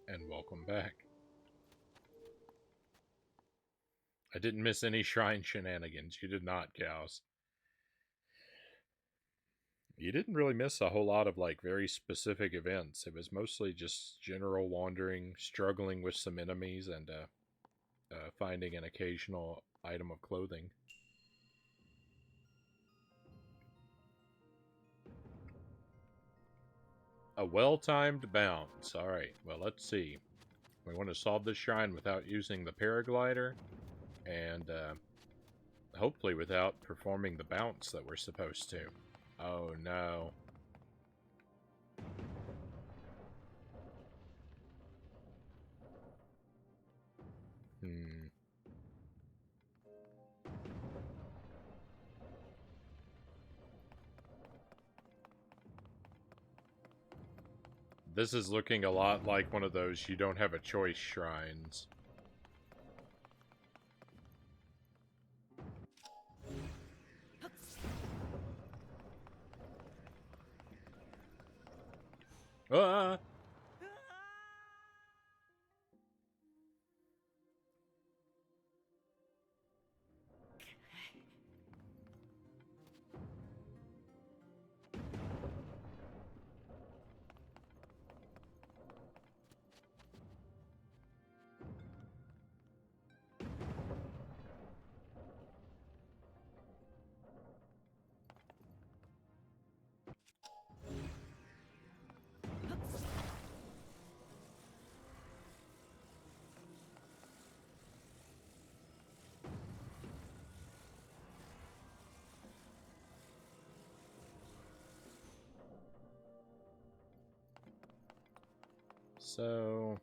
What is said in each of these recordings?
And welcome back. I didn't miss any shrine shenanigans. You did not, Cows. You didn't really miss a whole lot of like very specific events. It was mostly just general wandering, struggling with some enemies, and finding an occasional item of clothing. A well-timed bounce. All right. Well, let's see. We want to solve this shrine without using the paraglider, and hopefully without performing the bounce that we're supposed to. Oh no. Hmm. This is looking a lot like one of those you don't have a choice shrines. Ah! So...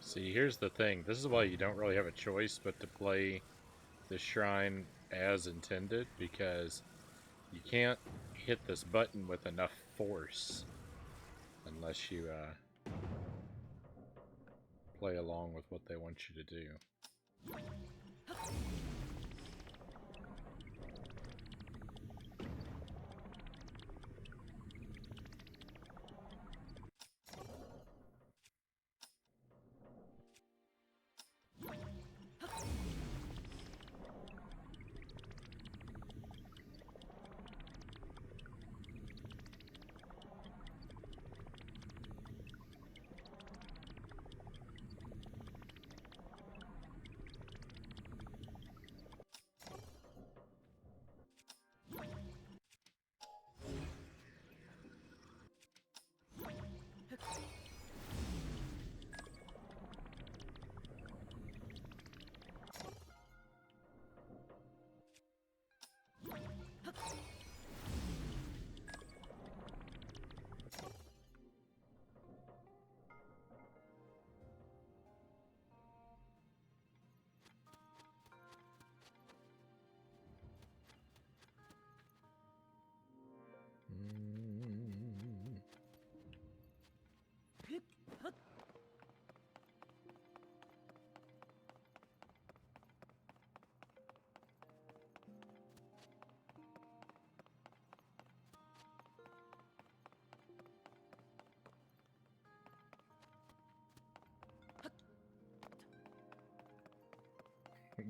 See, here's the thing. This is why you don't really have a choice but to play the shrine as intended, because you can't hit this button with enough force unless you play along with what they want you to do.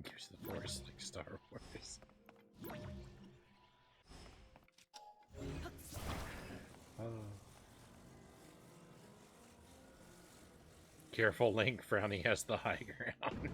Use the Force like Star Wars. Oh. Careful, Link. Frownie has the high ground.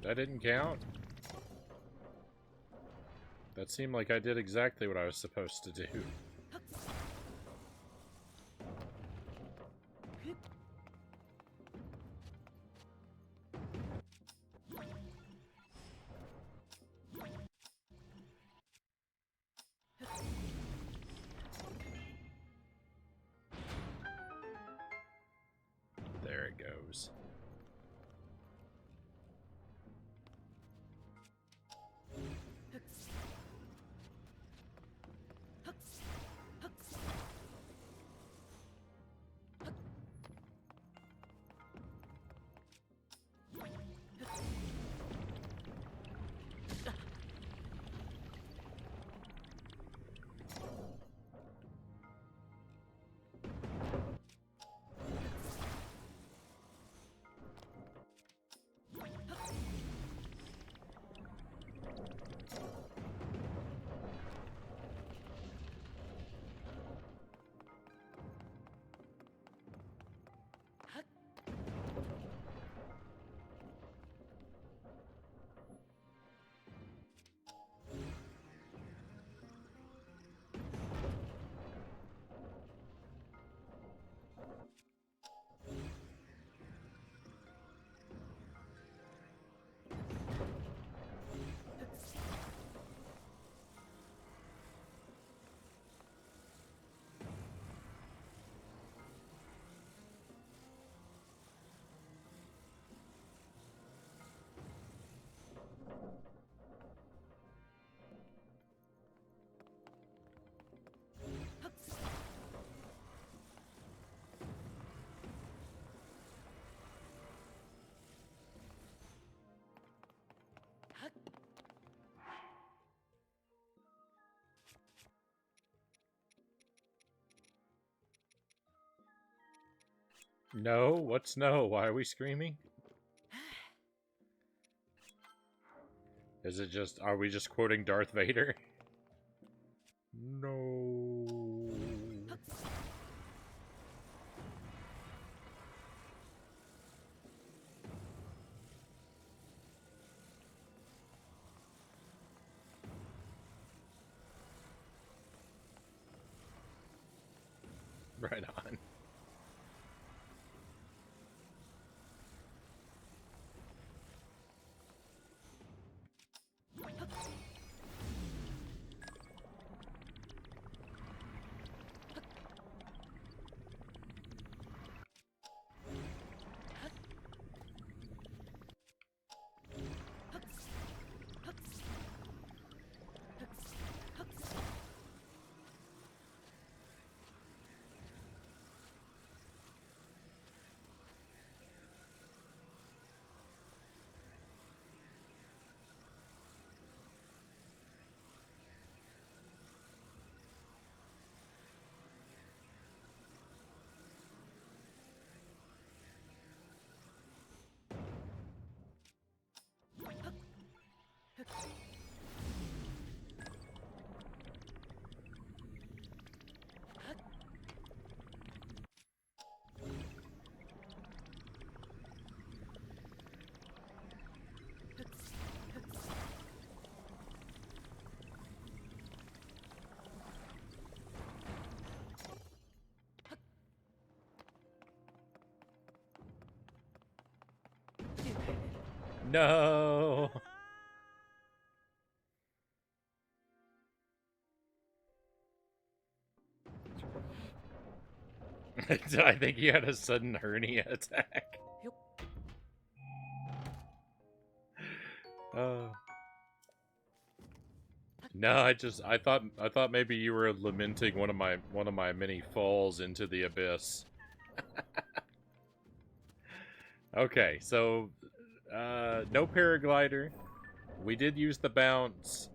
That didn't count? That seemed like I did exactly what I was supposed to do. There it goes. No? What's no? Why are we screaming? Is it just... Are we just quoting Darth Vader? No. Right on. No. I think he had a sudden hernia attack. Uh, no, I thought maybe you were lamenting one of my many falls into the abyss. Okay, so no paraglider. We did use the bounce,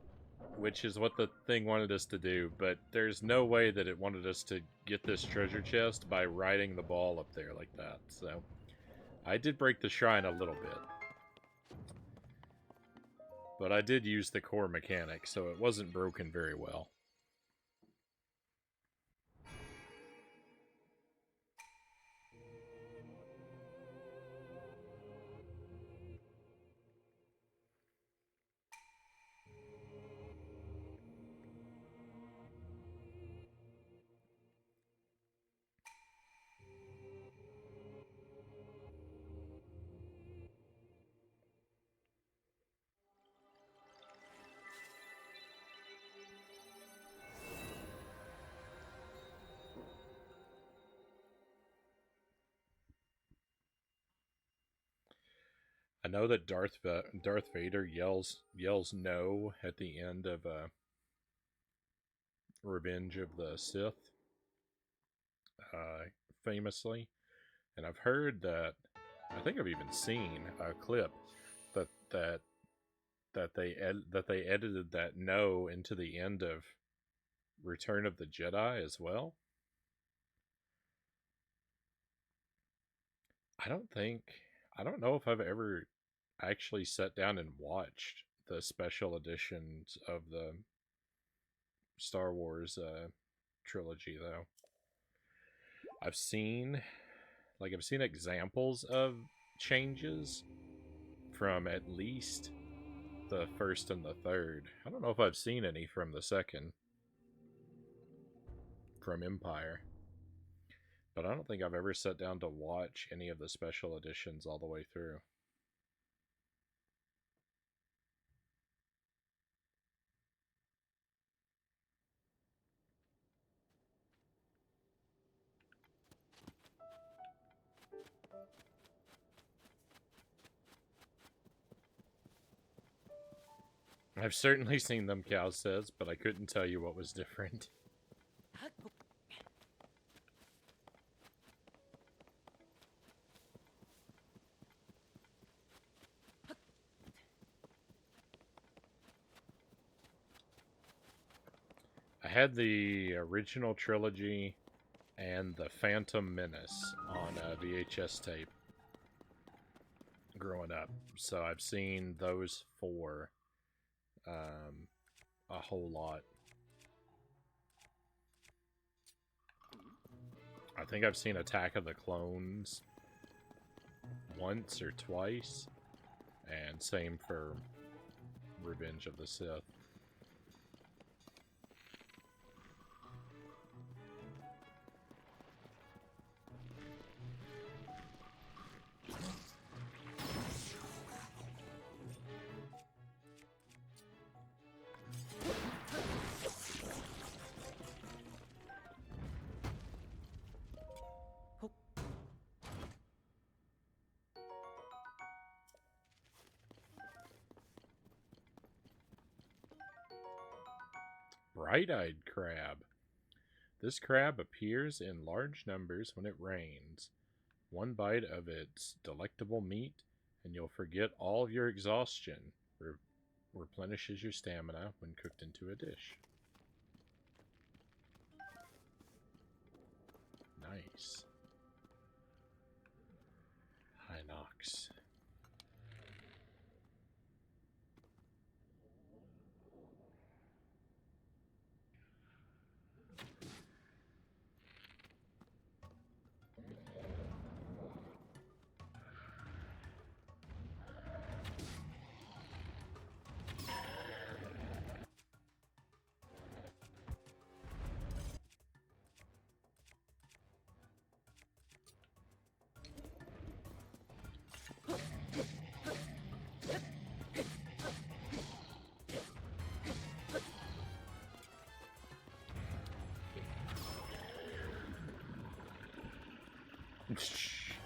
which is what the thing wanted us to do, but there's no way that it wanted us to get this treasure chest by riding the ball up there like that. So I did break the shrine a little bit. But I did use the core mechanic, so it wasn't broken very well. I know that Darth Vader yells no at the end of Revenge of the Sith, uh, famously, and I've heard that. I think I've even seen a clip that that that they edited that no into the end of Return of the Jedi as well. I don't think I don't know if I've ever actually sat down and watched the special editions of the Star Wars trilogy though. I've seen I've seen examples of changes from at least the first and the third. I don't know if I've seen any from the second, from Empire, but I don't think I've ever sat down to watch any of the special editions all the way through. I've certainly seen them, Cal says, but I couldn't tell you what was different. I had the original trilogy and the Phantom Menace on a VHS tape growing up, so I've seen those four a whole lot. I think I've seen Attack of the Clones once or twice, and same for Revenge of the Sith. Bright-eyed crab. This crab appears in large numbers when it rains. One bite of its delectable meat, and you'll forget all of your exhaustion. Replenishes your stamina when cooked into a dish. Nice. Hinox.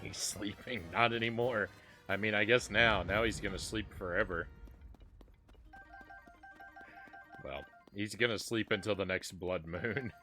He's sleeping. Not anymore. I mean, I guess now. Now he's gonna sleep forever. Well, he's gonna sleep until the next blood moon.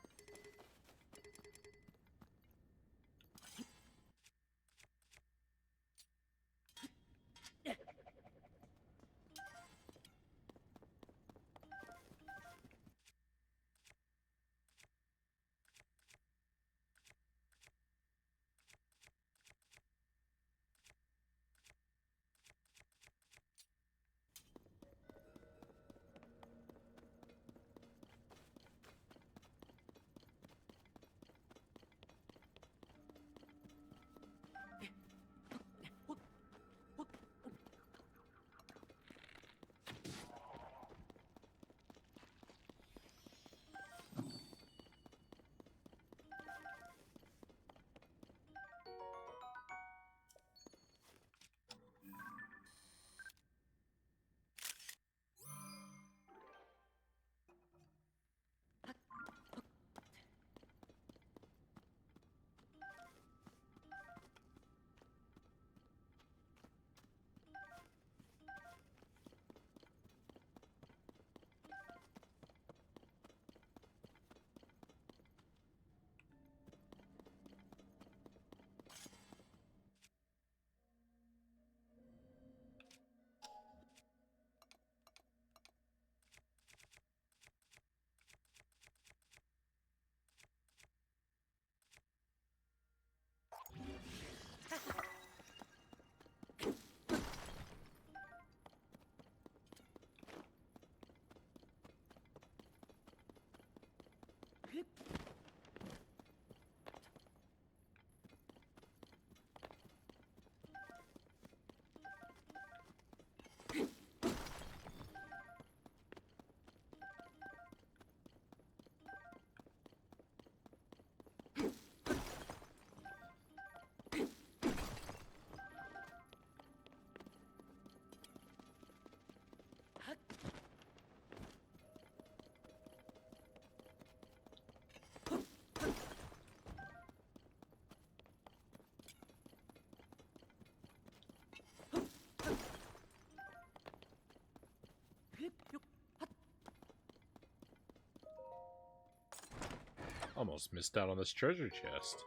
Almost missed out on this treasure chest.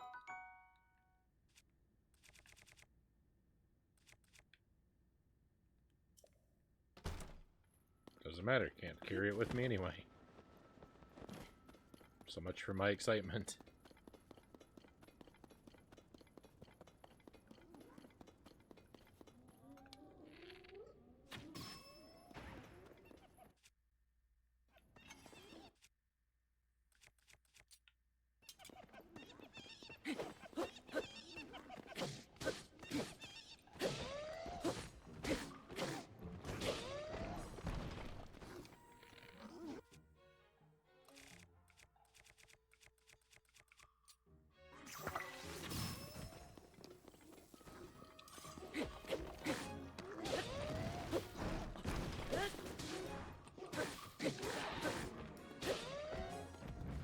Doesn't matter, can't carry it with me anyway. So much for my excitement.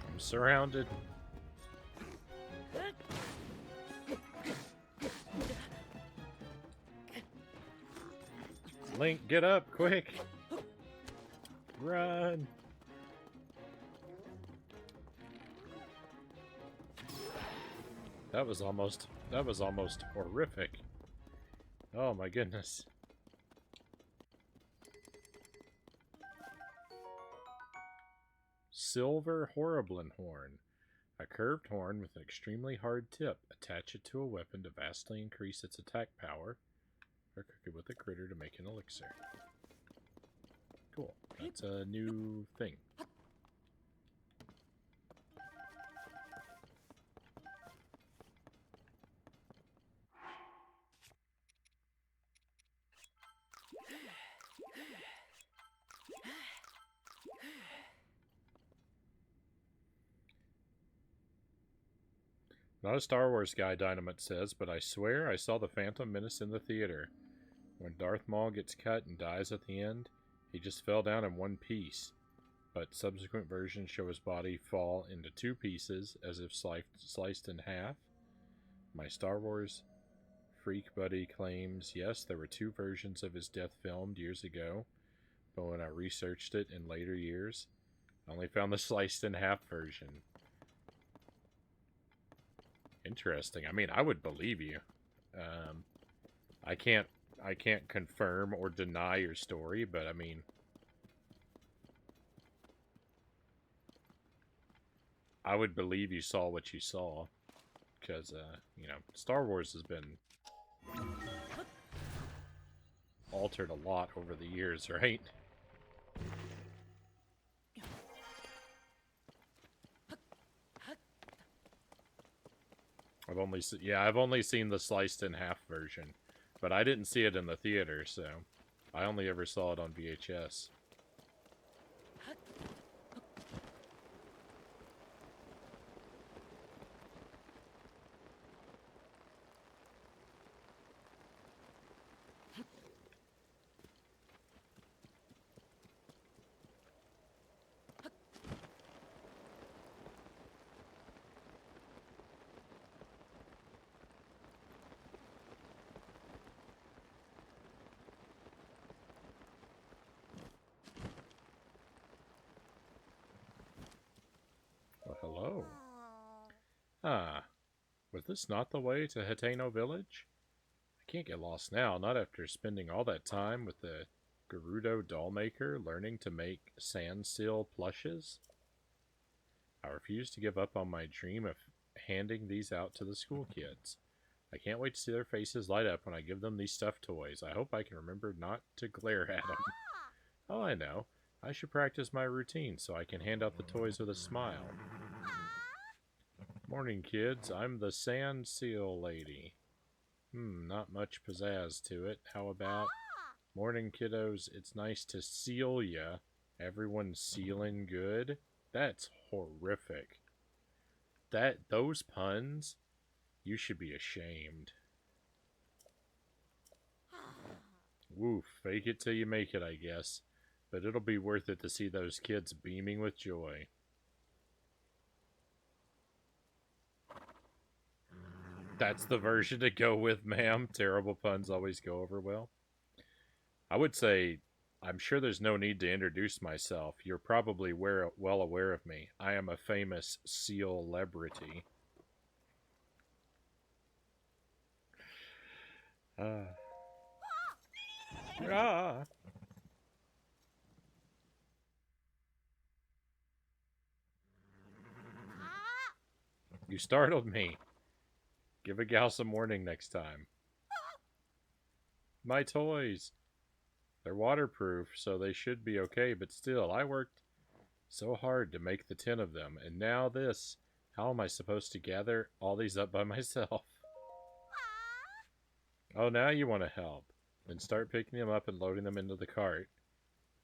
I'm surrounded. Link, get up, quick! Run! That was almost horrific. Oh my goodness. Silver Horriblin Horn. A curved horn with an extremely hard tip. Attach it to a weapon to vastly increase its attack power, or cook it with a critter to make an elixir. Cool. That's a new thing. Not a Star Wars guy, Dynamite says, but I swear I saw the Phantom Menace in the theater. When Darth Maul gets cut and dies at the end, he just fell down in one piece. But subsequent versions show his body fall into two pieces, as if sliced in half. My Star Wars freak buddy claims, yes, there were 2 versions of his death filmed years ago, but when I researched it in later years, I only found the sliced in half version. Interesting. I mean, I would believe you. I can't confirm or deny your story, but I mean, I would believe you saw what you saw, because you know, Star Wars has been altered a lot over the years, right? I've only seen the sliced in half version, but I didn't see it in the theater, so I only ever saw it on VHS. Well, hello. Ah, was this not the way to Hateno Village? I can't get lost now, not after spending all that time with the Gerudo dollmaker learning to make sand seal plushes. I refuse to give up on my dream of handing these out to the school kids. I can't wait to see their faces light up when I give them these stuffed toys. I hope I can remember not to glare at them. Oh, I know. I should practice my routine so I can hand out the toys with a smile. Morning, kids. I'm the sand seal lady. Not much pizzazz to it. How about... Morning, kiddos. It's nice to seal ya. Everyone's sealing good? That's horrific. Those puns? You should be ashamed. Woof. Fake it till you make it, I guess. But it'll be worth it to see those kids beaming with joy. That's the version to go with, ma'am. Terrible puns always go over well. I would say, I'm sure there's no need to introduce myself. You're probably well aware of me. I am a famous seal-lebrity. You startled me. Give a gal some warning next time. My toys. They're waterproof, so they should be okay, but still, I worked so hard to make the 10 of them, and now this. How am I supposed to gather all these up by myself? Oh, now you want to help. Then start picking them up and loading them into the cart.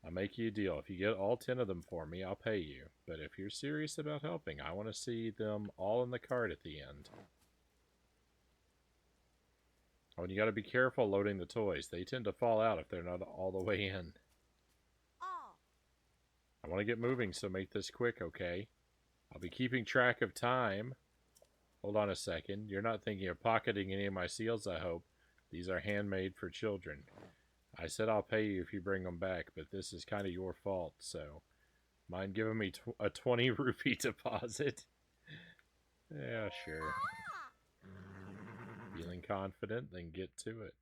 I'll make you a deal. If you get all 10 of them for me, I'll pay you. But if you're serious about helping, I want to see them all in the cart at the end. Oh, and you gotta be careful loading the toys. They tend to fall out if they're not all the way in. I want to get moving, so make this quick, okay? I'll be keeping track of time. Hold on a second. You're not thinking of pocketing any of my seals, I hope. These are handmade for children. I said I'll pay you if you bring them back, but this is kind of your fault, so... Mind giving me a 20 rupee deposit? Yeah, sure. Feeling confident? Then get to it.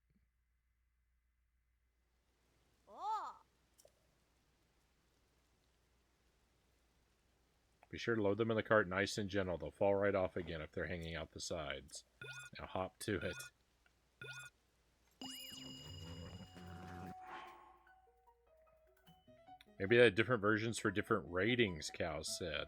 Be sure to load them in the cart nice and gentle. They'll fall right off again if they're hanging out the sides. Now hop to it. Maybe they had different versions for different ratings, Cow said.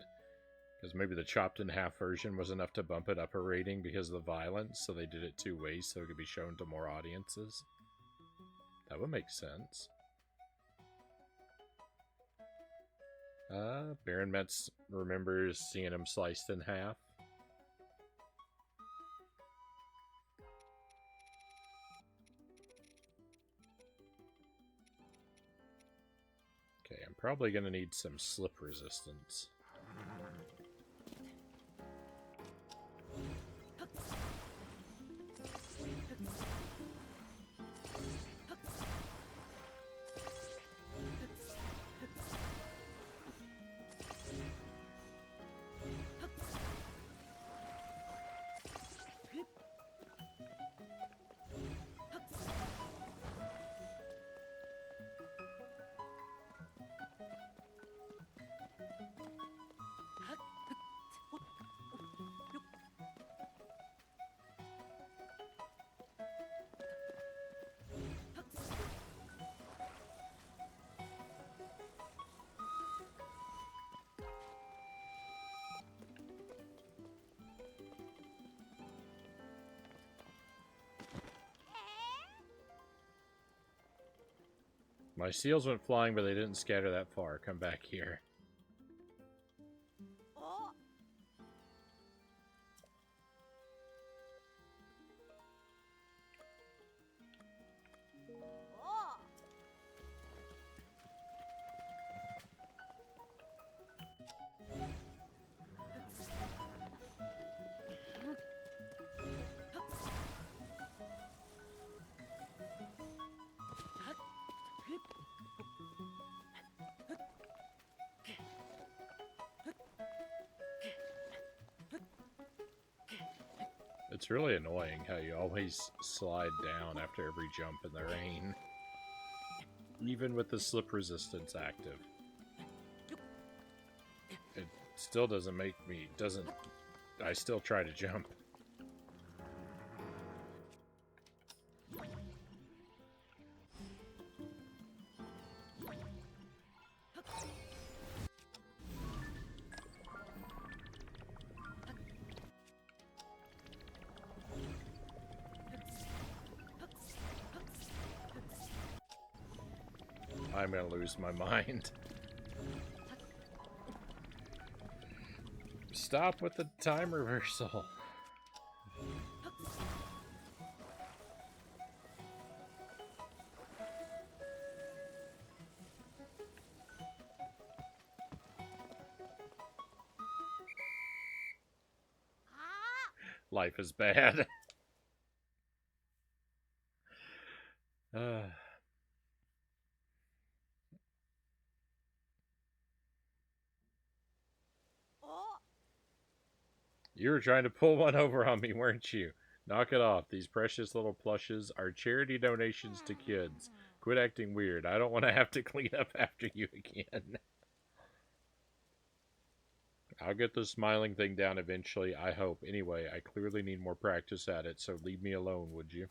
Because maybe the chopped in half version was enough to bump it up a rating because of the violence, so they did it 2 ways so it could be shown to more audiences. That would make sense. Baron Metz remembers seeing him sliced in half. Okay, I'm probably going to need some slip resistance. My seals went flying, but they didn't scatter that far. Come back here. It's really annoying how you always slide down after every jump in the rain. Even with the slip resistance active. It still doesn't make me... I still try to jump. I'm gonna lose my mind. Stop with the time reversal. Life is bad. You were trying to pull one over on me, weren't you? Knock it off. These precious little plushes are charity donations to kids. Quit acting weird. I don't want to have to clean up after you again. I'll get the smiling thing down eventually, I hope. Anyway, I clearly need more practice at it, so leave me alone, would you?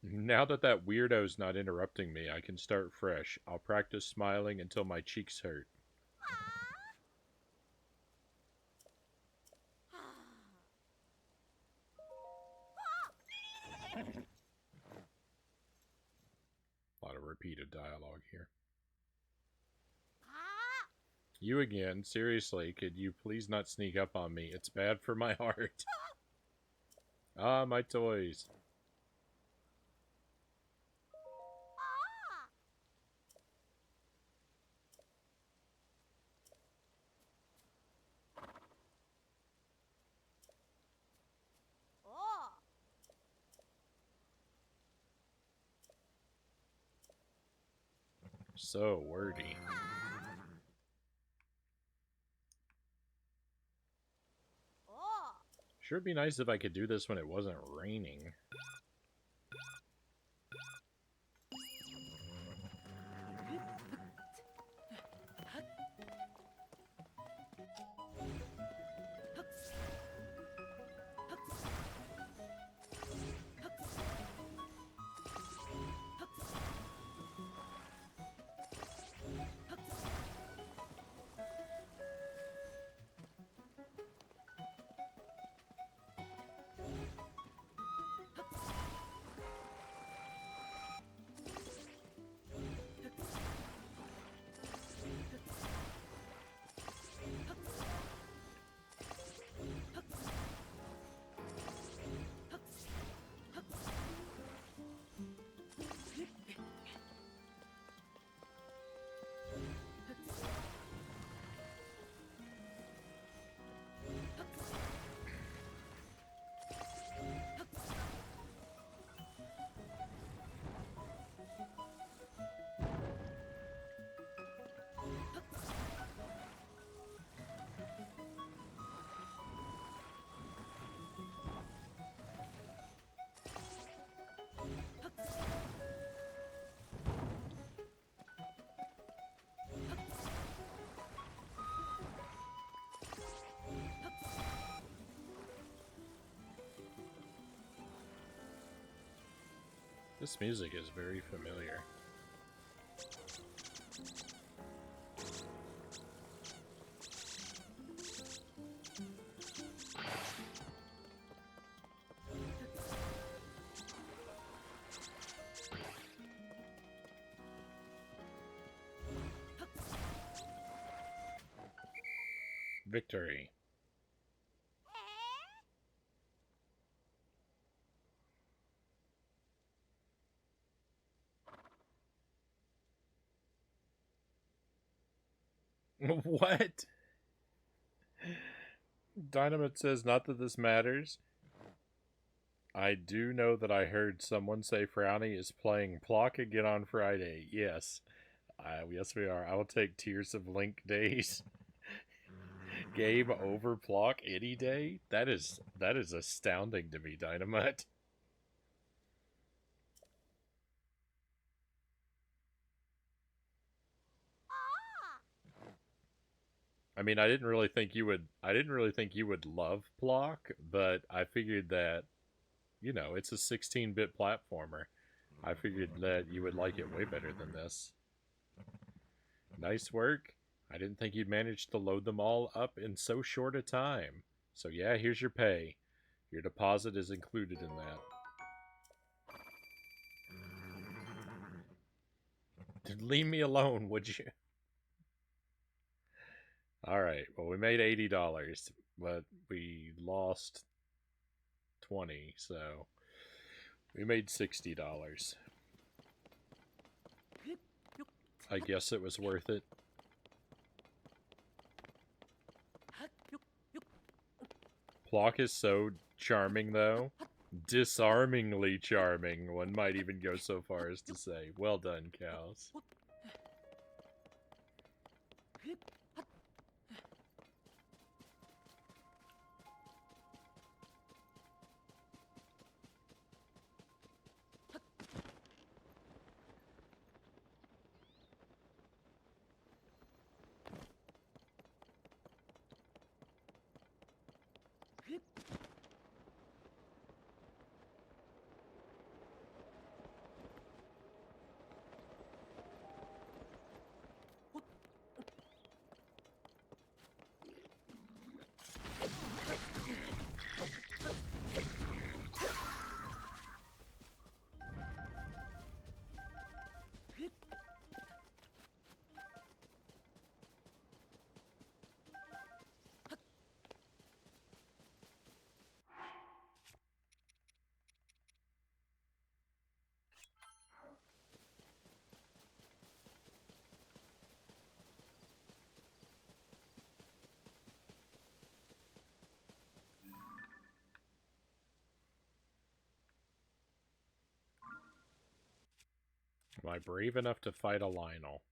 Now that weirdo's not interrupting me, I can start fresh. I'll practice smiling until my cheeks hurt. A lot of repeated dialogue here. You again. Seriously, could you please not sneak up on me? It's bad for my heart. Ah, my toys. So wordy. Sure would be nice if I could do this when it wasn't raining. This music is very familiar. Victory. What? Dynamite says, not that this matters. I do know that I heard someone say Frownie is playing Plock again on Friday. Yes. Yes, we are. I will take Tears of Link days. Game over Plock any day? That is astounding to me, Dynamite. I mean, I didn't really think you would love Plock, but I figured that, it's a 16-bit platformer. I figured that you would like it way better than this. Nice work. I didn't think you'd manage to load them all up in so short a time. So yeah, here's your pay. Your deposit is included in that. Leave me alone, would you? Alright, well, we made $80, but we lost 20, so we made $60. I guess it was worth it. Plock is so charming, though. Disarmingly charming, one might even go so far as to say. Well done, cows. Am I brave enough to fight a Lionel?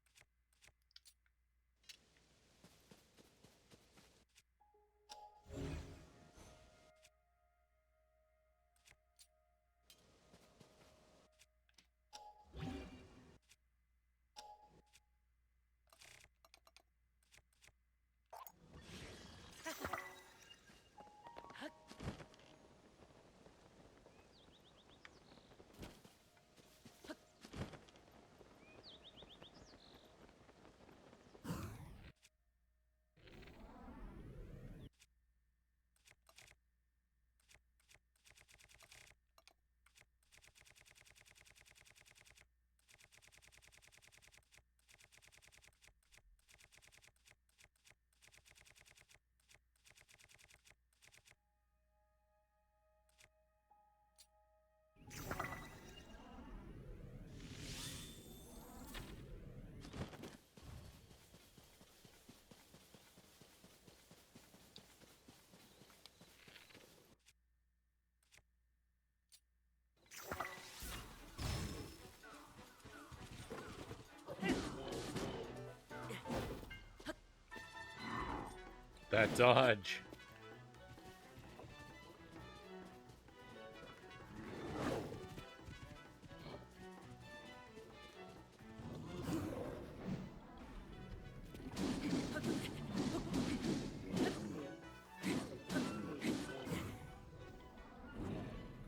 That dodge.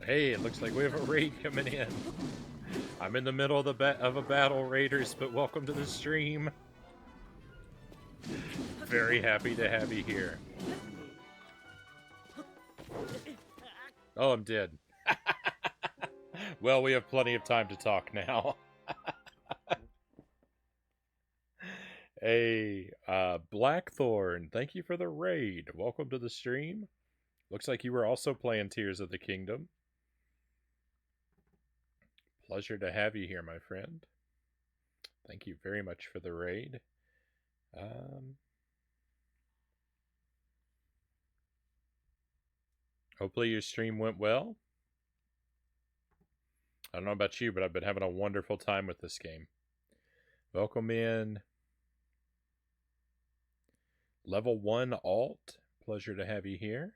Hey, it looks like we have a raid coming in. I'm in the middle of a battle, raiders, but welcome to the stream. Very happy to have you here. Oh, I'm dead. Well, we have plenty of time to talk now. Hey, Blackthorn, thank you for the raid. Welcome to the stream. Looks like you were also playing Tears of the Kingdom. Pleasure to have you here, my friend. Thank you very much for the raid. Hopefully your stream went well. I don't know about you, but I've been having a wonderful time with this game. Welcome in. Level 1 Alt. Pleasure to have you here.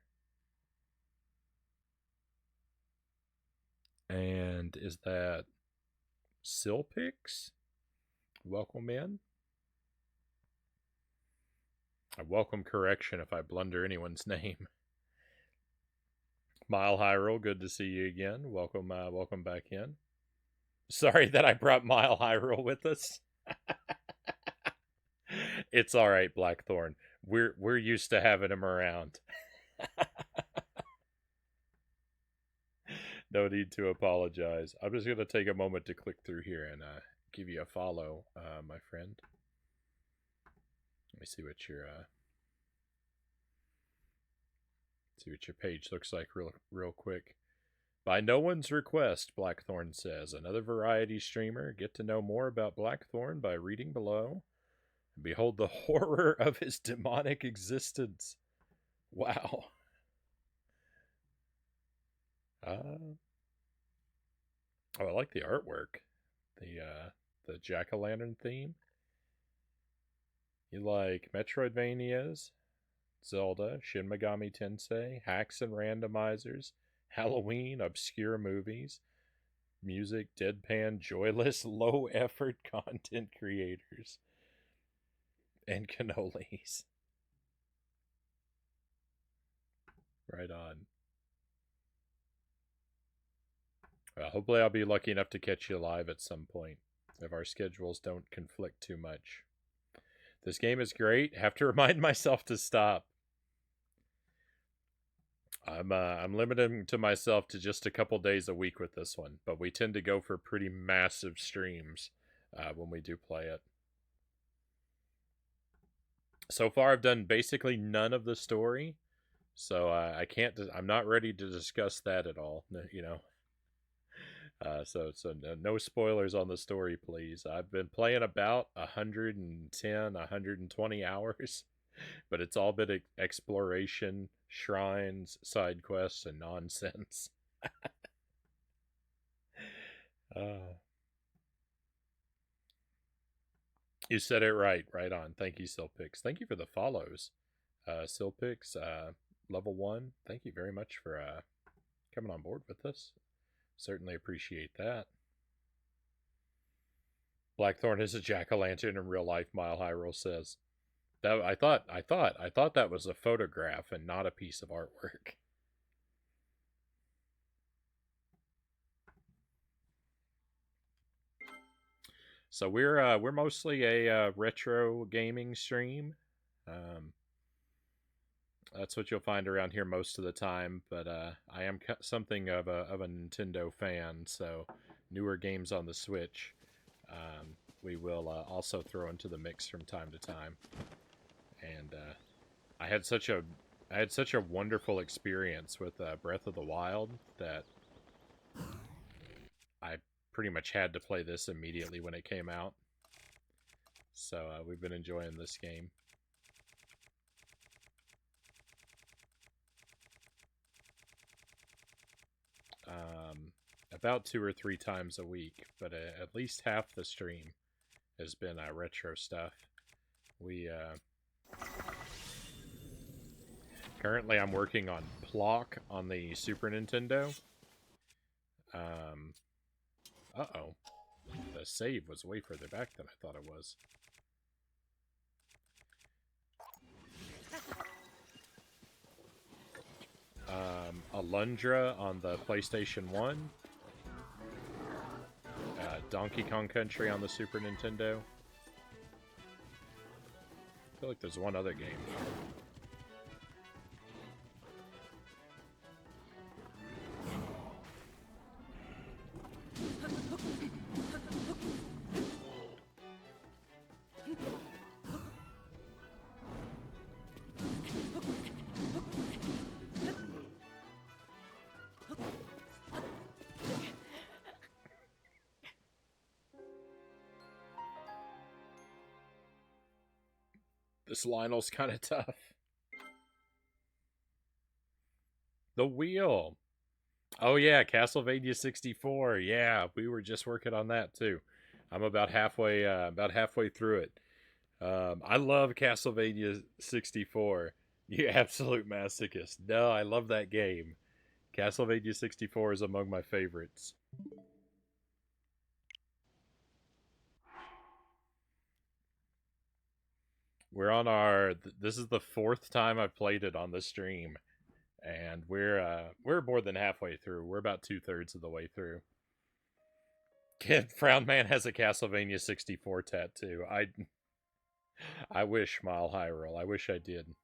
And is that Silpix? Welcome in. I welcome correction if I blunder anyone's name. Mile Hyrule, good to see you again. Welcome, welcome back in. Sorry that I brought Mile Hyrule with us. It's all right, Blackthorn. We're used to having him around. No need to apologize. I'm just gonna take a moment to click through here and give you a follow, my friend. Let me see what your page looks like real quick. By no one's request, Blackthorn says. Another variety streamer. Get to know more about Blackthorn by reading below. Behold the horror of his demonic existence. Wow. Oh, I like the artwork. The jack-o'-lantern theme. You like Metroidvanias, Zelda, Shin Megami Tensei, hacks and randomizers, Halloween, obscure movies, music, deadpan, joyless, low-effort content creators, and cannolis. Right on. Well, hopefully I'll be lucky enough to catch you live at some point, if our schedules don't conflict too much. This game is great. Have to remind myself to stop. I'm limiting to myself to just a couple days a week with this one, but we tend to go for pretty massive streams when we do play it. So far, I've done basically none of the story, so I can't. I'm not ready to discuss that at all. You know. So no spoilers on the story, please. I've been playing about 110, 120 hours, but it's all been exploration, shrines, side quests, and nonsense. You said it right. Right on. Thank you, Silpix. Thank you for the follows. Silpix, level 1, thank you very much for coming on board with us. Certainly appreciate that. Blackthorn is a jack-o'-lantern in real life, Mile Hyrule says. That I thought that was a photograph and not a piece of artwork. So we're mostly a retro gaming stream. That's what you'll find around here most of the time. But I am something of a Nintendo fan, so newer games on the Switch, we will also throw into the mix from time to time. And I had such a wonderful experience with Breath of the Wild that I pretty much had to play this immediately when it came out. So we've been enjoying this game. About 2 or 3 times a week, but at least half the stream has been retro stuff. We currently I'm working on Plock on the Super Nintendo. Uh-oh. The save was way further back than I thought it was. Alundra on the PlayStation 1. Donkey Kong Country on the Super Nintendo. I feel like there's one other game. This Lionel's kind of tough. The wheel. Oh yeah, Castlevania 64. Yeah, we were just working on that too. I'm about halfway through it. I love Castlevania 64. You absolute masochist. No, I love that game. Castlevania 64 is among my favorites. We're on our. This is the fourth time I've played it on the stream, and we're more than halfway through. We're about 2/3 of the way through. Kid Frown Man has a Castlevania 64 tattoo. I wish, Mile High Roll. I wish I did.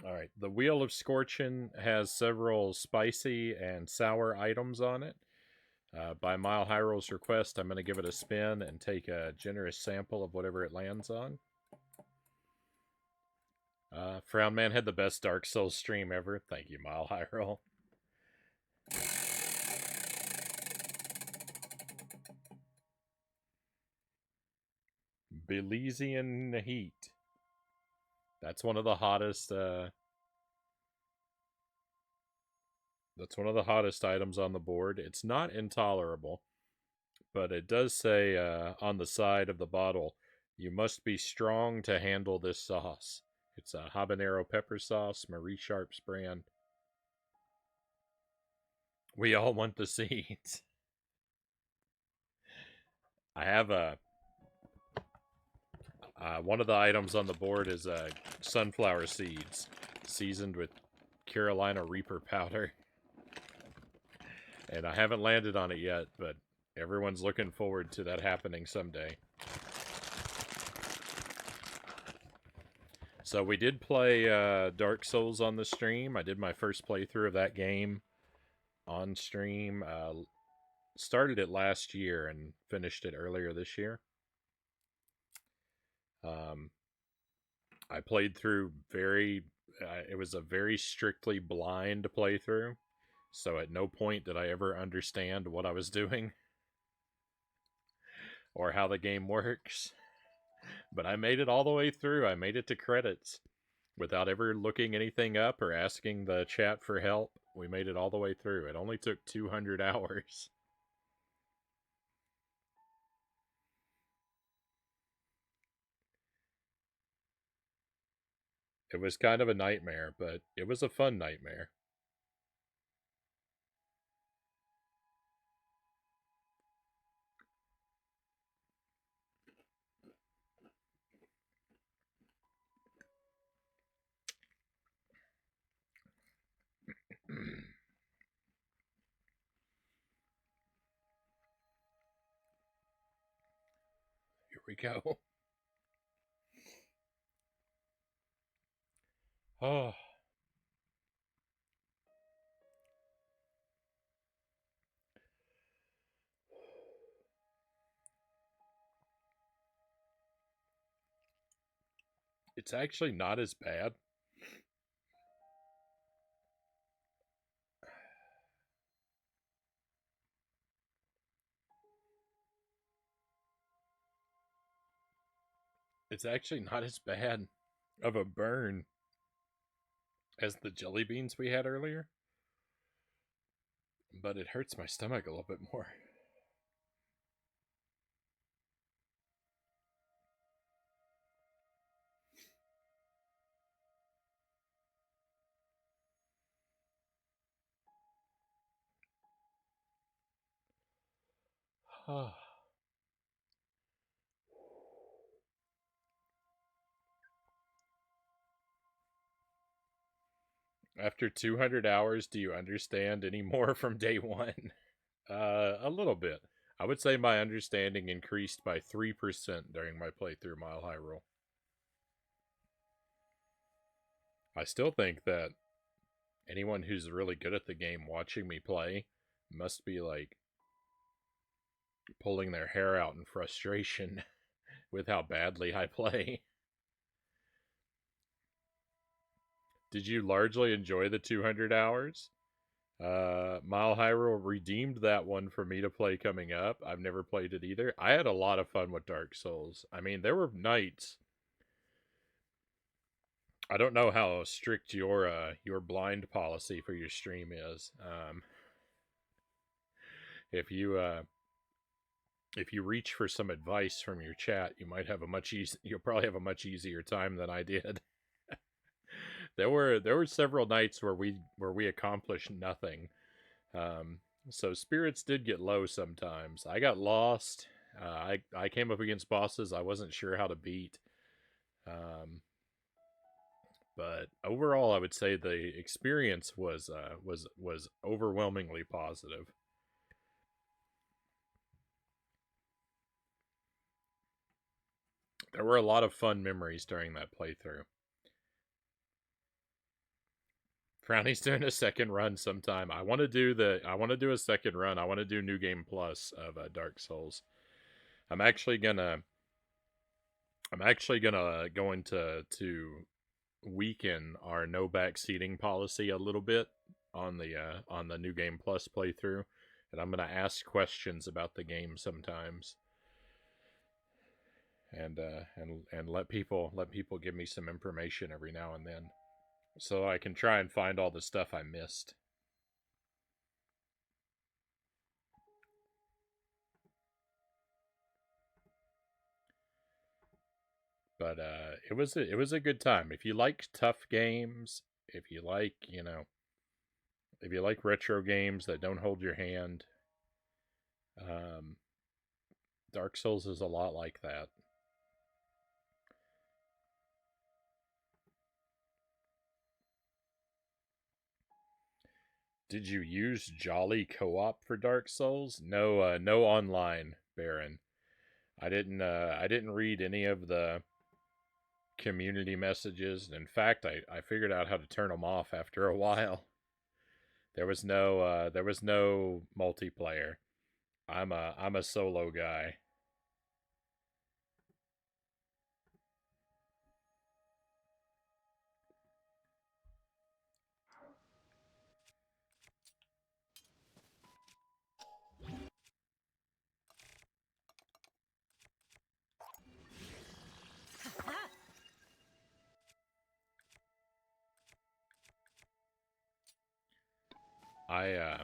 All right. The Wheel of Scorchin has several spicy and sour items on it. By Mile High Roll's request, I'm going to give it a spin and take a generous sample of whatever it lands on. Frown Man had the best Dark Souls stream ever. Thank you, Mile High Roll. Belizean Heat. That's one of the hottest. That's one of the hottest items on the board. It's not intolerable, but it does say on the side of the bottle, you must be strong to handle this sauce. It's a habanero pepper sauce, Marie Sharp's brand. We all want the seeds. I have a one of the items on the board is sunflower seeds, seasoned with Carolina Reaper powder. And I haven't landed on it yet, but everyone's looking forward to that happening someday. So we did play Dark Souls on the stream. I did my first playthrough of that game on stream. Started it last year and finished it earlier this year. I played through it was a very strictly blind playthrough. So at no point did I ever understand what I was doing or how the game works. But I made it all the way through. I made it to credits without ever looking anything up or asking the chat for help. We made it all the way through. It only took 200 hours. It was kind of a nightmare, but it was a fun nightmare. Here we go. Oh. It's actually not as bad. It's actually not as bad of a burn as the jelly beans we had earlier. But it hurts my stomach a little bit more. After 200 hours, do you understand any more from day one? A little bit. I would say my understanding increased by 3% during my playthrough Mile High Roll. I still think that anyone who's really good at the game watching me play must be like pulling their hair out in frustration with how badly I play. Did you largely enjoy the 200 hours? Mile Hyrule redeemed that one for me to play coming up. I've never played it either. I had a lot of fun with Dark Souls. I mean, there were nights. I don't know how strict your blind policy for your stream is. If you if you reach for some advice from your chat, you might have a much you'll probably have a much easier time than I did. There were several nights where we accomplished nothing. Um, so spirits did get low sometimes. I got lost. I came up against bosses I wasn't sure how to beat. But overall, I would say the experience was overwhelmingly positive. There were a lot of fun memories during that playthrough. Frownie's doing a second run sometime. I want to do a second run. I want to do New Game Plus of Dark Souls. I'm actually gonna go into to weaken our no back seating policy a little bit on the New Game Plus playthrough, and I'm gonna ask questions about the game sometimes, and let people give me some information every now and then, so I can try and find all the stuff I missed. But it was a good time. If you like tough games, if you like if you like retro games that don't hold your hand, um, Dark Souls is a lot like that. Did you use Jolly Co-op for Dark Souls? No, no online, Baron. I didn't read any of the community messages. In fact, I figured out how to turn them off after a while. There was no multiplayer. I'm a solo guy. I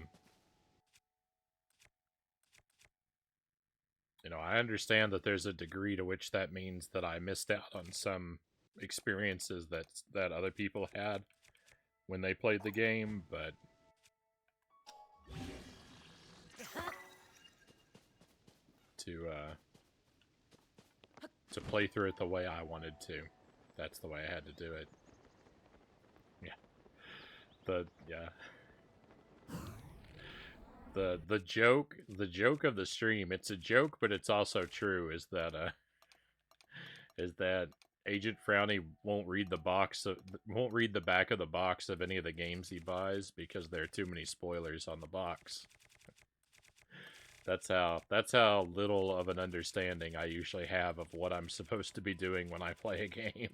I understand that there's a degree to which that means that I missed out on some experiences that other people had when they played the game, but to to play through it the way I wanted to, that's the way I had to do it. Yeah. Yeah. The joke of the stream, it's a joke but it's also true, is that Agent Frownie won't read the back of the box of any of the games he buys because there are too many spoilers on the box. That's how little of an understanding I usually have of what I'm supposed to be doing when I play a game.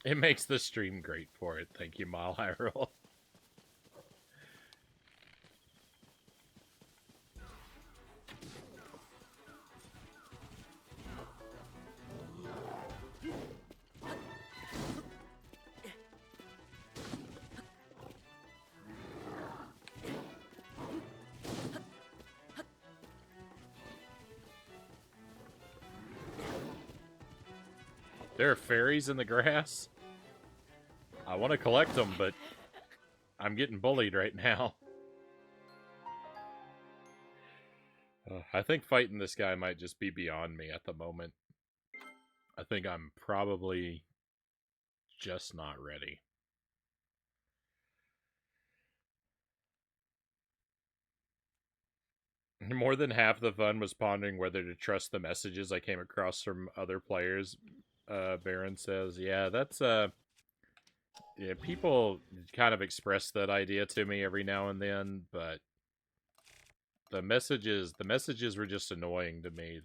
It makes the stream great for it. Thank you, Mile Hyrule. There are fairies in the grass. I want to collect them, but I'm getting bullied right now. I think fighting this guy might just be beyond me at the moment. I think I'm probably just not ready. More than half the fun was pondering whether to trust the messages I came across from other players Baron says. Yeah, that's yeah, people kind of express that idea to me every now and then, but the messages were just annoying to me.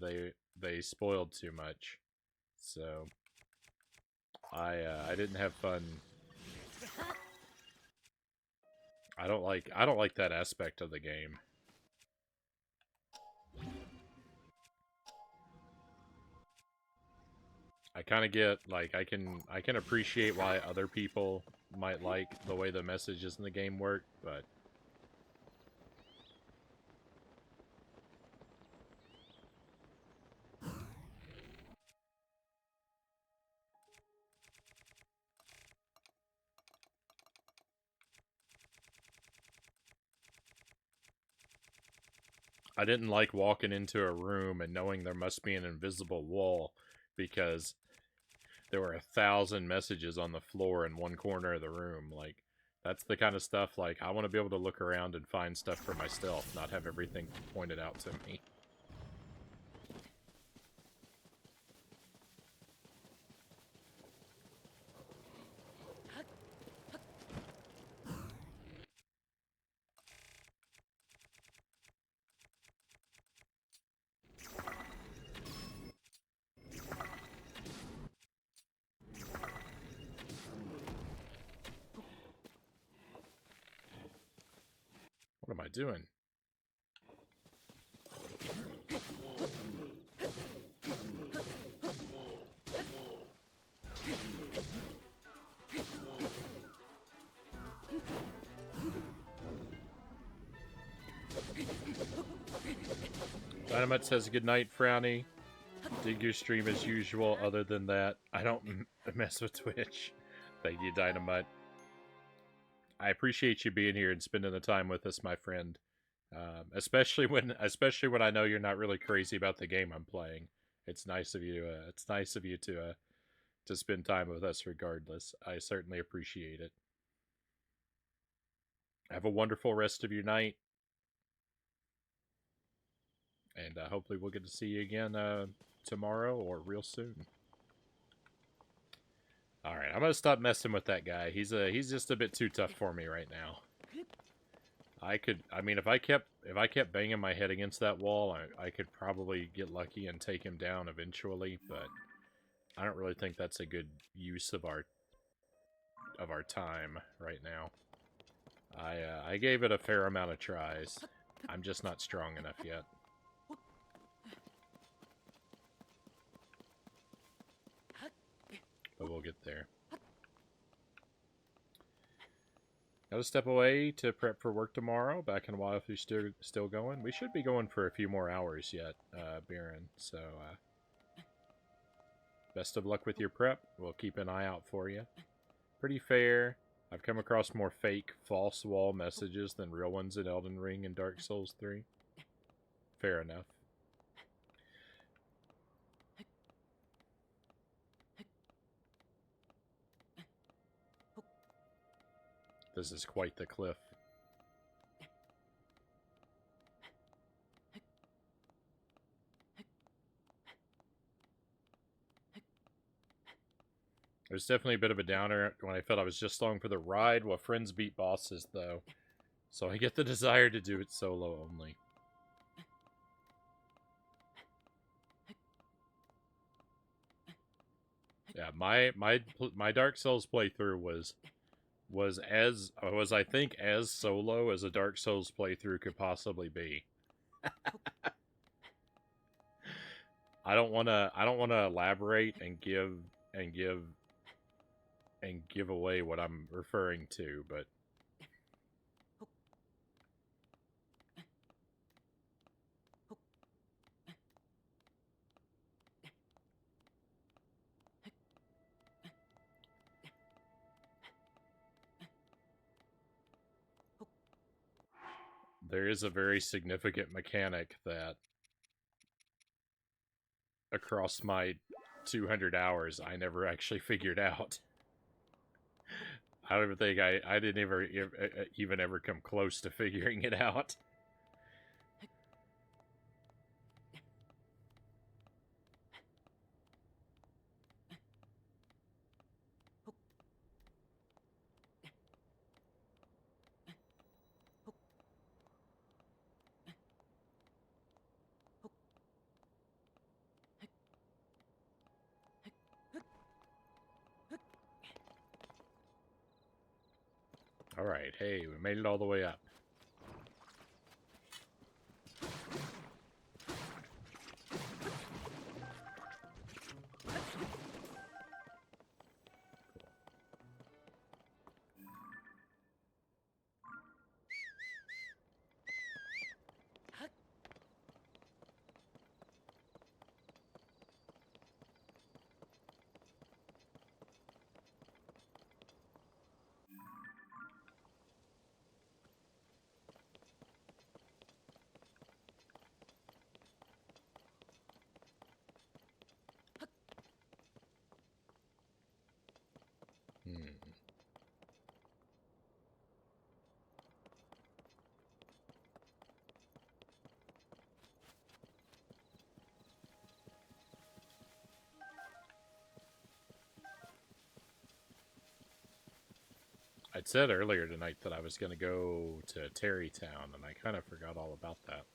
They spoiled too much. So I didn't have fun. I don't like that aspect of the game. I kind of get like I can appreciate why other people might like the way the messages in the game work, but I didn't like walking into a room and knowing there must be an invisible wall because there were 1,000 messages on the floor in one corner of the room. Like, that's the kind of stuff, like, I want to be able to look around and find stuff for myself, not have everything pointed out to me. What am I doing? Dynamite says goodnight, Frownie. Dig your stream as usual. Other than that, I don't mess with Twitch. Thank you, Dynamite. I appreciate you being here and spending the time with us, my friend. Especially when I know you're not really crazy about the game I'm playing. It's nice of you. It's nice of you to spend time with us, regardless. I certainly appreciate it. Have a wonderful rest of your night, and hopefully we'll get to see you again tomorrow or real soon. All right, I'm gonna stop messing with that guy. He's just a bit too tough for me right now. I mean, if I kept banging my head against that wall, I could probably get lucky and take him down eventually, but I don't really think that's a good use of our time right now. I gave it a fair amount of tries. I'm just not strong enough yet. But we'll get there. Gotta step away to prep for work tomorrow. Back in a while if you're still going. We should be going for a few more hours yet, Baron. So, best of luck with your prep. We'll keep an eye out for you. Pretty fair. I've come across more fake, false wall messages than real ones in Elden Ring and Dark Souls 3. Fair enough. This is quite the cliff. It was definitely a bit of a downer when I felt I was just along for the ride while friends beat bosses, though. So I get the desire to do it solo only. Yeah, my Dark Souls playthrough was I think as solo as a Dark Souls playthrough could possibly be. I don't want to elaborate and give away what I'm referring to, but there is a very significant mechanic that across my 200 hours I never actually figured out. I don't even think I didn't even ever come close to figuring it out. Alright, hey, we made it all the way up. I'd said earlier tonight that I was going to go to Terrytown, and I kind of forgot all about that.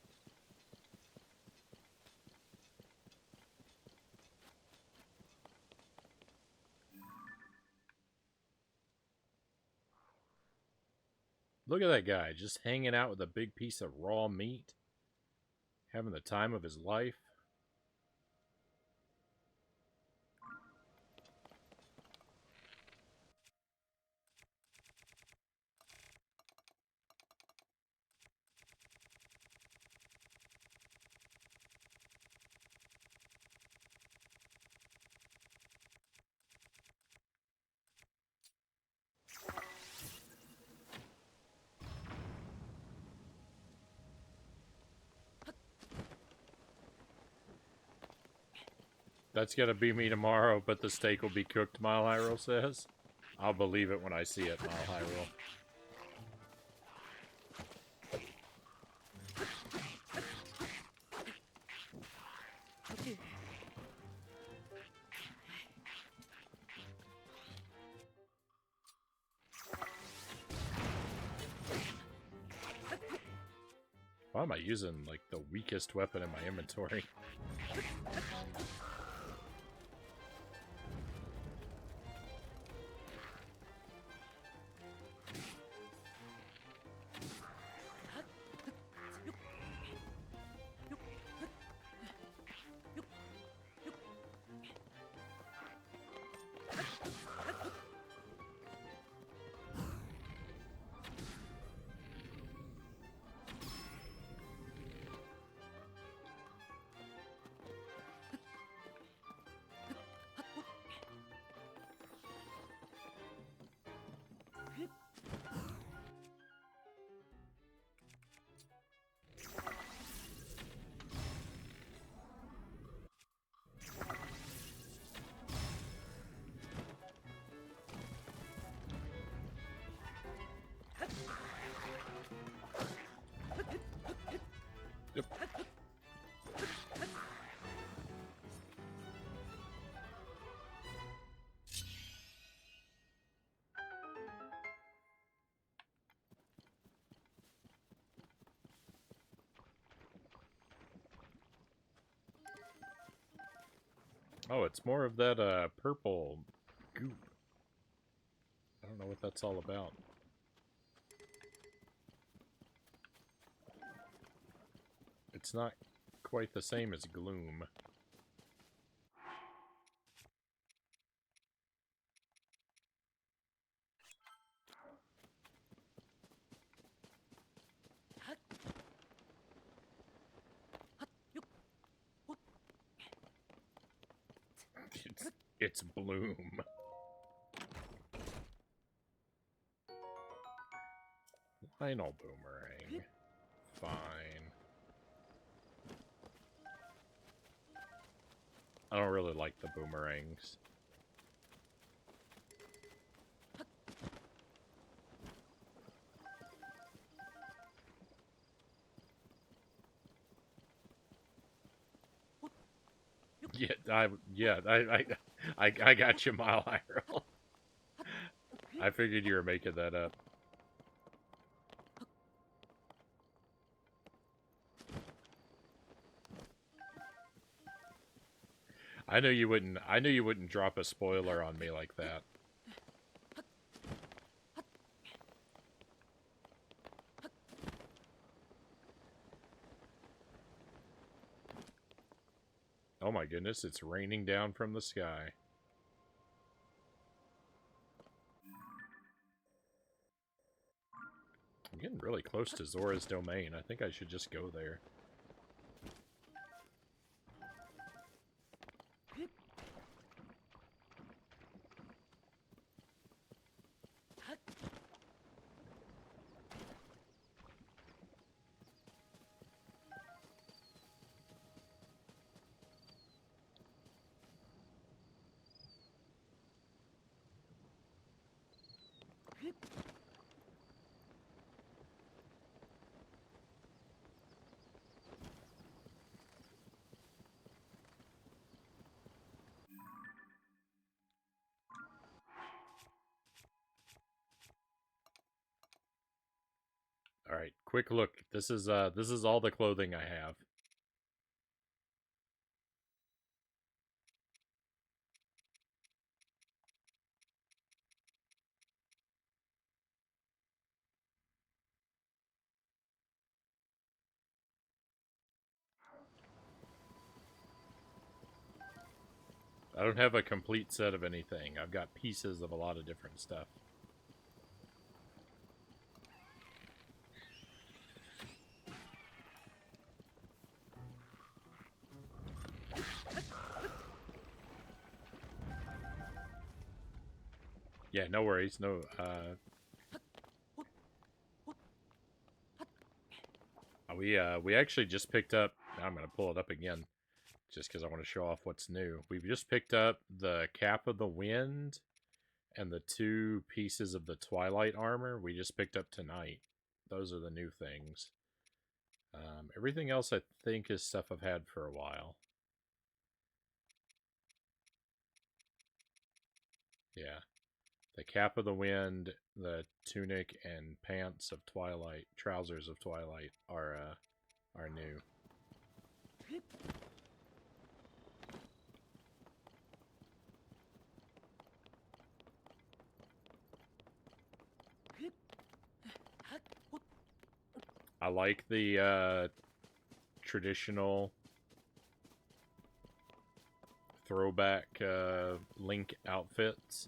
Look at that guy, just hanging out with a big piece of raw meat. Having the time of his life. That's gonna be me tomorrow, but the steak will be cooked, Mile Hyrule says. I'll believe it when I see it, Mile Hyrule. Why am I using, like, the weakest weapon in my inventory? Yep. Oh, it's more of that purple goop. I don't know what that's all about. It's not quite the same as gloom. It's bloom. Final boomerang. Fine. I don't really like the boomerangs. I got you, Mile Hyrule. I figured you were making that up. I knew you wouldn't. I knew you wouldn't drop a spoiler on me like that. Oh my goodness, it's raining down from the sky. I'm getting really close to Zora's domain. I think I should just go there. All right, quick look. This is all the clothing I have. I don't have a complete set of anything. I've got pieces of a lot of different stuff. Yeah, no worries. No, we actually just picked up, now I'm going to pull it up again, just because I want to show off what's new. We've just picked up the Cap of the Wind and the 2 pieces of the Twilight armor we just picked up tonight. Those are the new things. Everything else I think is stuff I've had for a while. Yeah. The Cap of the Wind, the tunic and pants of Twilight, trousers of Twilight are new. I like the traditional throwback Link outfits.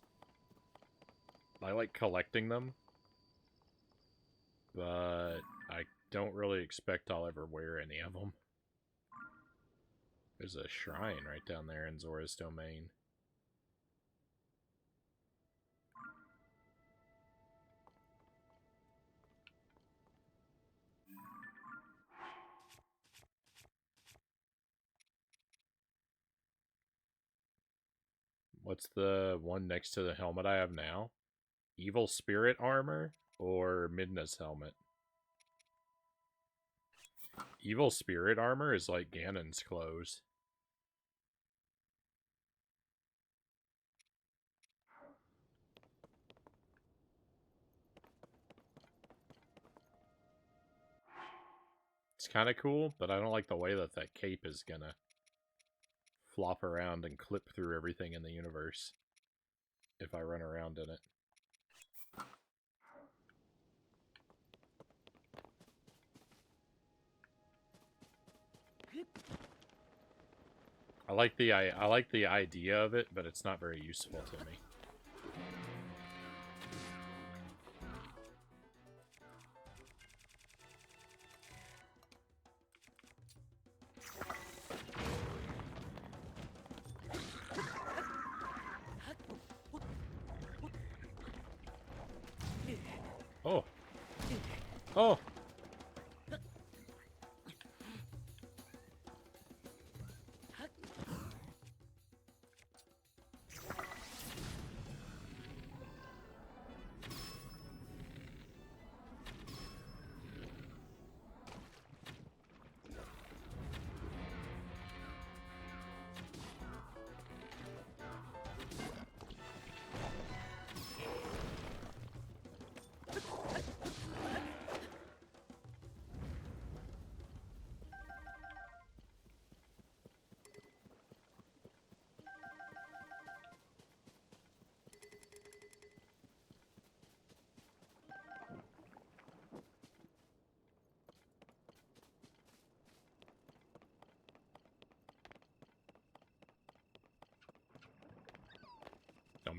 I like collecting them, but I don't really expect I'll ever wear any of them. There's a shrine right down there in Zora's domain. What's the one next to the helmet I have now? Evil Spirit armor or Midna's helmet? Evil Spirit armor is like Ganon's clothes. It's kind of cool, but I don't like the way that that cape is gonna flop around and clip through everything in the universe if I run around in it. I like the idea of it, but it's not very useful to me. Oh. Oh.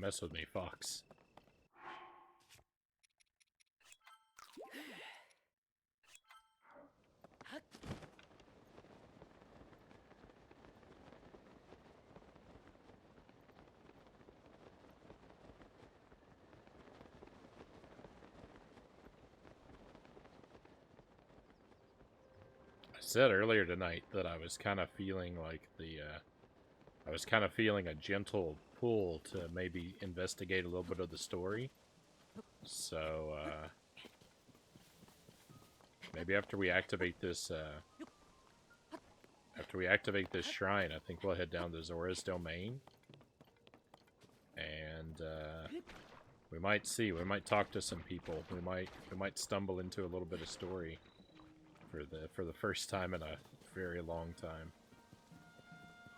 mess with me, fox. I said earlier tonight that I was kind of feeling like I was kind of feeling a gentle pull to maybe investigate a little bit of the story. So, maybe after we activate this, shrine, I think we'll head down to Zora's Domain. And, we might see, we might talk to some people. We might stumble into a little bit of story for the first time in a very long time.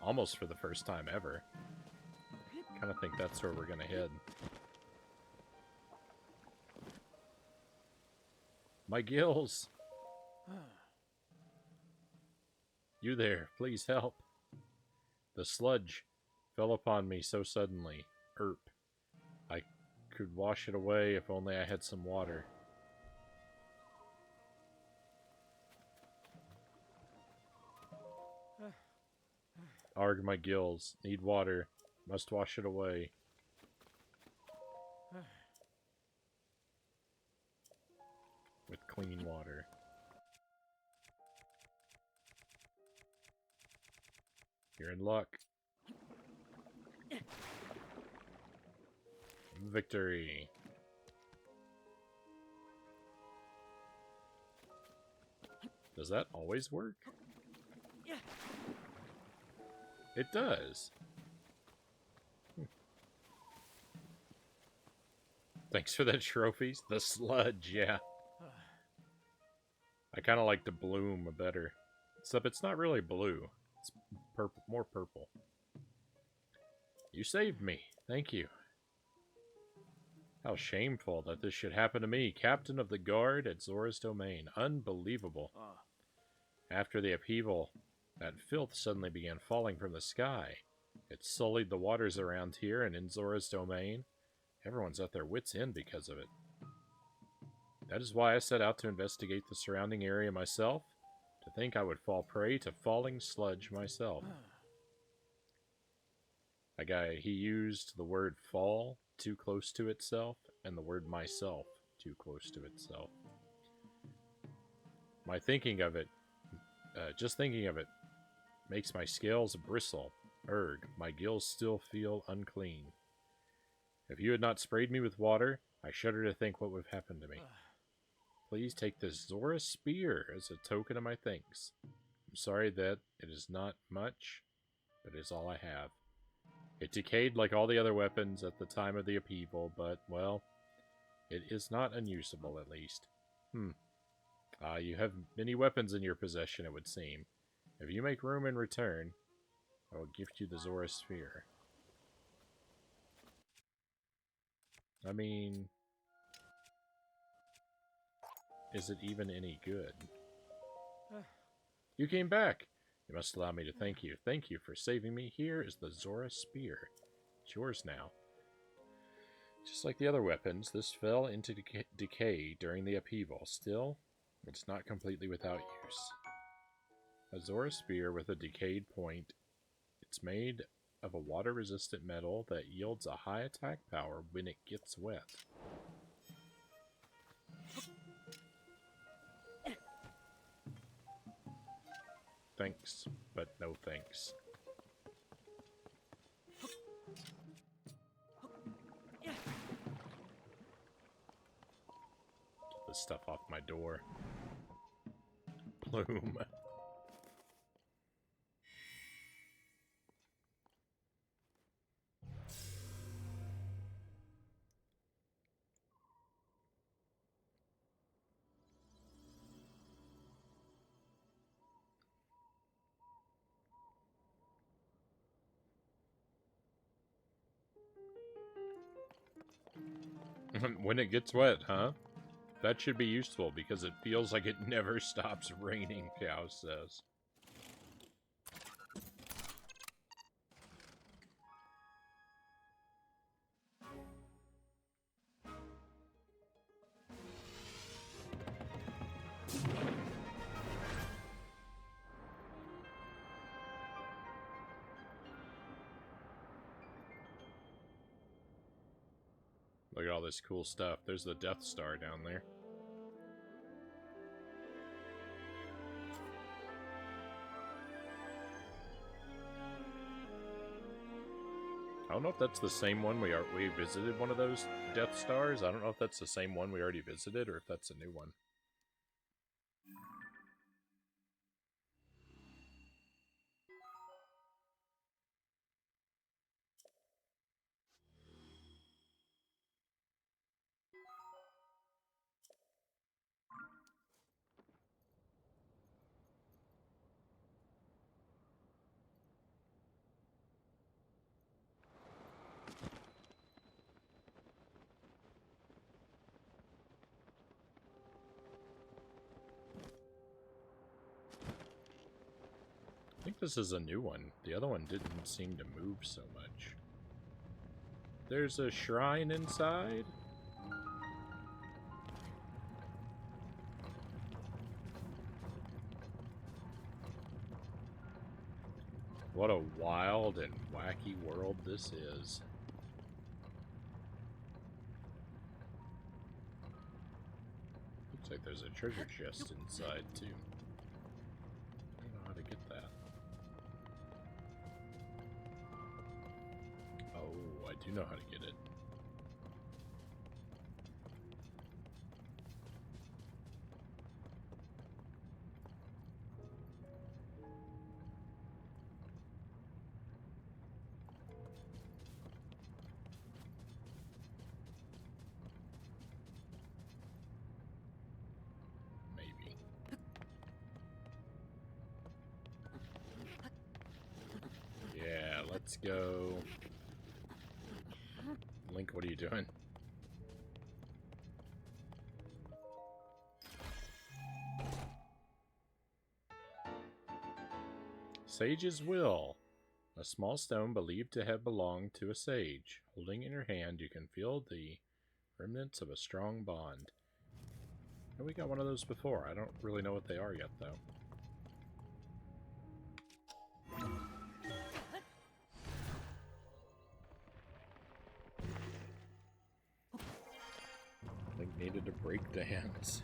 Almost for the first time ever. Kind of think that's where we're gonna head. My gills! You there, please help. The sludge fell upon me so suddenly. I could wash it away if only I had some water. Arg, my gills. Need water. Must wash it away. With clean water. You're in luck. Victory. Does that always work? It does. Thanks for the trophies. The sludge, yeah. I kind of like the bloom better. Except it's not really blue. It's purple, more purple. You saved me. Thank you. How shameful that this should happen to me, captain of the guard at Zora's Domain. Unbelievable. After the upheaval, that filth suddenly began falling from the sky. It sullied the waters around here and in Zora's Domain. Everyone's at their wits' end because of it. That is why I set out to investigate the surrounding area myself. To think I would fall prey to falling sludge myself. He used the word fall too close to itself, and the word myself too close to itself. My thinking of it, just thinking of it, makes my scales bristle. Erg, my gills still feel unclean. If you had not sprayed me with water, I shudder to think what would have happened to me. Please take this Zora spear as a token of my thanks. I'm sorry that it is not much, but it is all I have. It decayed like all the other weapons at the time of the upheaval, but, well, it is not unusable, at least. You have many weapons in your possession, it would seem. If you make room in return, I will gift you the Zora Sphere. I mean, is it even any good? You came back! You must allow me to thank you. Thank you for saving me. Here is the Zora Spear. It's yours now. Just like the other weapons, this fell into decay during the upheaval. Still, it's not completely without use. A Zora Spear with a decayed point. It's made of a water-resistant metal that yields a high attack power when it gets wet. Thanks, but no thanks. Get this stuff off my door. Bloom. When it gets wet, huh? That should be useful because it feels like it never stops raining, Cow says. Look at all this cool stuff. There's the Death Star down there. I don't know if that's the same one we visited one of those Death Stars. I don't know if that's the same one we already visited or if that's a new one. I think this is a new one. The other one didn't seem to move so much. There's a shrine inside? What a wild and wacky world this is. Looks like there's a treasure chest inside, too. I don't know how to get that. Oh, I do know how to get it. Maybe. Yeah, let's go. Link, what are you doing? Sage's Will. A small stone believed to have belonged to a sage. Holding in your hand, you can feel the remnants of a strong bond. And we got one of those before. I don't really know what they are yet, though. Link needed to break dance.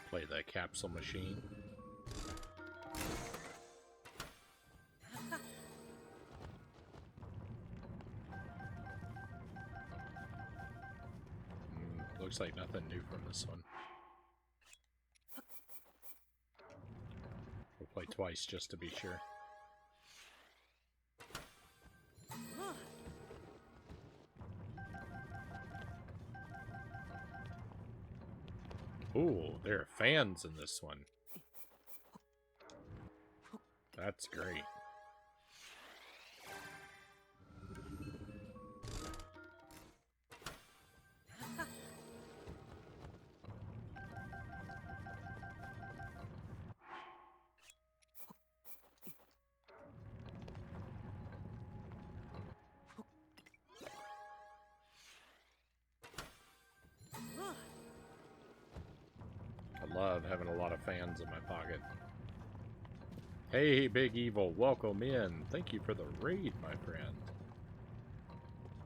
Play the capsule machine. Looks like nothing new from this one. We'll play twice just to be sure. Ooh, there are fans in this one. That's great. I love having a lot of fans in my pocket. Hey, Big Evil, welcome in. Thank you for the raid, my friend.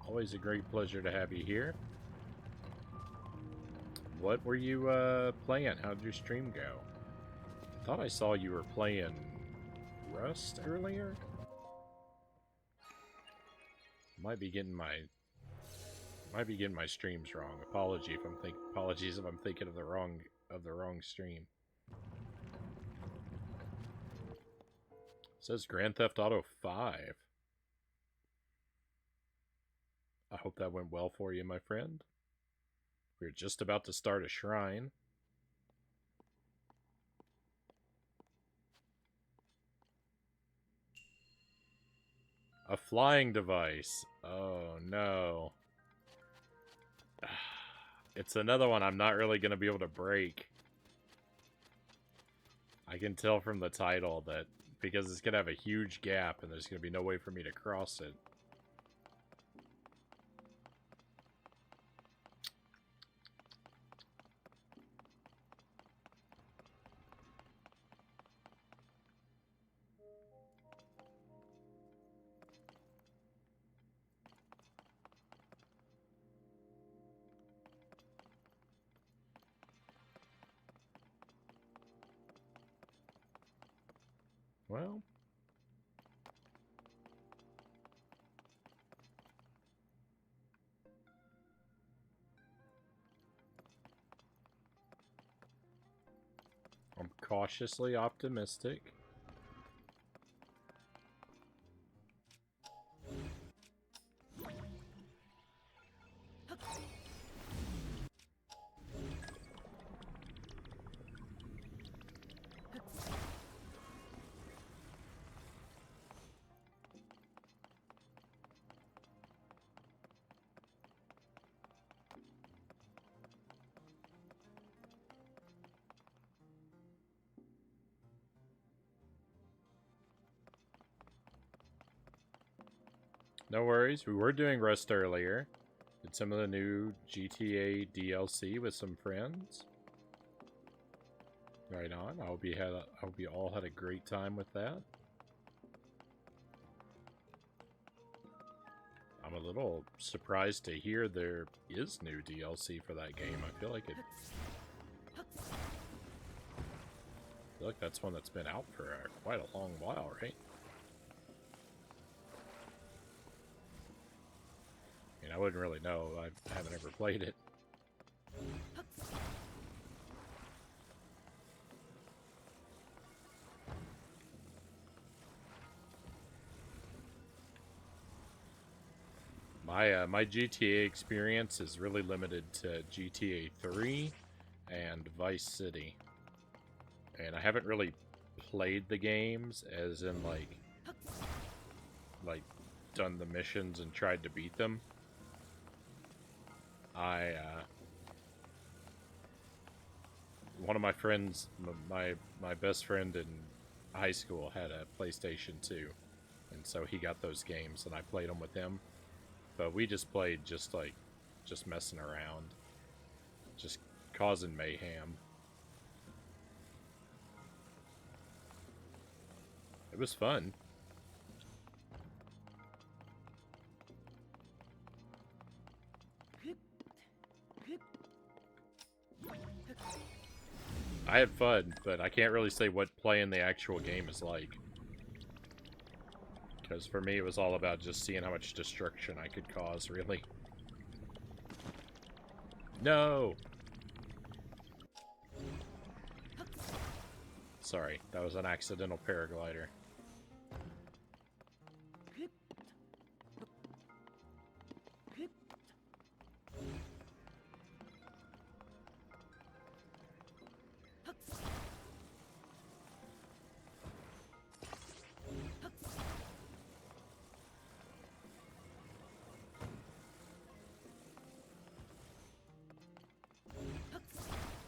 Always a great pleasure to have you here. What were you playing? How'd your stream go? I thought I saw you were playing Rust earlier. Might be getting my streams wrong. Apologies if I'm thinking of the wrong stream. It says Grand Theft Auto 5. I hope that went well for you, my friend. We're just about to start a shrine. A flying device. Oh, no. It's another one I'm not really going to be able to break. I can tell from the title that because it's going to have a huge gap and there's going to be no way for me to cross it. Well, I'm cautiously optimistic. No worries. We were doing Rust earlier. Did some of the new GTA DLC with some friends. Right on. I hope you all had a great time with that. I'm a little surprised to hear there is new DLC for that game. I feel like that's one that's been out for quite a long while, right? I mean, I wouldn't really know. I haven't ever played it. My GTA experience is really limited to GTA 3 and Vice City. And I haven't really played the games as in like done the missions and tried to beat them. One of my friends, my best friend in high school had a PlayStation 2, and so he got those games and I played them with him. But we just played just messing around, just causing mayhem. It was fun. I had fun, but I can't really say what playing the actual game is like. Because for me, it was all about just seeing how much destruction I could cause, really. No! Sorry, that was an accidental paraglider.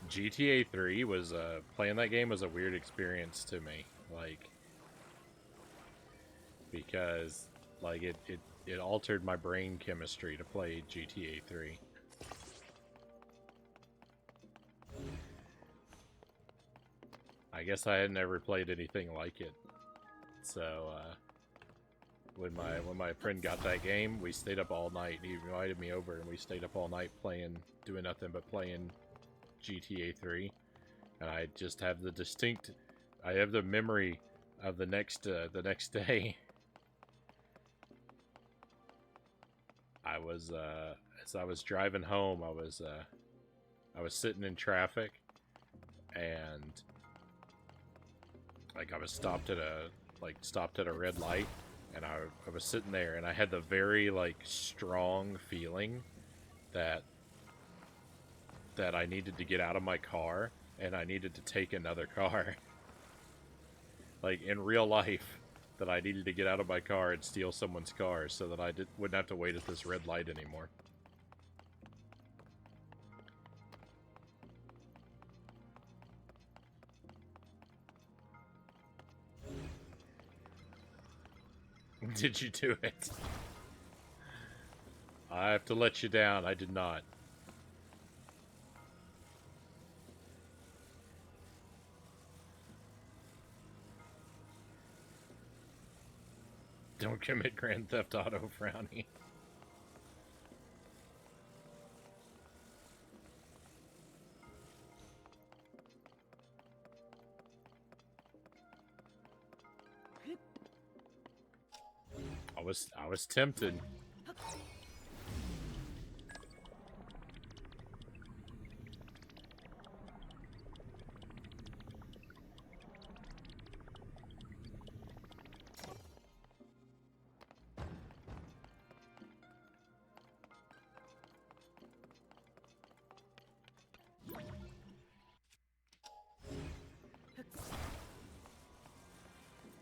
GTA 3 was, playing that game was a weird experience to me, like, because, like, it altered my brain chemistry to play GTA 3. I guess I had never played anything like it, so, when my friend got that game, we stayed up all night. He invited me over, and we stayed up all night doing nothing but playing GTA 3, and I just have I have the memory of the next day. As I was driving home, I was sitting in traffic, and like I was stopped at a red light, and I was sitting there, and I had the very strong feeling that I needed to get out of my car, and I needed to take another car. Like, in real life, that I needed to get out of my car and steal someone's car so that I wouldn't have to wait at this red light anymore. Did you do it? I have to let you down. I did not. Don't commit Grand Theft Auto, Frownie. I was tempted.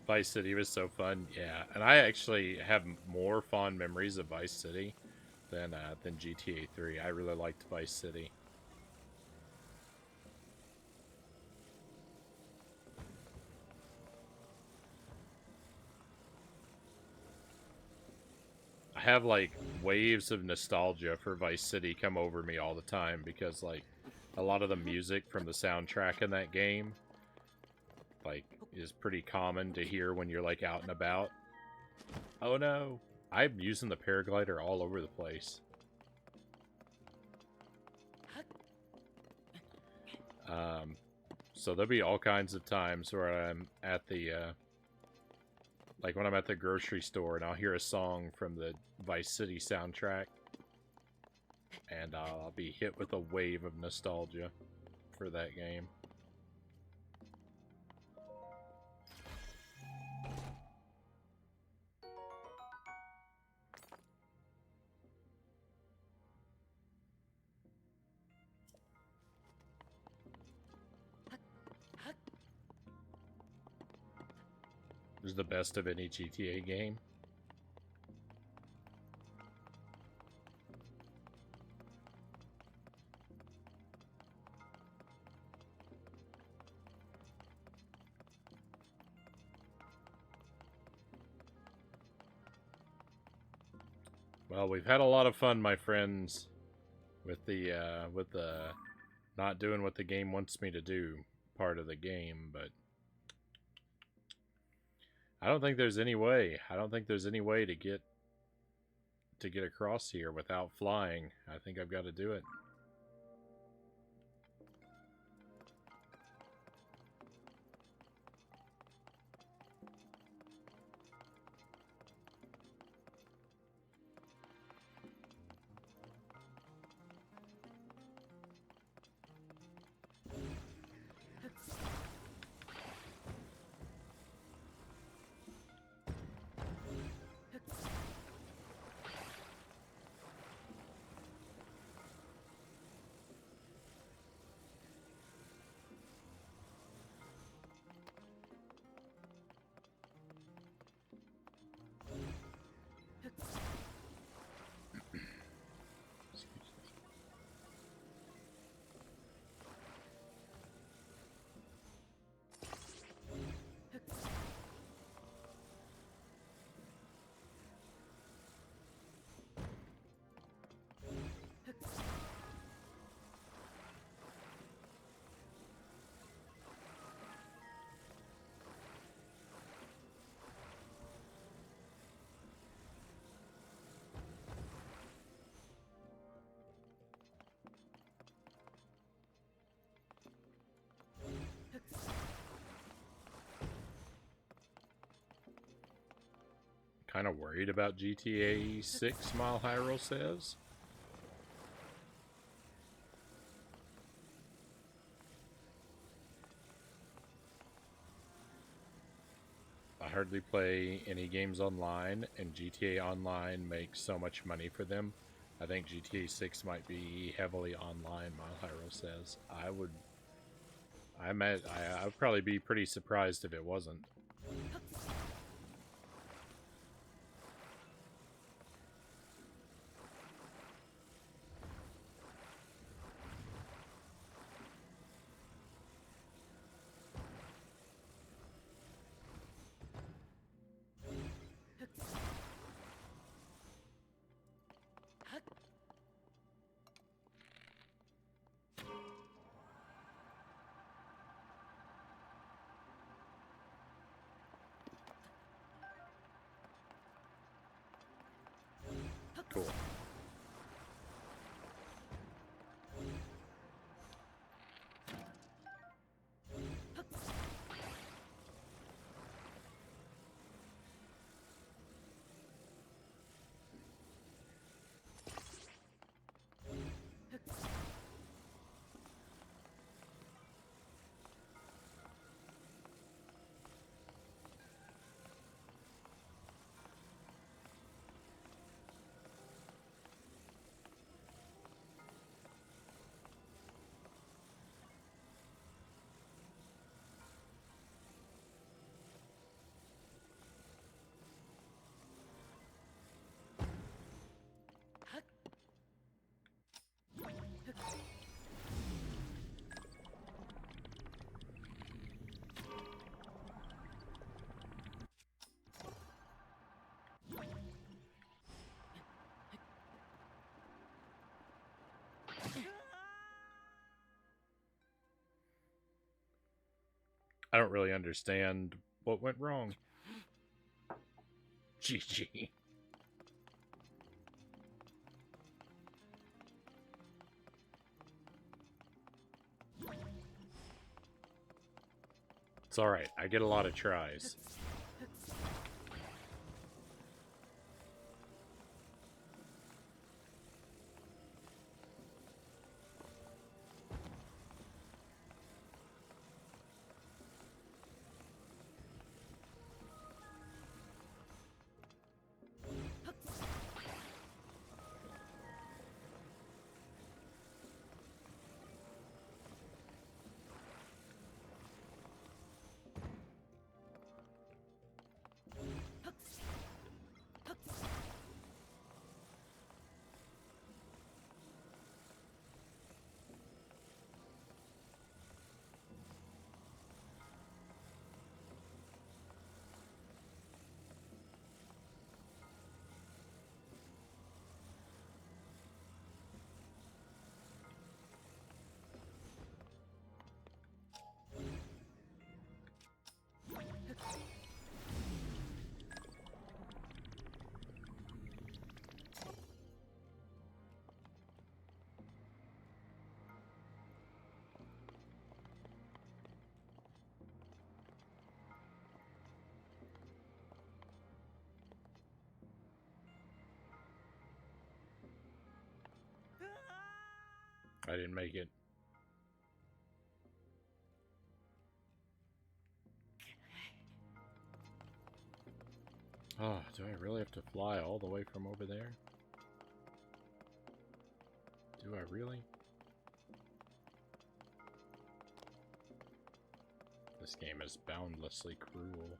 Vice City was so fun, yeah. And I actually have more fond memories of Vice City than GTA 3. I really liked Vice City. I have like waves of nostalgia for Vice City come over me all the time because like a lot of the music from the soundtrack in that game like is pretty common to hear when you're like out and about. Oh no, I'm using the paraglider all over the place. So there'll be all kinds of times where I'm at the like when I'm at the grocery store and I'll hear a song from the Vice City soundtrack and I'll be hit with a wave of nostalgia for that game. It was the best of any GTA game. Well, we've had a lot of fun, my friends, with the not doing what the game wants me to do part of the game, but I don't think there's any way. I don't think there's any way to get across here without flying. I think I've got to do it. Kind of worried about GTA 6, Mile Hyrule says. I hardly play any games online, and GTA Online makes so much money for them. I think GTA 6 might be heavily online, Mile Hyrule says. I would probably be pretty surprised if it wasn't. Cool. I don't really understand what went wrong. GG. It's alright, I get a lot of tries. I didn't make it. Oh, do I really have to fly all the way from over there? Do I really? This game is boundlessly cruel.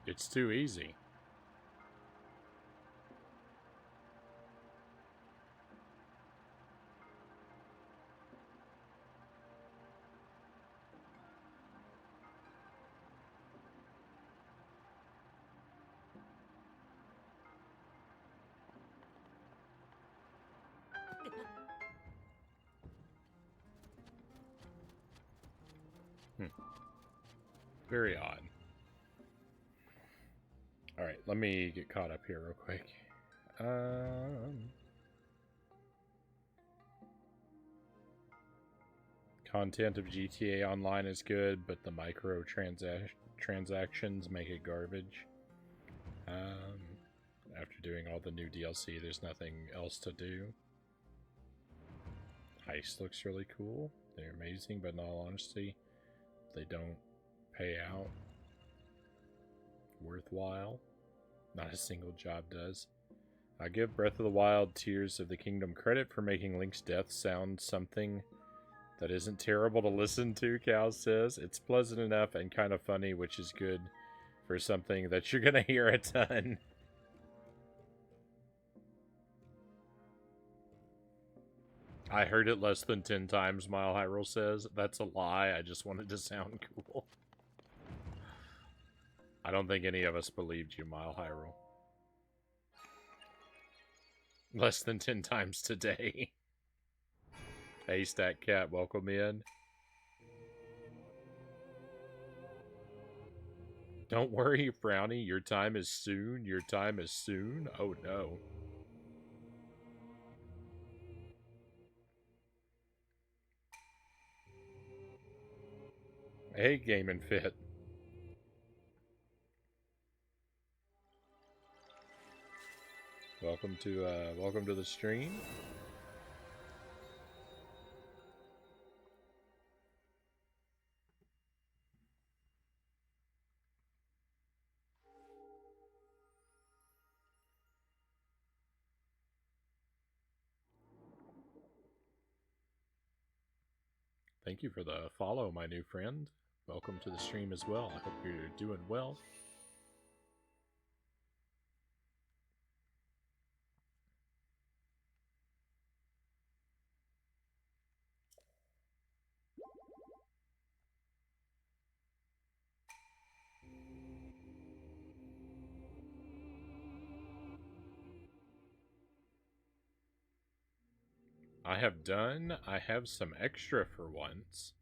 It's too easy. Very odd. Alright, let me get caught up here real quick. Content of GTA Online is good, but the microtransactions make it garbage. After doing all the new DLC, there's nothing else to do. Heist looks really cool. They're amazing, but in all honesty, they don't pay out worthwhile. Not a single job does. I give Breath of the Wild Tears of the Kingdom credit for making Link's death sound something that isn't terrible to listen to, Cal says. It's pleasant enough and kind of funny, which is good for something that you're going to hear a ton. I heard it less than 10 times, Mile Hyrule says. That's a lie. I just wanted to sound cool. I don't think any of us believed you, Mile Hyrule. Less than 10 times today. Hey, Stat Cat, welcome in. Don't worry, Frownie. Your time is soon. Your time is soon. Oh, no. Hey, Game and Fit. Welcome to the stream. Thank you for the follow, my new friend. Welcome to the stream as well. I hope you're doing well. I have some extra for once.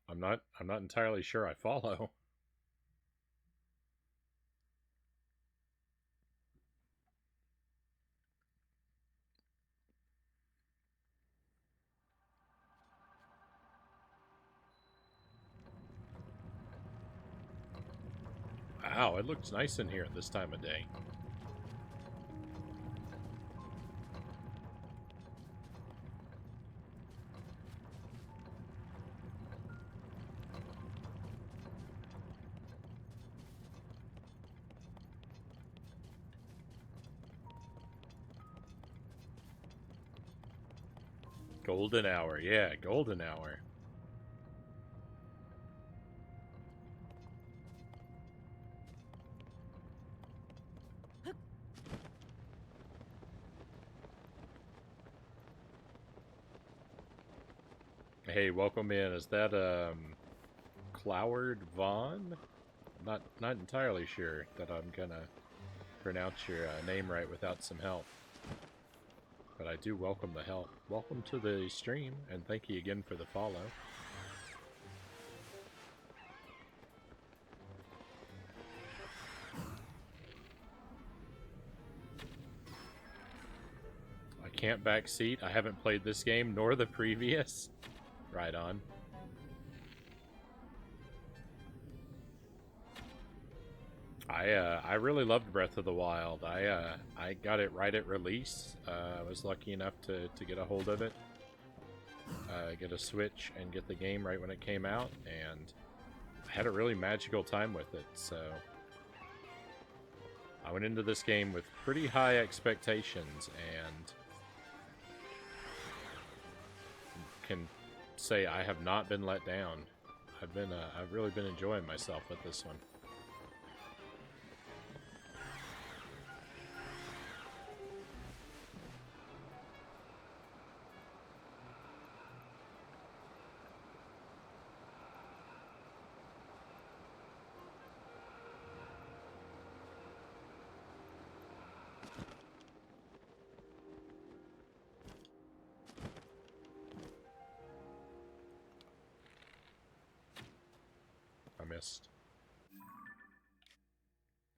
I'm not entirely sure I follow. Wow, it looks nice in here at this time of day. Golden hour, yeah, golden hour. Hey, welcome in. Is that Cloward Vaughn? Not entirely sure that I'm gonna pronounce your name right without some help. But I do welcome the help. Welcome to the stream, and thank you again for the follow. I can't backseat. I haven't played this game, nor the previous. Right on. I really loved Breath of the Wild. I got it right at release. I was lucky enough to get a hold of it, get a Switch, and get the game right when it came out, and I had a really magical time with it. So I went into this game with pretty high expectations, and can say I have not been let down. I've really been enjoying myself with this one.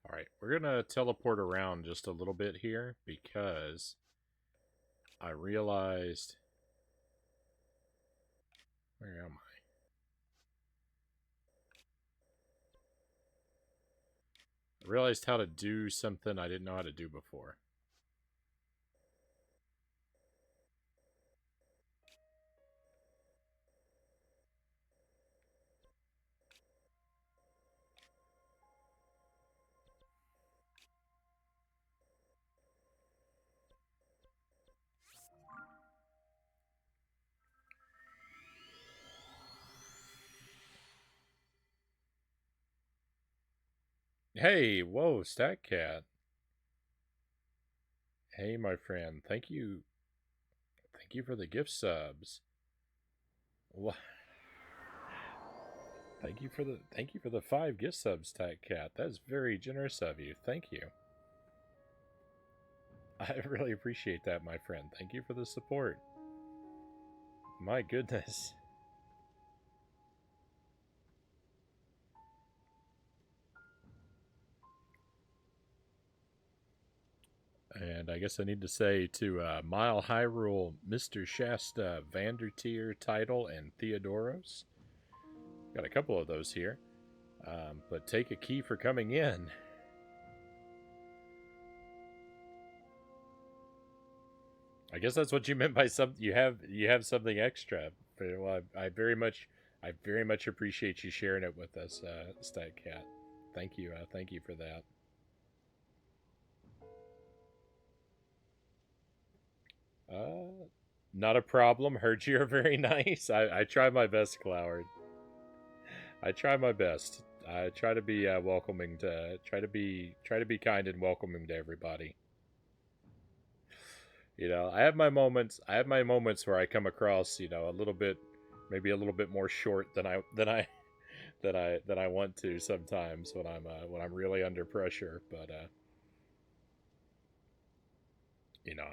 Alright, we're gonna teleport around just a little bit here because I realized Where am I? I realized how to do something I didn't know how to do before. Hey, whoa, Stat Cat. Hey, my friend. Thank you. Thank you for the gift subs. Wha- Thank you for the 5 gift subs, Stat Cat. That's very generous of you. Thank you. I really appreciate that, my friend. Thank you for the support. My goodness. And I guess I need to say to Mile Hyrule, Mr. Shasta, Vanderteer, Title, and Theodoros. Got a couple of those here. But take a key for coming in. I guess that's what you meant by some. You have something extra. Well, I very much appreciate you sharing it with us, Stat Cat. Thank you for that. Not a problem. Heard you're very nice. I try my best, Cloward. I try my best. I try to be welcoming to try to be kind and welcoming to everybody. You know, I have my moments. I have my moments where I come across, a little bit, maybe a little bit more short than I want to sometimes when I'm really under pressure. But you know,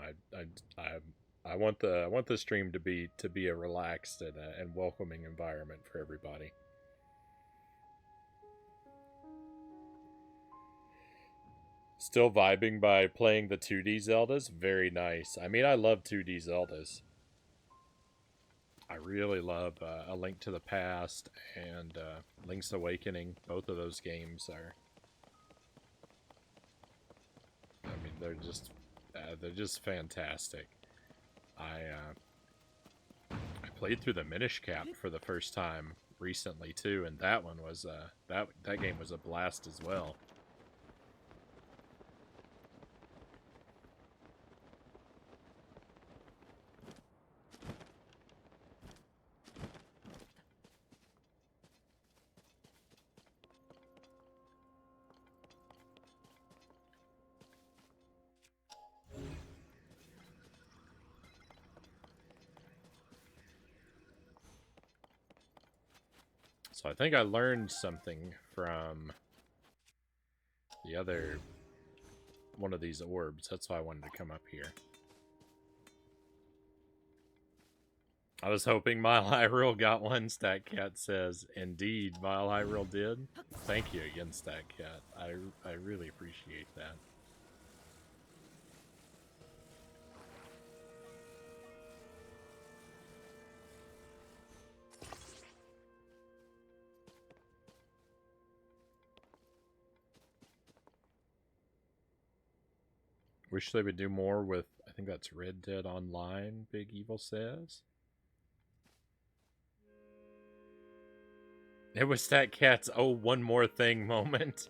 I I want the stream to be a relaxed and welcoming environment for everybody. Still vibing by playing the 2D Zeldas. Very nice. I mean, I love 2D Zeldas. I really love A Link to the Past and Link's Awakening. Both of those games are. I mean, they're just fantastic. I played through the Minish Cap for the first time recently too, and that one was that game was a blast as well. So I think I learned something from the other one of these orbs. That's why I wanted to come up here. I was hoping Mile High Rule got one. Stat Cat says, "Indeed, Mile High Rule did." Thank you again, Stat Cat. I really appreciate that. Wish they would do more with. I think that's Red Dead Online. Big Evil says. It was Stat Cat's "oh, one more thing" moment.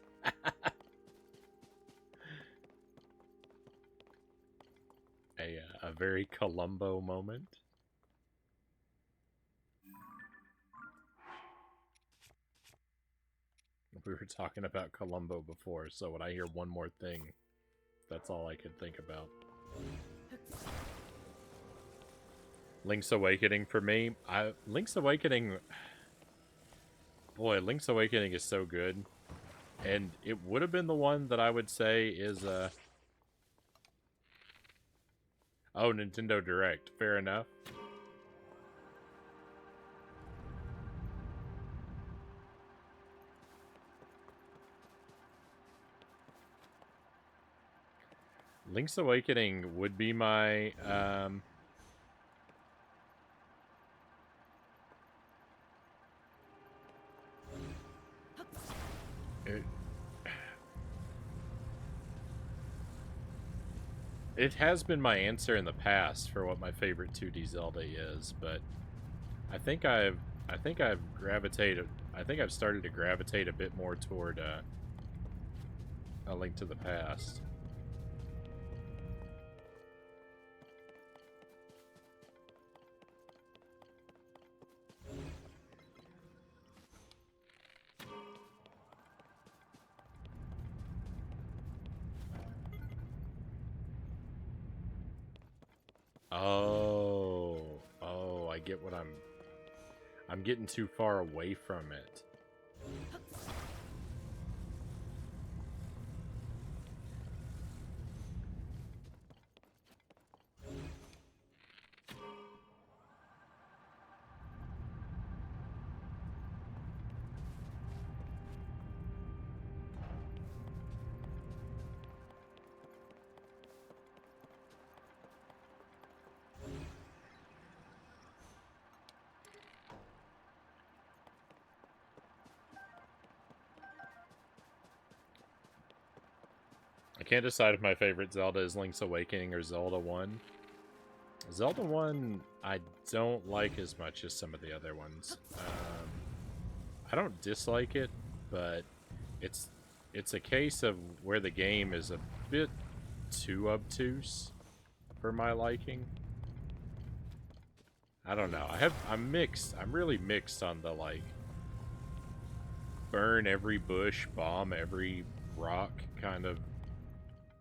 A very Columbo moment. We were talking about Columbo before, so when I hear one more thing, that's all I could think about. Link's Awakening for me. Link's Awakening. Boy, Link's Awakening is so good. And it would have been the one that I would say is oh, Nintendo Direct. Fair enough. Link's Awakening would be my It has been my answer in the past for what my favorite 2D Zelda is, but I think I've gravitated. I think I've started to gravitate a bit more toward A Link to the Past. Oh, I get what I'm getting too far away from it. I can't decide if my favorite Zelda is Link's Awakening or Zelda 1. Zelda 1, I don't like as much as some of the other ones. I don't dislike it, but it's a case of where the game is a bit too obtuse for my liking. I don't know. I'm mixed. I'm really mixed on the like burn every bush, bomb every rock kind of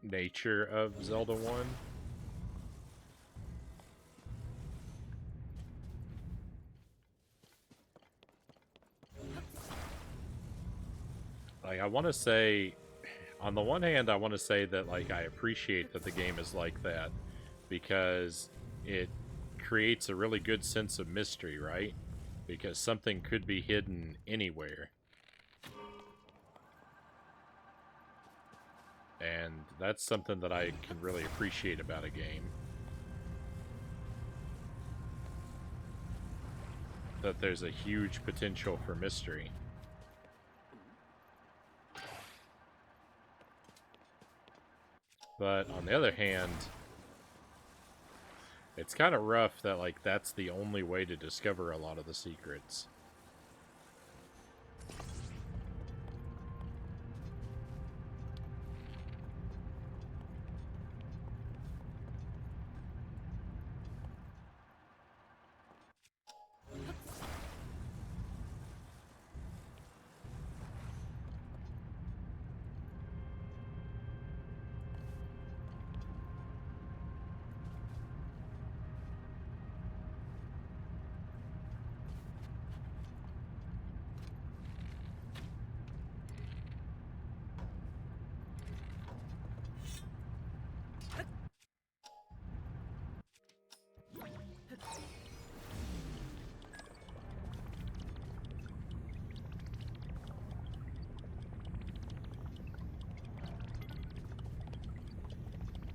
nature of Zelda 1. Like, I want to say, on the one hand, I want to say that, like, I appreciate that the game is like that because it creates a really good sense of mystery, right? Because something could be hidden anywhere. And that's something that I can really appreciate about a game. That there's a huge potential for mystery. But on the other hand, it's kind of rough that, like, that's the only way to discover a lot of the secrets.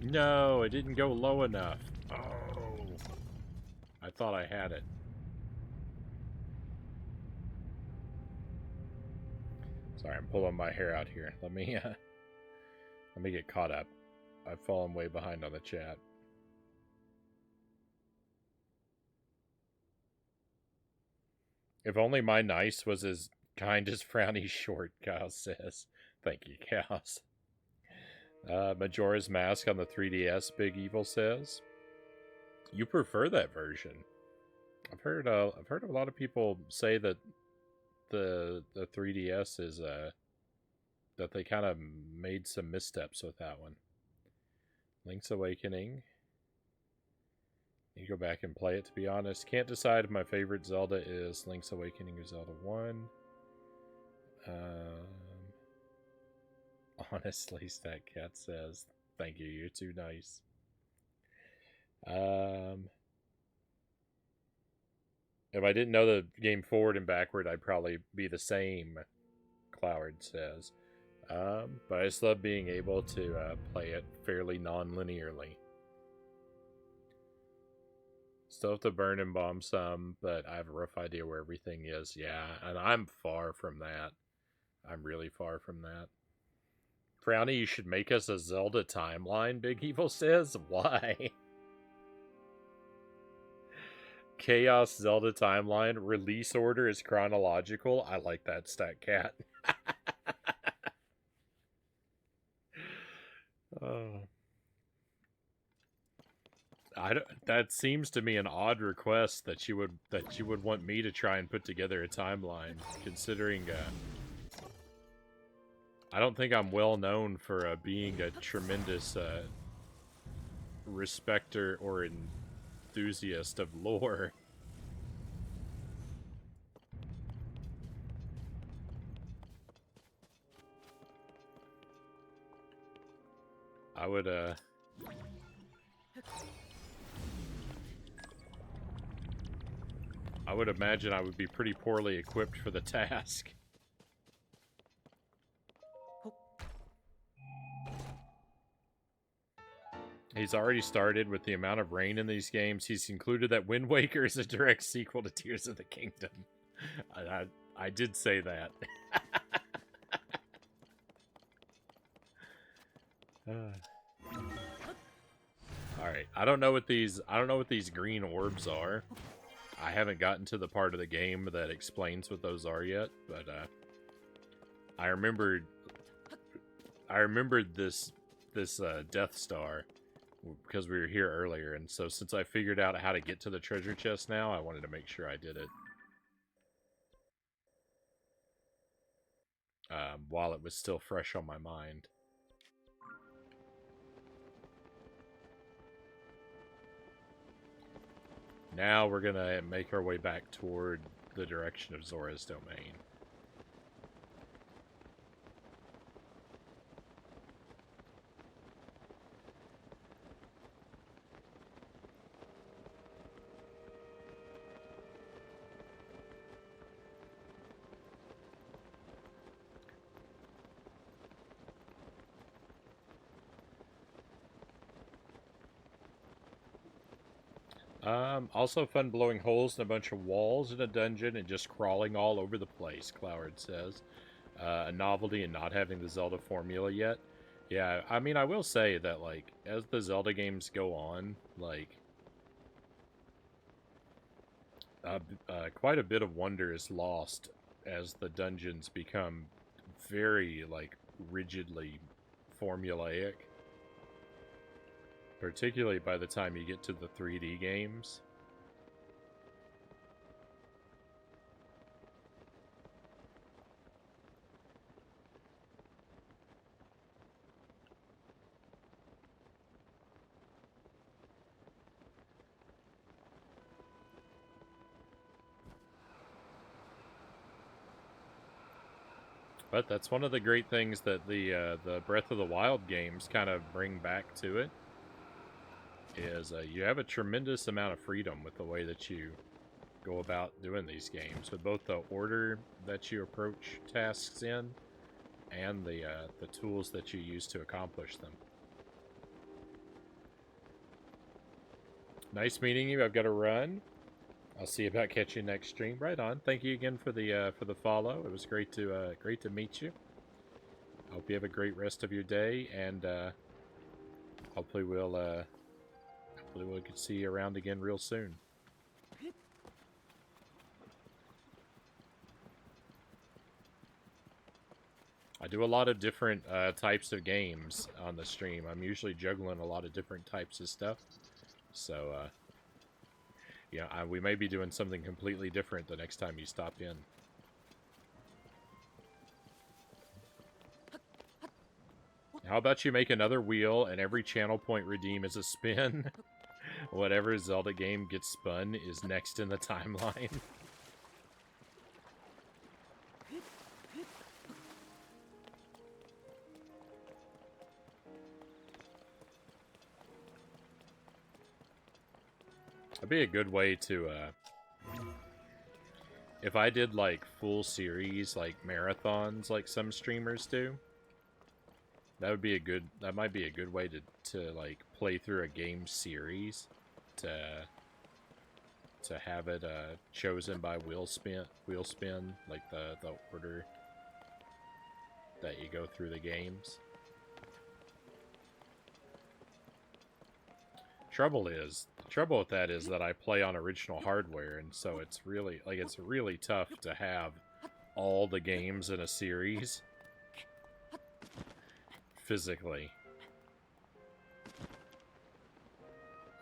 No, it didn't go low enough. Oh. I thought I had it. Sorry, I'm pulling my hair out here. Let me get caught up. I've fallen way behind on the chat. If only my nice was as kind as Frownie's short, Kyle says. Thank you, Chaos. Majora's Mask on the 3DS, Big Evil says. You prefer that version. I've heard a lot of people say that the 3DS is that they kind of made some missteps with that one. Link's Awakening. You go back and play it, to be honest. Can't decide if my favorite Zelda is Link's Awakening or Zelda 1. Honestly, Stat Cat says, thank you, you're too nice. If I didn't know the game forward and backward, I'd probably be the same, Cloward says. But I just love being able to play it fairly non-linearly. Still have to burn and bomb some, but I have a rough idea where everything is. Yeah, and I'm far from that. I'm really far from that. Frownie, you should make us a Zelda timeline, Big Evil says. Why? Chaos Zelda timeline. Release order is chronological. I like that, Stat Cat. Oh. That seems to me an odd request that you would want me to try and put together a timeline, considering I don't think I'm well known for being a tremendous respecter or enthusiast of lore. I would imagine I would be pretty poorly equipped for the task. He's already started with the amount of rain in these games. He's concluded that Wind Waker is a direct sequel to Tears of the Kingdom. I did say that. All right. I don't know what these green orbs are. I haven't gotten to the part of the game that explains what those are yet, but I remembered this Death Star because we were here earlier, and so since I figured out how to get to the treasure chest now, I wanted to make sure I did it while it was still fresh on my mind. Now we're gonna make our way back toward the direction of Zora's domain. Also fun blowing holes in a bunch of walls in a dungeon and just crawling all over the place, Cloward says. A novelty in not having the Zelda formula yet. Yeah, I mean, I will say that, like, as the Zelda games go on, like, quite a bit of wonder is lost as the dungeons become very, like, rigidly formulaic. Particularly by the time you get to the 3D games. But that's one of the great things that the Breath of the Wild games kind of bring back to it. Is you have a tremendous amount of freedom with the way that you go about doing these games, with both the order that you approach tasks in and the tools that you use to accomplish them. Nice meeting you. I've got to run. I'll see about catching next stream. Right on. Thank you again for the follow. It was great to meet you. I hope you have a great rest of your day, and hopefully we'll get to see you around again real soon. I do a lot of different types of games on the stream. I'm usually juggling a lot of different types of stuff. So, yeah, we may be doing something completely different the next time you stop in. How about you make another wheel and every channel point redeem is a spin? Whatever Zelda game gets spun is next in the timeline. That'd be a good way to, if I did, like, full series, like, marathons, like some streamers do, that might be a good way to like, play through a game series, to have it, chosen by wheel spin, like, the order. that you go through the games. The trouble with that is that I play on original hardware, and so it's really tough to have all the games in a series physically.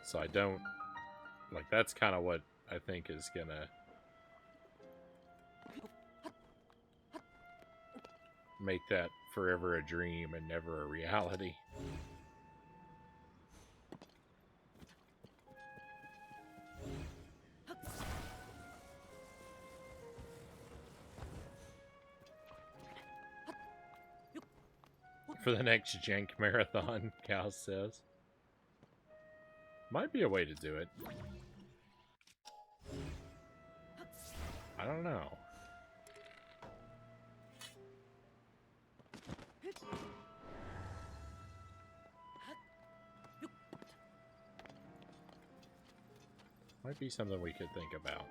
So I don't, like, that's kind of what I think is gonna make that forever a dream and never a reality. For the next jank marathon, Cal says. Might be a way to do it. I don't know. Might be something we could think about.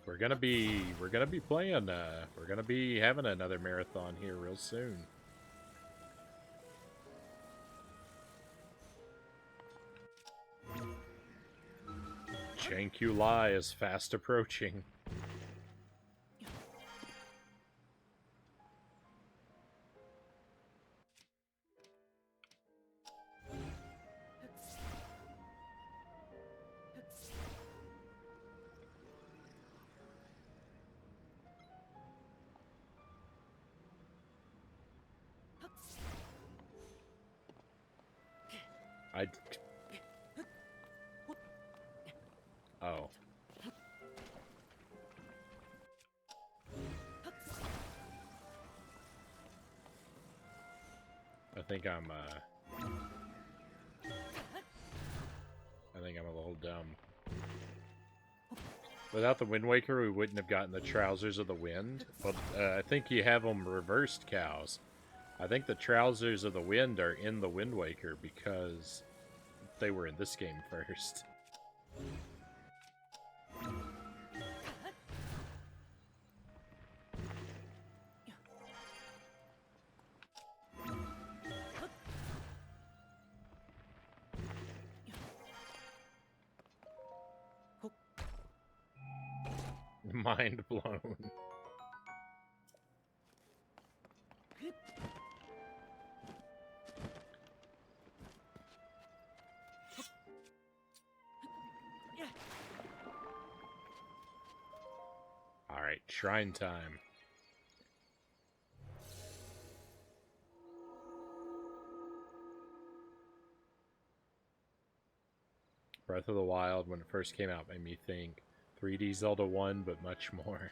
We're gonna be playing. We're gonna be having another marathon here real soon. Jank You Lie is fast approaching. Oh. I think I'm a little dumb. Without the Wind Waker, we wouldn't have gotten the Trousers of the Wind. But I think you have them reversed, cows. I think the Trousers of the Wind are in the Wind Waker because they were in this game first. Mind blown. Alright, shrine time. Breath of the Wild, when it first came out, made me think 3D Zelda 1, but much more.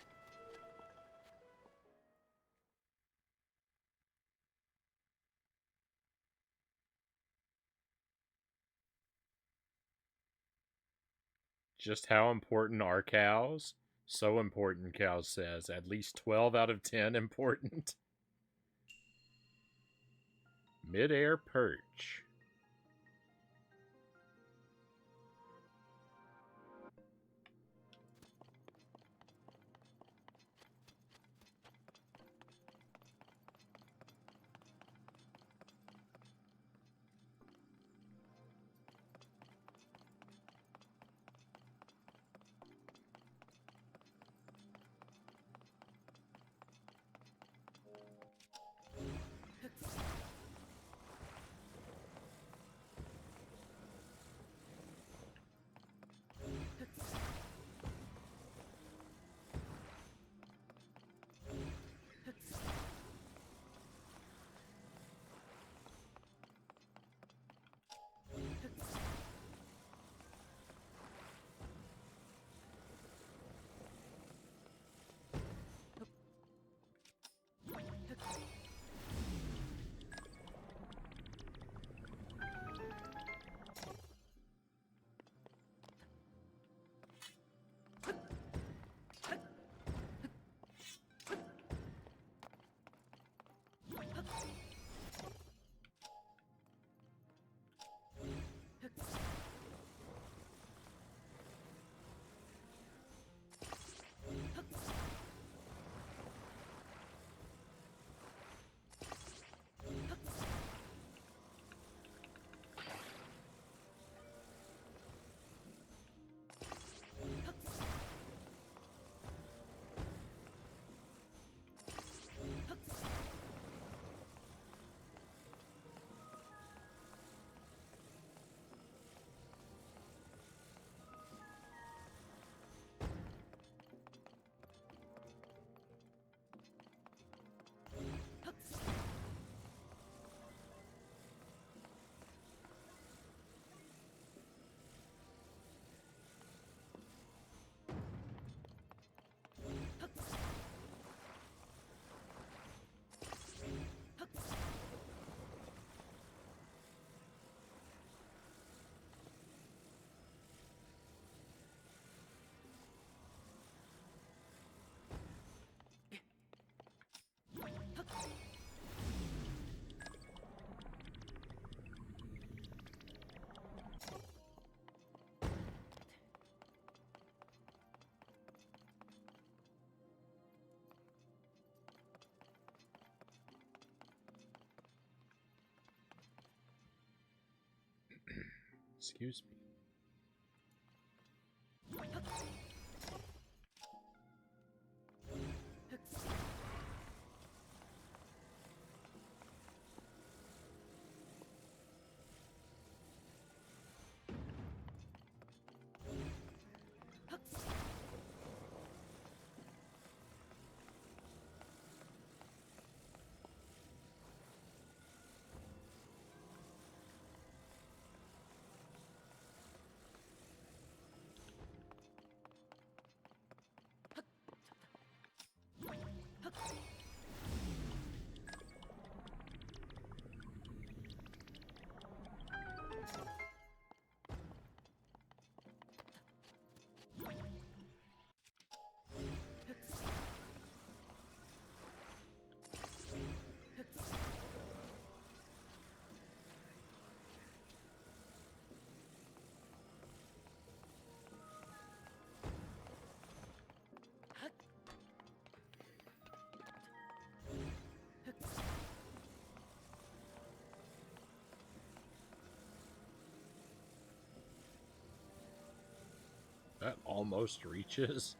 Just how important are cows? So important, Cow says. At least 12 out of 10 important. Mid-air perch. Excuse me. That almost reaches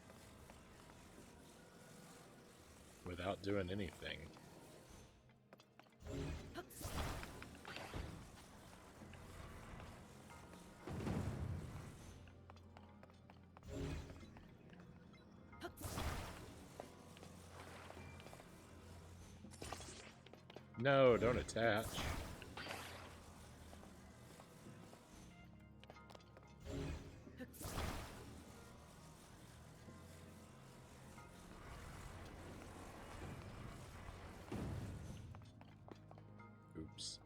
without doing anything. No, don't attach. Oops.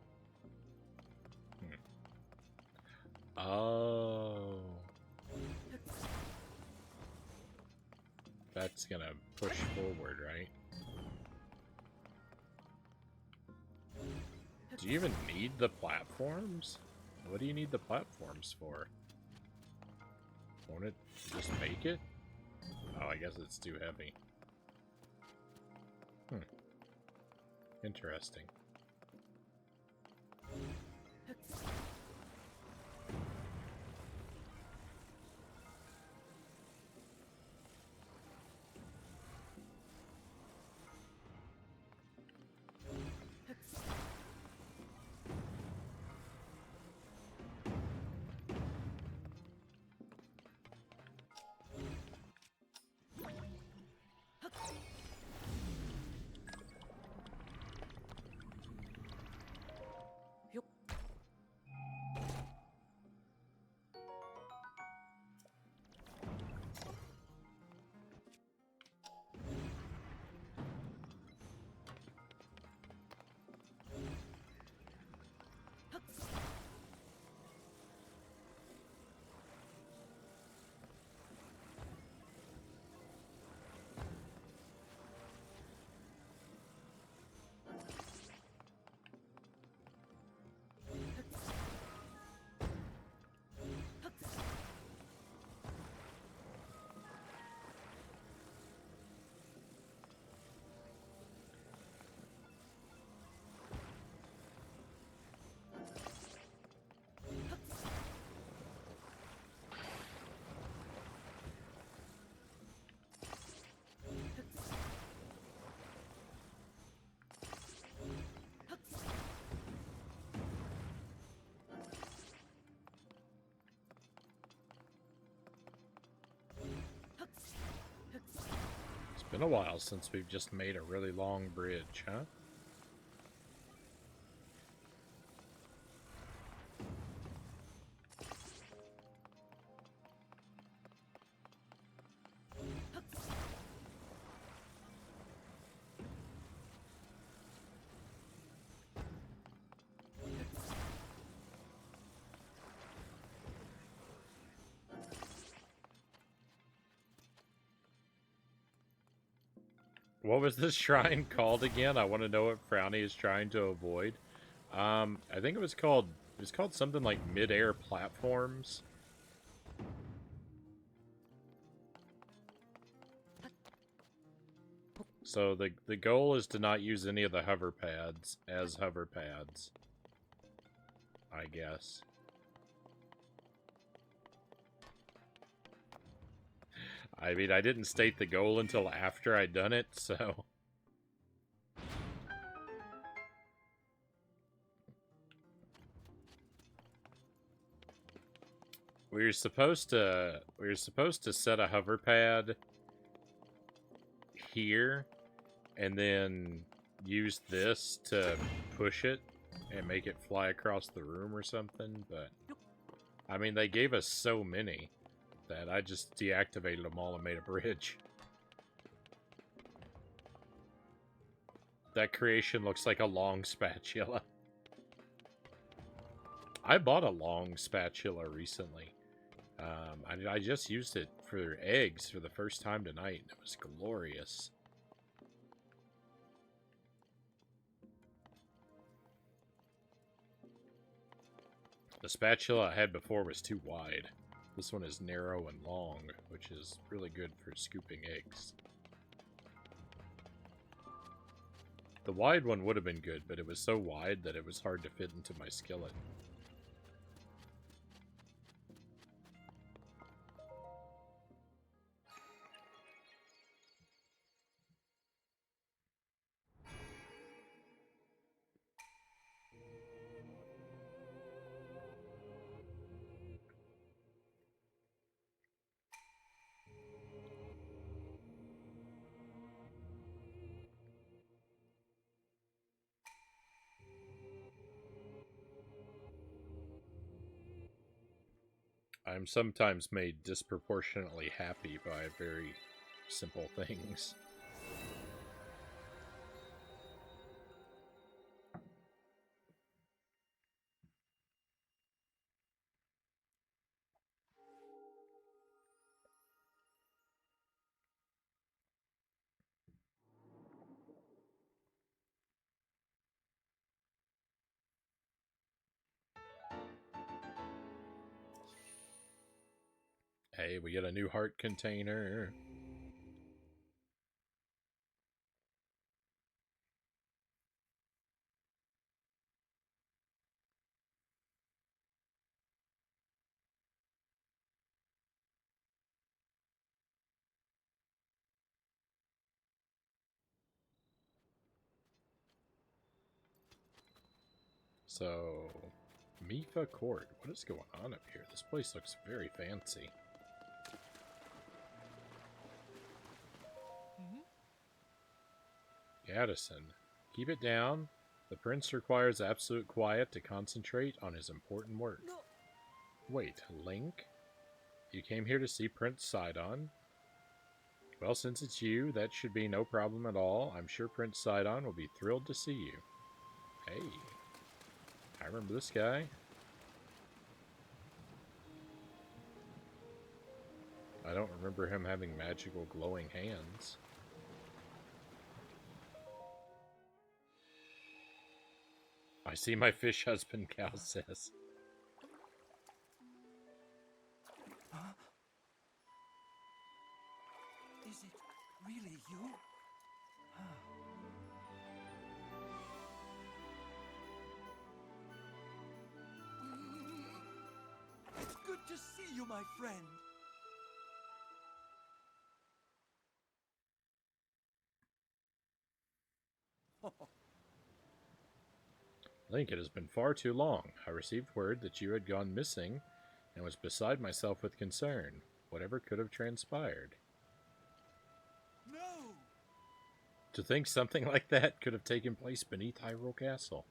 Oh. That's gonna push forward, right? Do you even need the platforms? What do you need the platforms for? Won't it just make it? Oh, I guess it's too heavy. Interesting. It's been a while since we've just made a really long bridge, huh? What was this shrine called again? I want to know what Frownie is trying to avoid. I think it was called something like mid-air platforms. So the goal is to not use any of the hover pads as hover pads, I guess. I mean, I didn't state the goal until after I'd done it, so... We were supposed to set a hover pad here and then use this to push it and make it fly across the room or something, but I mean, they gave us so many that I just deactivated them all and made a bridge. That creation looks like a long spatula. I bought a long spatula recently. I just used it for eggs for the first time tonight, and it was glorious. The spatula I had before was too wide. This one is narrow and long, which is really good for scooping eggs. The wide one would have been good, but it was so wide that it was hard to fit into my skillet. I'm sometimes made disproportionately happy by very simple things. Hey, we get a new heart container. So, Mifa Court. What is going on up here? This place looks very fancy. Gaddison. Keep it down. The prince requires absolute quiet to concentrate on his important work. No. Wait, Link? You came here to see Prince Sidon? Well, since it's you, that should be no problem at all. I'm sure Prince Sidon will be thrilled to see you. Hey, I remember this guy. I don't remember him having magical glowing hands. I see my fish husband, Cal says. Huh? Is it really you? It's good to see you, my friend. Link, it has been far too long. I received word that you had gone missing and was beside myself with concern. Whatever could have transpired? No! To think something like that could have taken place beneath Hyrule Castle.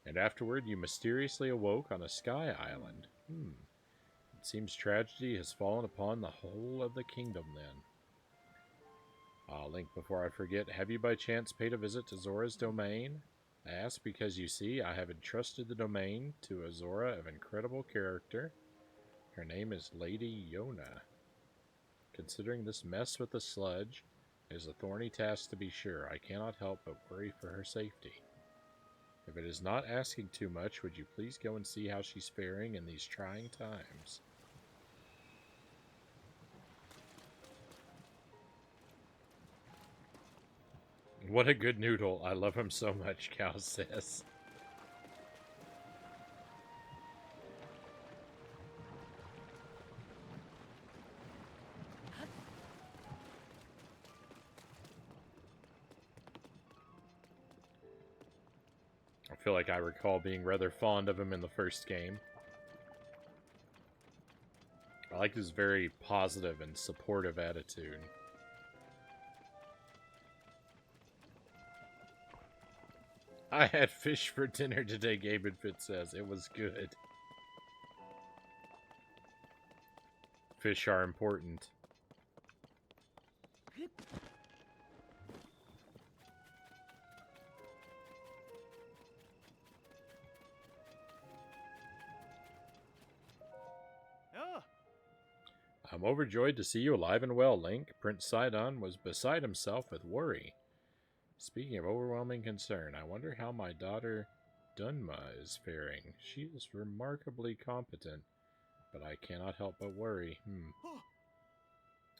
And afterward you mysteriously awoke on a sky island. It seems tragedy has fallen upon the whole of the kingdom then. Link, before I forget, have you by chance paid a visit to Zora's domain? I ask because, you see, I have entrusted the domain to a Zora of incredible character. Her name is Lady Yona. Considering this mess with the sludge, it is a thorny task to be sure. I cannot help but worry for her safety. If it is not asking too much, would you please go and see how she's faring in these trying times? What a good noodle. I love him so much, Cal says. feel like I recall being rather fond of him in the first game. I like his very positive and supportive attitude. I had fish for dinner today, Gabe and Fitz says. It was good. Fish are important. I'm overjoyed to see you alive and well, Link. Prince Sidon was beside himself with worry. Speaking of overwhelming concern, I wonder how my daughter Dunma is faring. She is remarkably competent, but I cannot help but worry.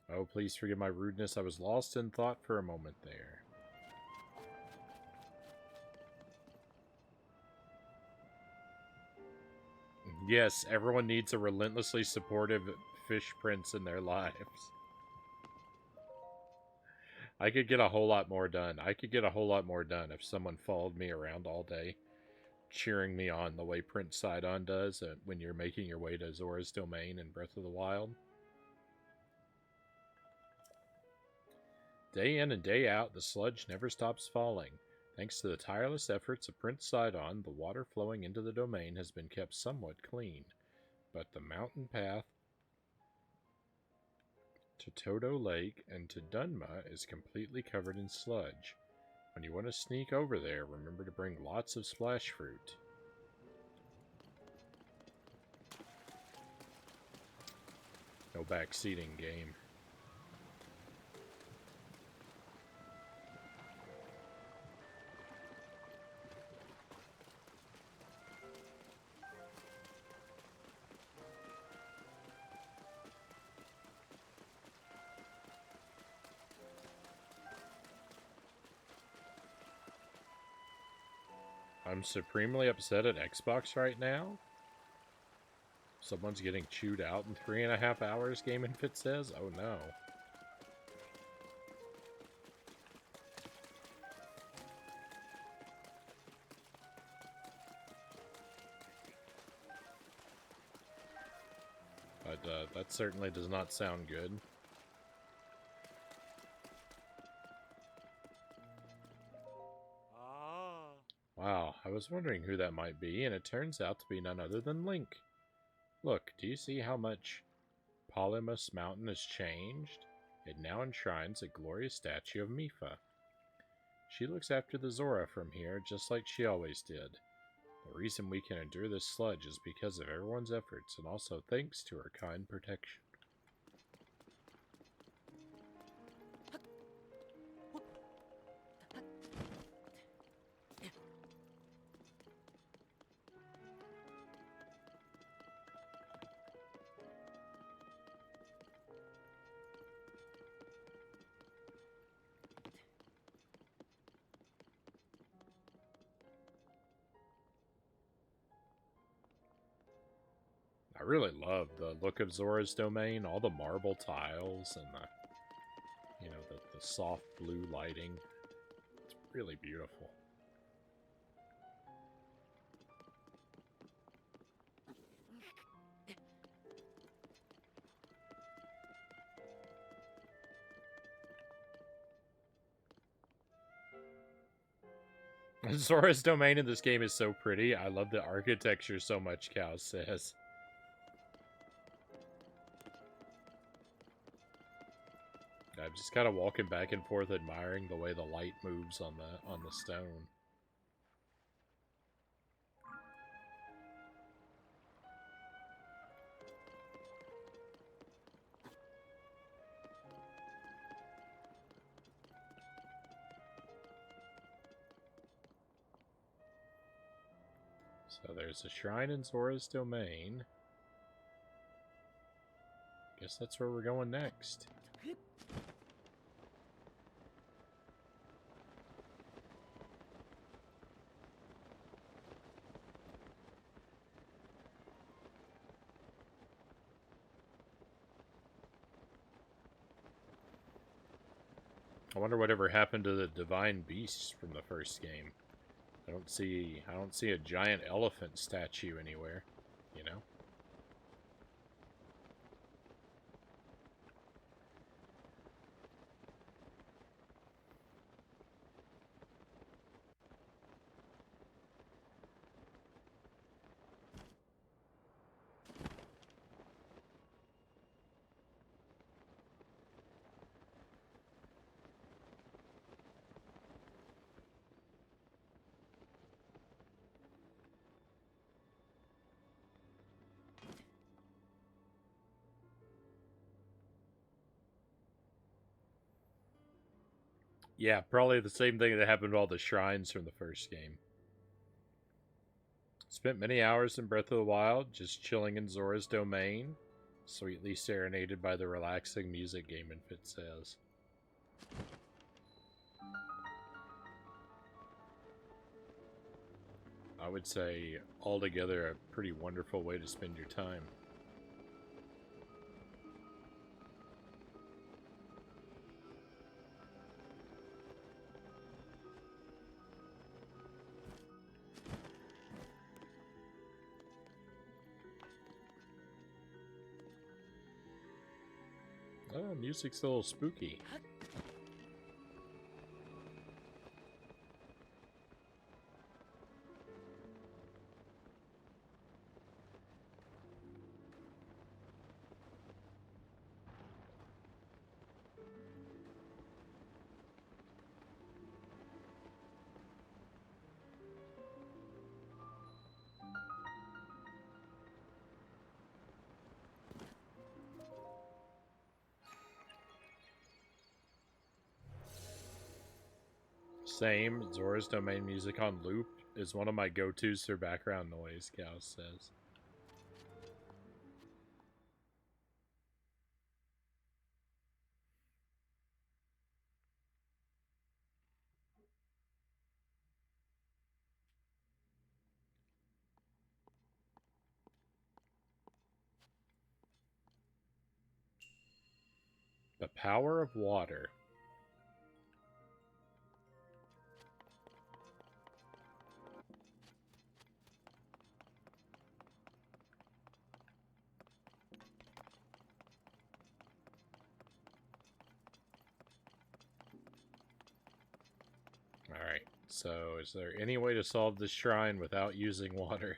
Oh, please forgive my rudeness. I was lost in thought for a moment there. Yes, everyone needs a relentlessly supportive fish prince in their lives. I could get a whole lot more done. I could get a whole lot more done if someone followed me around all day, cheering me on the way Prince Sidon does when you're making your way to Zora's Domain in Breath of the Wild. Day in and day out, the sludge never stops falling. Thanks to the tireless efforts of Prince Sidon, the water flowing into the domain has been kept somewhat clean. But the mountain path to Toto Lake and to Dunma is completely covered in sludge. When you want to sneak over there, remember to bring lots of splash fruit. No backseating, game. I'm supremely upset at Xbox right now. Someone's getting chewed out in 3.5 hours, Game and Fit says. Oh no. But that certainly does not sound good. Wow, I was wondering who that might be, and it turns out to be none other than Link. Look, do you see how much Polymus Mountain has changed? It now enshrines a glorious statue of Mipha. She looks after the Zora from here, just like she always did. The reason we can endure this sludge is because of everyone's efforts, and also thanks to her kind protection. I really love the look of Zora's Domain, all the marble tiles and the soft blue lighting. It's really beautiful. Zora's Domain in this game is so pretty. I love the architecture so much, Cow says. I'm just kind of walking back and forth admiring the way the light moves on the stone. So there's a shrine in Zora's Domain. Guess that's where we're going next. I wonder whatever happened to the divine beasts from the first game. I don't see a giant elephant statue anywhere, you know? Yeah, probably the same thing that happened to all the shrines from the first game. Spent many hours in Breath of the Wild, just chilling in Zora's domain, sweetly serenaded by the relaxing music Game and Fit says. I would say altogether a pretty wonderful way to spend your time. Oh, music's a little spooky. Same, Zora's domain music on loop is one of my go-tos for background noise, Gauss says. The power of water. Alright, so is there any way to solve this shrine without using water?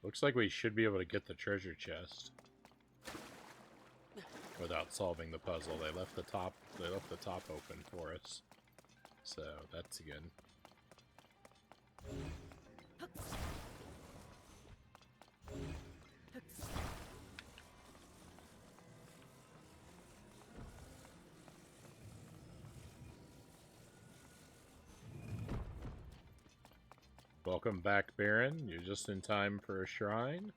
Looks like we should be able to get the treasure chest without solving the puzzle. They left the top open for us. So that's good. Welcome back, Baron. You're just in time for a shrine.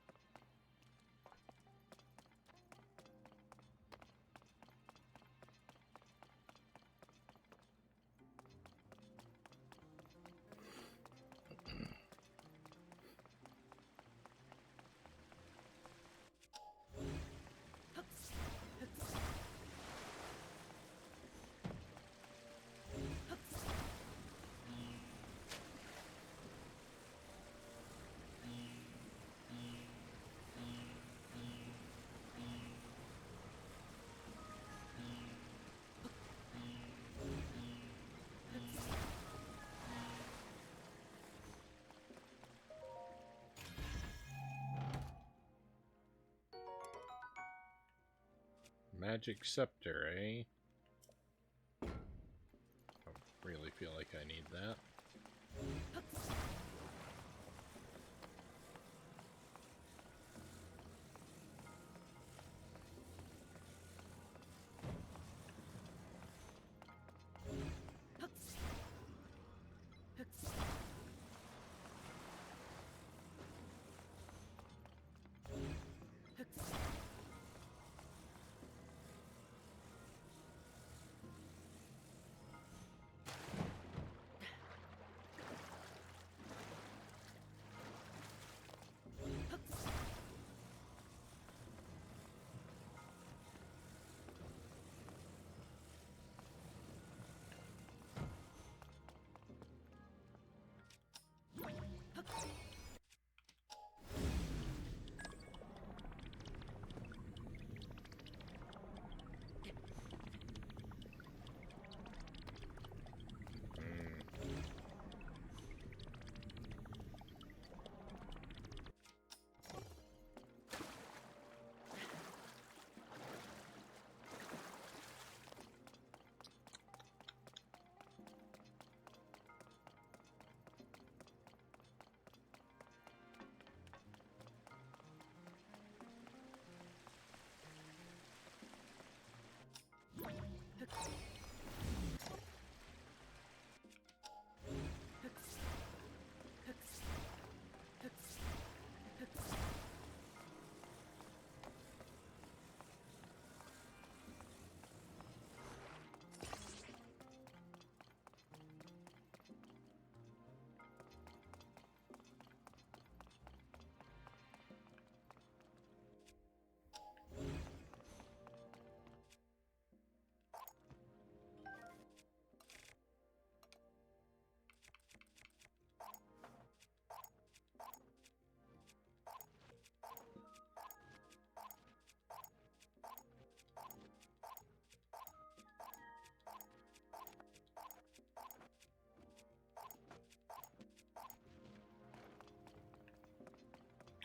Magic scepter, eh? I don't really feel like I need that.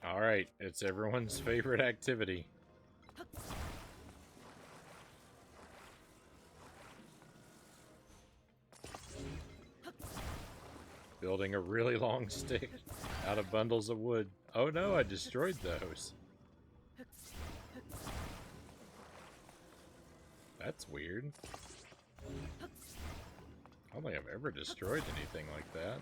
Alright, it's everyone's favorite activity. Building a really long stick out of bundles of wood. Oh no, I destroyed those. That's weird. I don't think I've ever destroyed anything like that.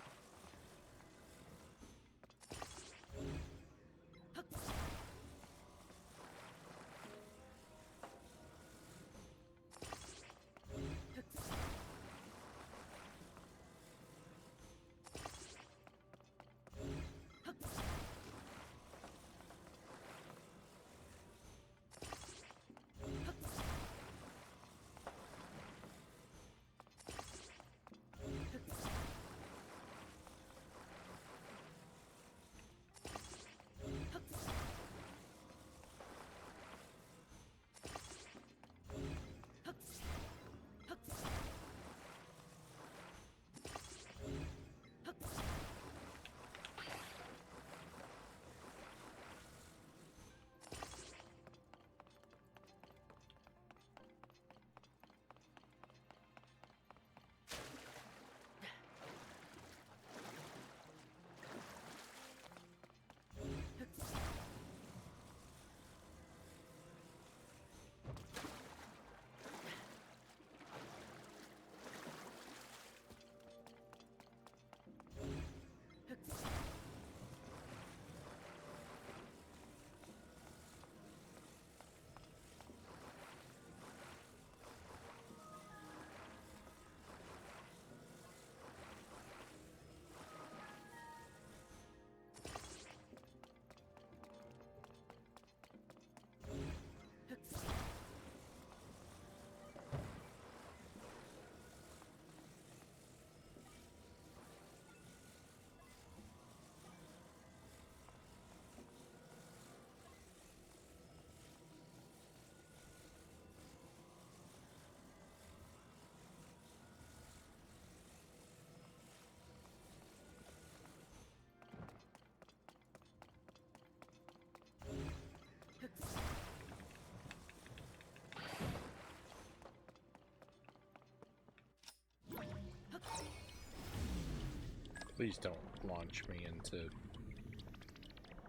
Please don't launch me into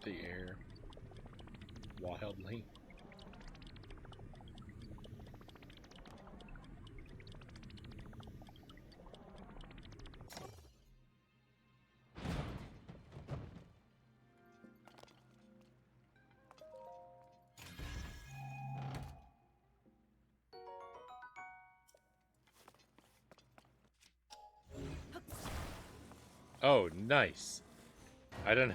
the air wildly. Oh, nice. I don't.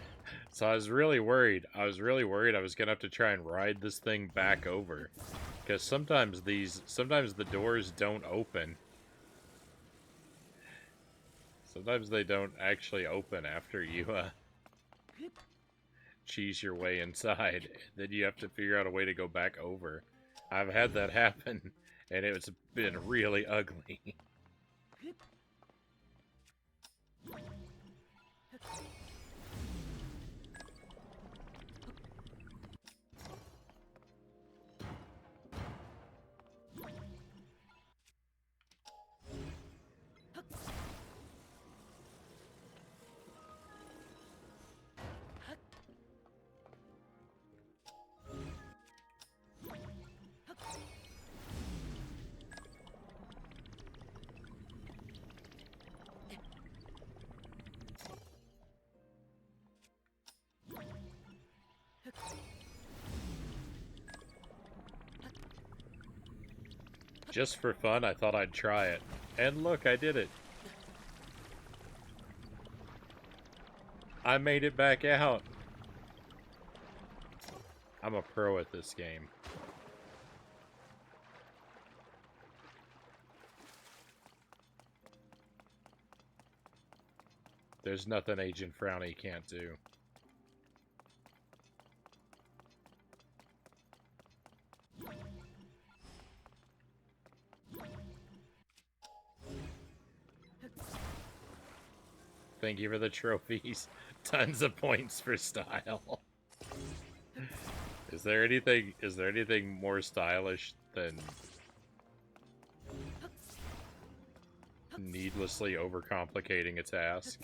So I was really worried. I was gonna have to try and ride this thing back over, because sometimes the doors don't open. Sometimes they don't actually open after you cheese your way inside. Then you have to figure out a way to go back over. I've had that happen, and it's been really ugly. Just for fun, I thought I'd try it. And look, I did it. I made it back out. I'm a pro at this game. There's nothing Agent Frownie can't do. Thank you for the trophies. Tons of points for style. Is there anything more stylish than needlessly overcomplicating a task?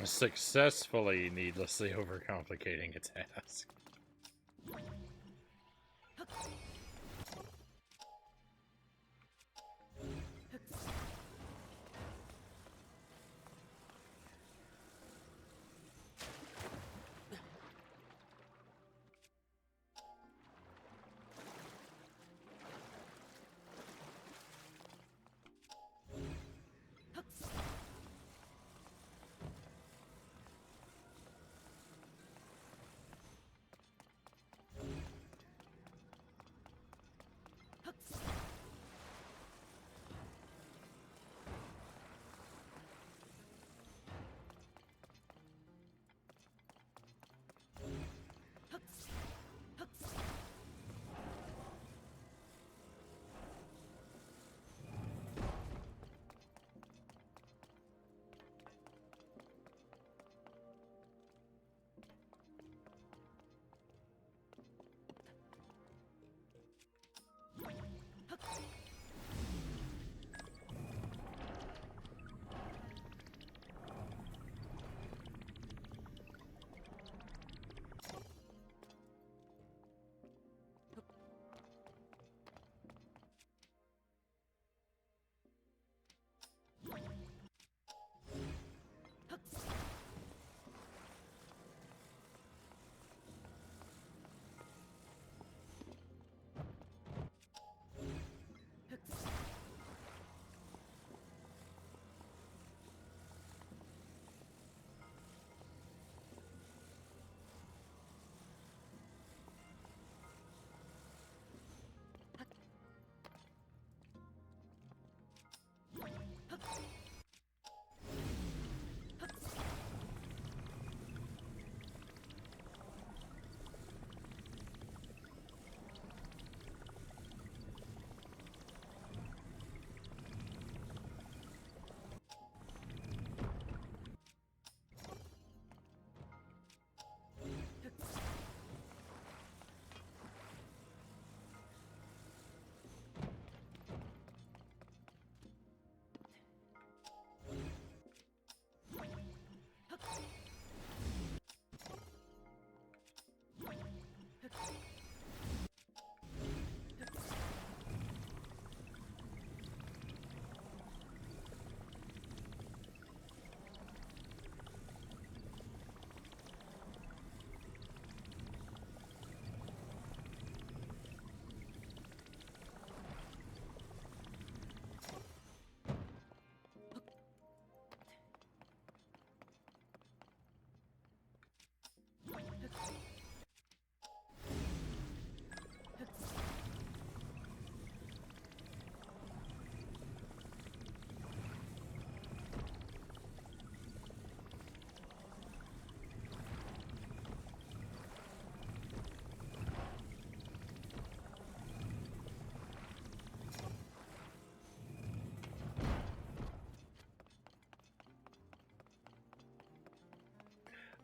Successfully needlessly overcomplicating a task.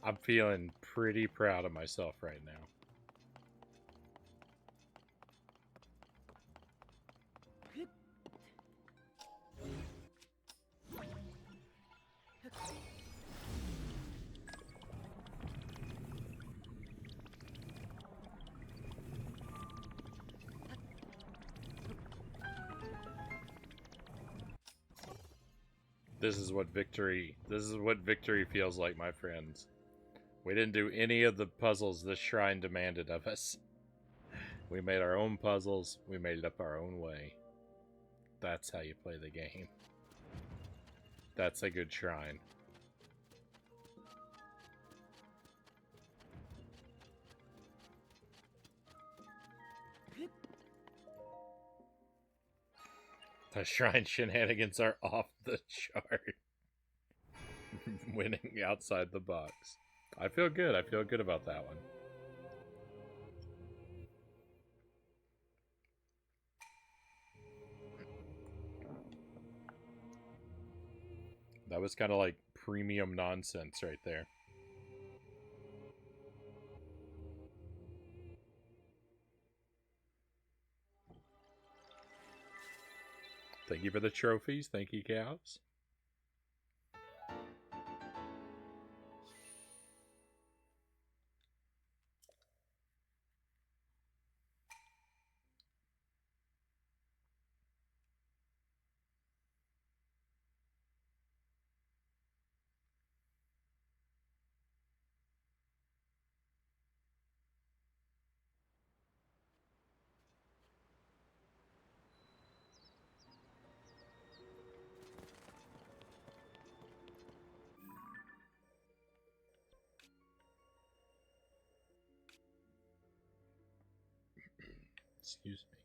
I'm feeling pretty proud of myself right now. This is what victory feels like, my friends. We didn't do any of the puzzles this shrine demanded of us. We made our own puzzles, we made it up our own way. That's how you play the game. That's a good shrine. The shrine shenanigans are off the chart. Winning outside the box. I feel good. I feel good about that one. That was kind of like premium nonsense right there. Thank you for the trophies. Thank you, cows. Excuse me.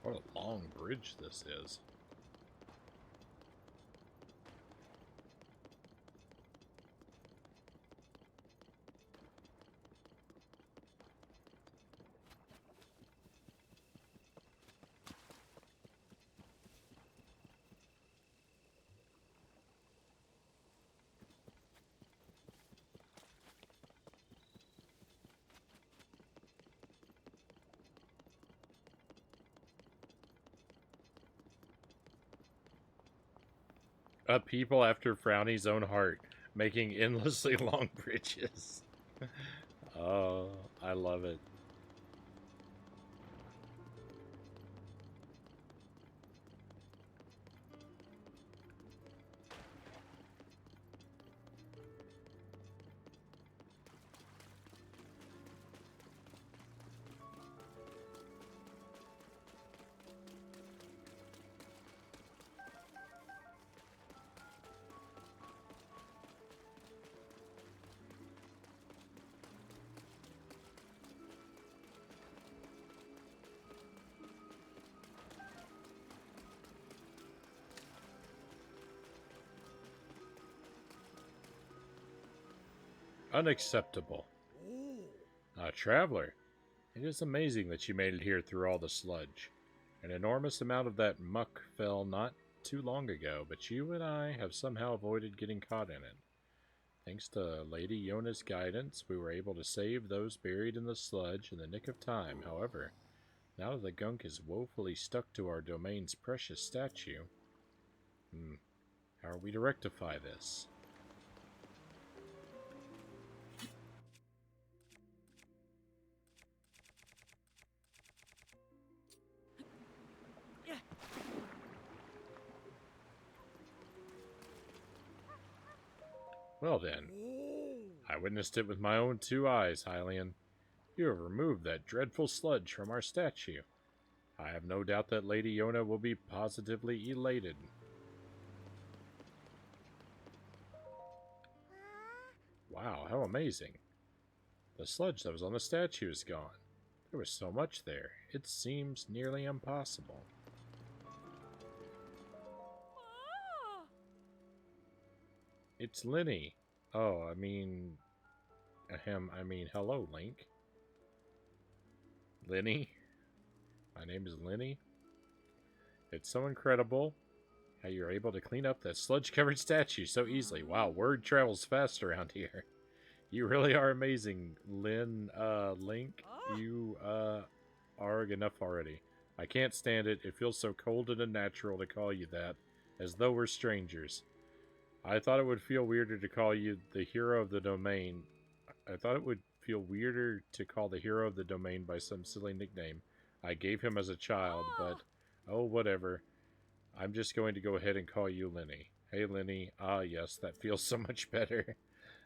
What a long bridge this is. A people after Frownie's own heart, making endlessly long bridges. Oh, I love it. Unacceptable. Traveler, it is amazing that you made it here through all the sludge. An enormous amount of that muck fell not too long ago, but you and I have somehow avoided getting caught in it. Thanks to Lady Yona's guidance, we were able to save those buried in the sludge in the nick of time. However, now that the gunk is woefully stuck to our domain's precious statue... How are we to rectify this? Well then, I witnessed it with my own 2 eyes, Hylian. You have removed that dreadful sludge from our statue. I have no doubt that Lady Yona will be positively elated. Wow, how amazing. The sludge that was on the statue is gone. There was so much there, it seems nearly impossible. It's Linny. Oh, I mean, hello, Link. Linny? My name is Linny. It's so incredible how you're able to clean up that sludge-covered statue so easily. Wow, word travels fast around here. You really are amazing, Link. You, are enough already. I can't stand it. It feels so cold and unnatural to call you that, as though we're strangers. I thought it would feel weirder to call you the hero of the domain. I thought it would feel weirder to call the hero of the domain by some silly nickname I gave him as a child, but, oh, whatever. I'm just going to go ahead and call you Linny. Hey, Linny. Ah, yes, that feels so much better.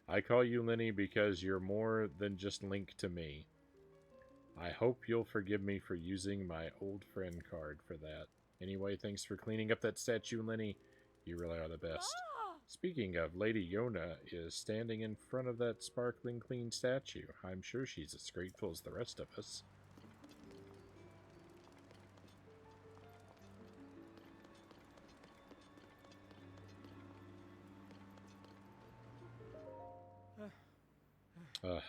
I call you Linny because you're more than just Link to me. I hope you'll forgive me for using my old friend card for that. Anyway, thanks for cleaning up that statue, Linny. You really are the best. Speaking of, Lady Yona is standing in front of that sparkling clean statue. I'm sure she's as grateful as the rest of us.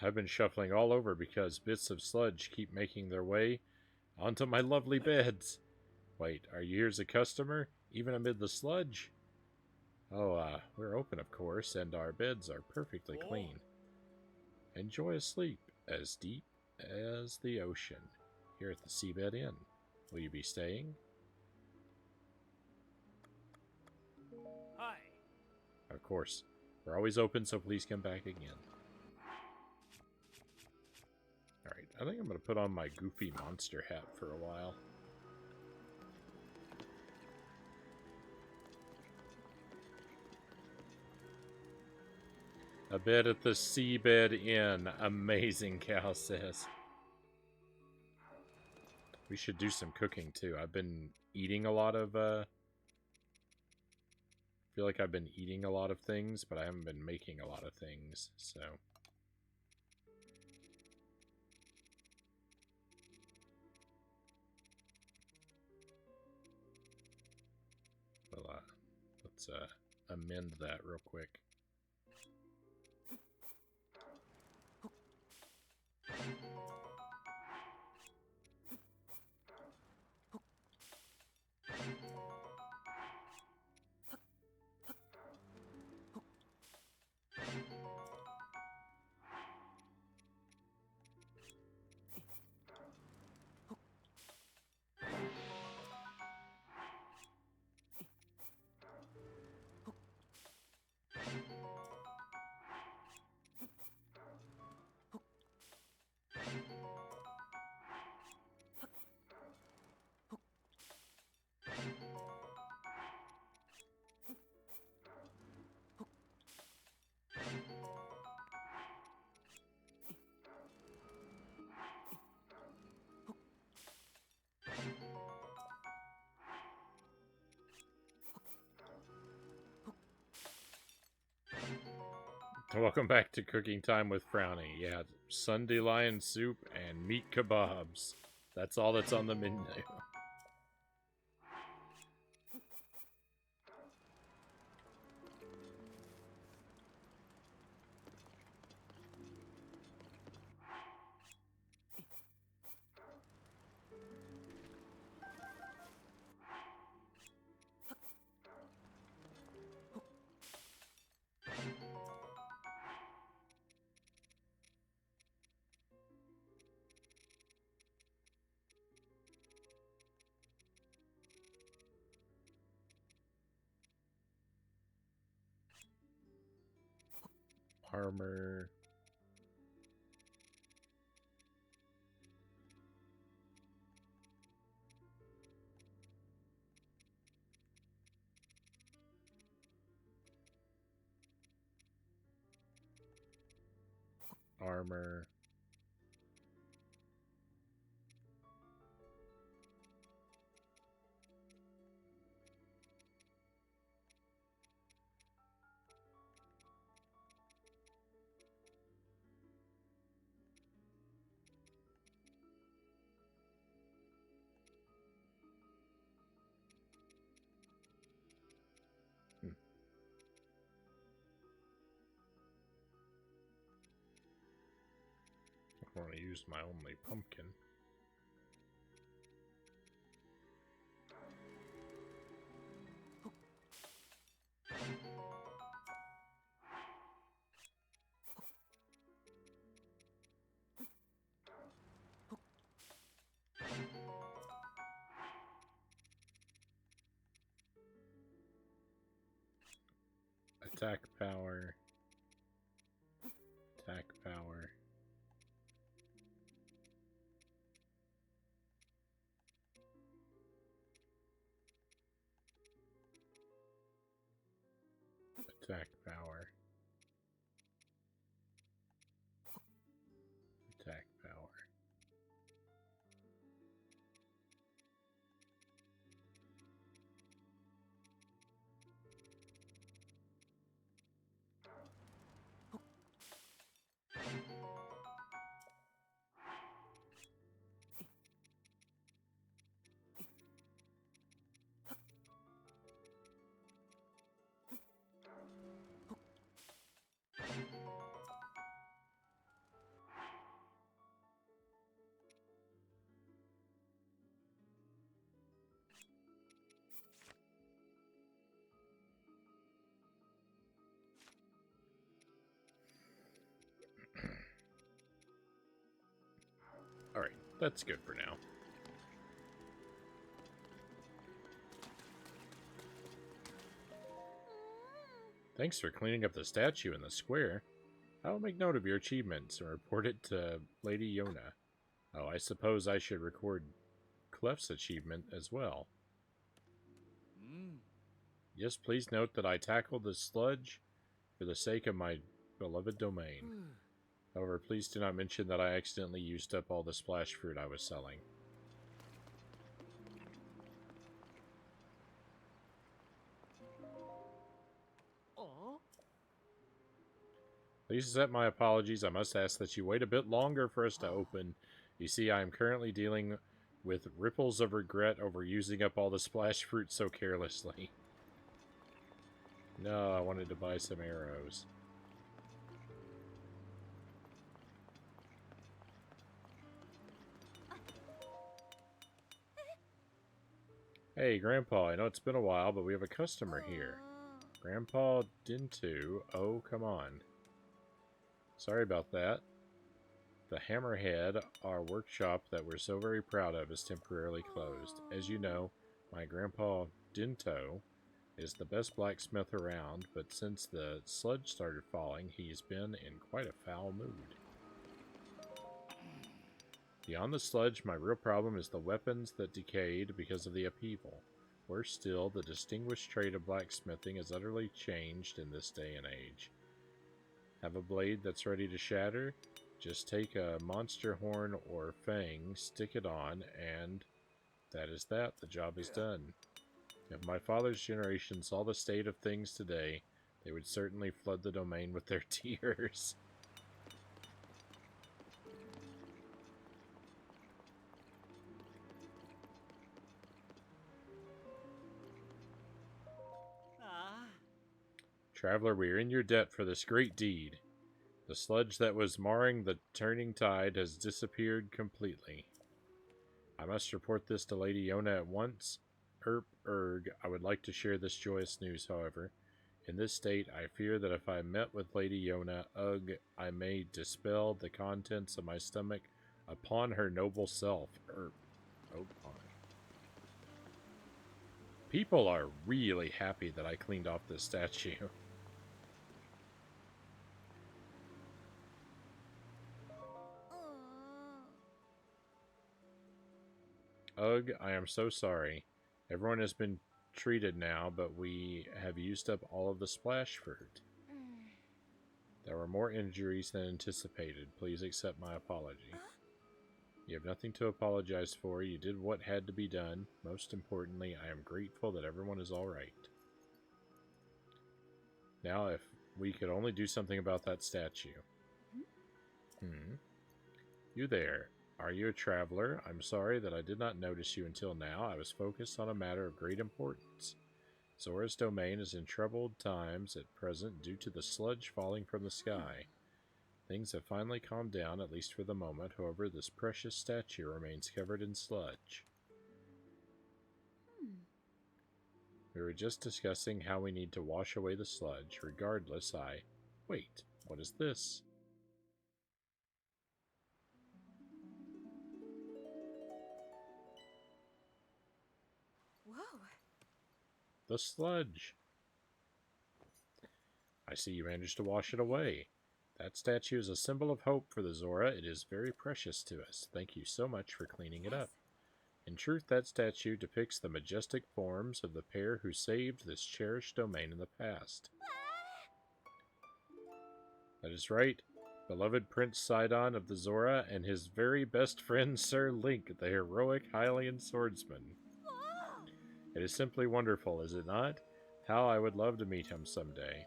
I've been shuffling all over because bits of sludge keep making their way onto my lovely beds. Wait, are you here as a customer, even amid the sludge? Oh, we're open, of course, and our beds are perfectly clean. Enjoy a sleep as deep as the ocean here at the Seabed Inn. Will you be staying? Hi. Of course. We're always open, so please come back again. Alright, I think I'm going to put on my goofy monster hat for a while. A bed at the Seabed Inn. Amazing, Cal says. We should do some cooking, too. I've been eating a lot of, I feel like I've been eating a lot of things, but I haven't been making a lot of things, so... Well, let's, amend that real quick. Welcome back to Cooking Time with Frownie. Yeah, Sunday lion soup and meat kebabs. That's all that's on the menu. Armor. Armor. I want to use my only pumpkin. Attack power. Attack power. Attack power. Attack power. Alright, that's good for now. Thanks for cleaning up the statue in the square. I will make note of your achievements and report it to Lady Yona. Oh, I suppose I should record Clef's achievement as well. Yes, please note that I tackled the sludge for the sake of my beloved domain. However, please do not mention that I accidentally used up all the splash fruit I was selling. Please accept my apologies. I must ask that you wait a bit longer for us to open. You see, I am currently dealing with ripples of regret over using up all the splash fruit so carelessly. No, I wanted to buy some arrows. Hey, Grandpa, I know it's been a while, but we have a customer here. Grandpa Dintu, oh, come on. Sorry about that. The Hammerhead, our workshop that we're so very proud of, is temporarily closed. As you know, my Grandpa Dinto is the best blacksmith around, but since the sludge started falling, he's been in quite a foul mood. Beyond the sludge, my real problem is the weapons that decayed because of the upheaval. Worse still, the distinguished trade of blacksmithing is utterly changed in this day and age. Have a blade that's ready to shatter? Just take a monster horn or fang, stick it on, and that is that. The job is done. If my father's generation saw the state of things today, they would certainly flood the domain with their tears. Traveler, we are in your debt for this great deed. The sludge that was marring the turning tide has disappeared completely. I must report this to Lady Yona at once. I would like to share this joyous news, however. In this state, I fear that if I met with Lady Yona, I may dispel the contents of my stomach upon her noble self. Oh my. People are really happy that I cleaned off this statue. Ugh, I am so sorry. Everyone has been treated now, but we have used up all of the splash fruit. There were more injuries than anticipated. Please accept my apology. You have nothing to apologize for. You did what had to be done. Most importantly, I am grateful that everyone is alright. Now, if we could only do something about that statue. You there. Are you a traveler? I'm sorry that I did not notice you until now. I was focused on a matter of great importance. Zora's domain is in troubled times at present due to the sludge falling from the sky. Things have finally calmed down, at least for the moment. However, this precious statue remains covered in sludge. We were just discussing how we need to wash away the sludge. Regardless, Wait, what is this? Whoa. The sludge. I see you managed to wash it away. That statue is a symbol of hope for the Zora. It is very precious to us. Thank you so much for cleaning it up. In truth, that statue depicts the majestic forms of the pair who saved this cherished domain in the past. That is right. Beloved Prince Sidon of the Zora and his very best friend Sir Link, the heroic Hylian swordsman. It is simply wonderful, is it not? How I would love to meet him someday.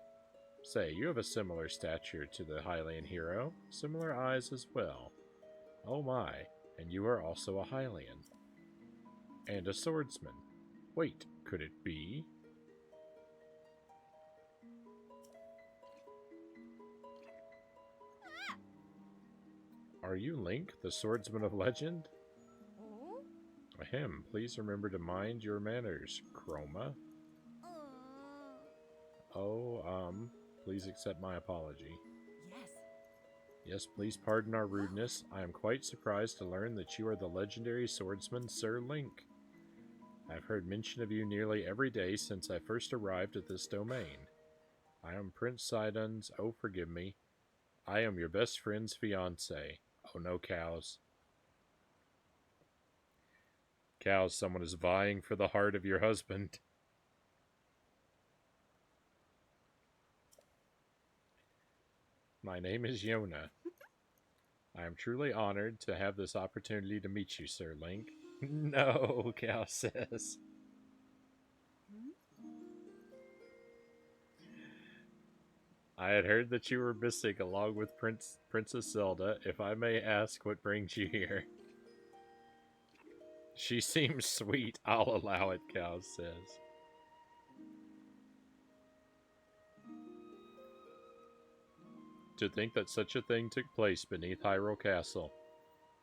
Say, you have a similar stature to the Hylian hero. Similar eyes as well. Oh my, and you are also a Hylian. And a swordsman. Wait, could it be? Are you Link, the swordsman of legend? Ahem, please remember to mind your manners, Chroma. Please accept my apology. Yes. Yes, please pardon our rudeness. I am quite surprised to learn that you are the legendary swordsman Sir Link. I've heard mention of you nearly every day since I first arrived at this domain. I am Prince Sidon's, forgive me. I am your best friend's fiancé. Oh no, cows. Cows, someone is vying for the heart of your husband. My name is Yona. I am truly honored to have this opportunity to meet you, Sir Link. No, Cow says. I had heard that you were missing along with Princess Zelda. If I may ask, what brings you here? She seems sweet. I'll allow it, Cow says. To think that such a thing took place beneath Hyrule Castle.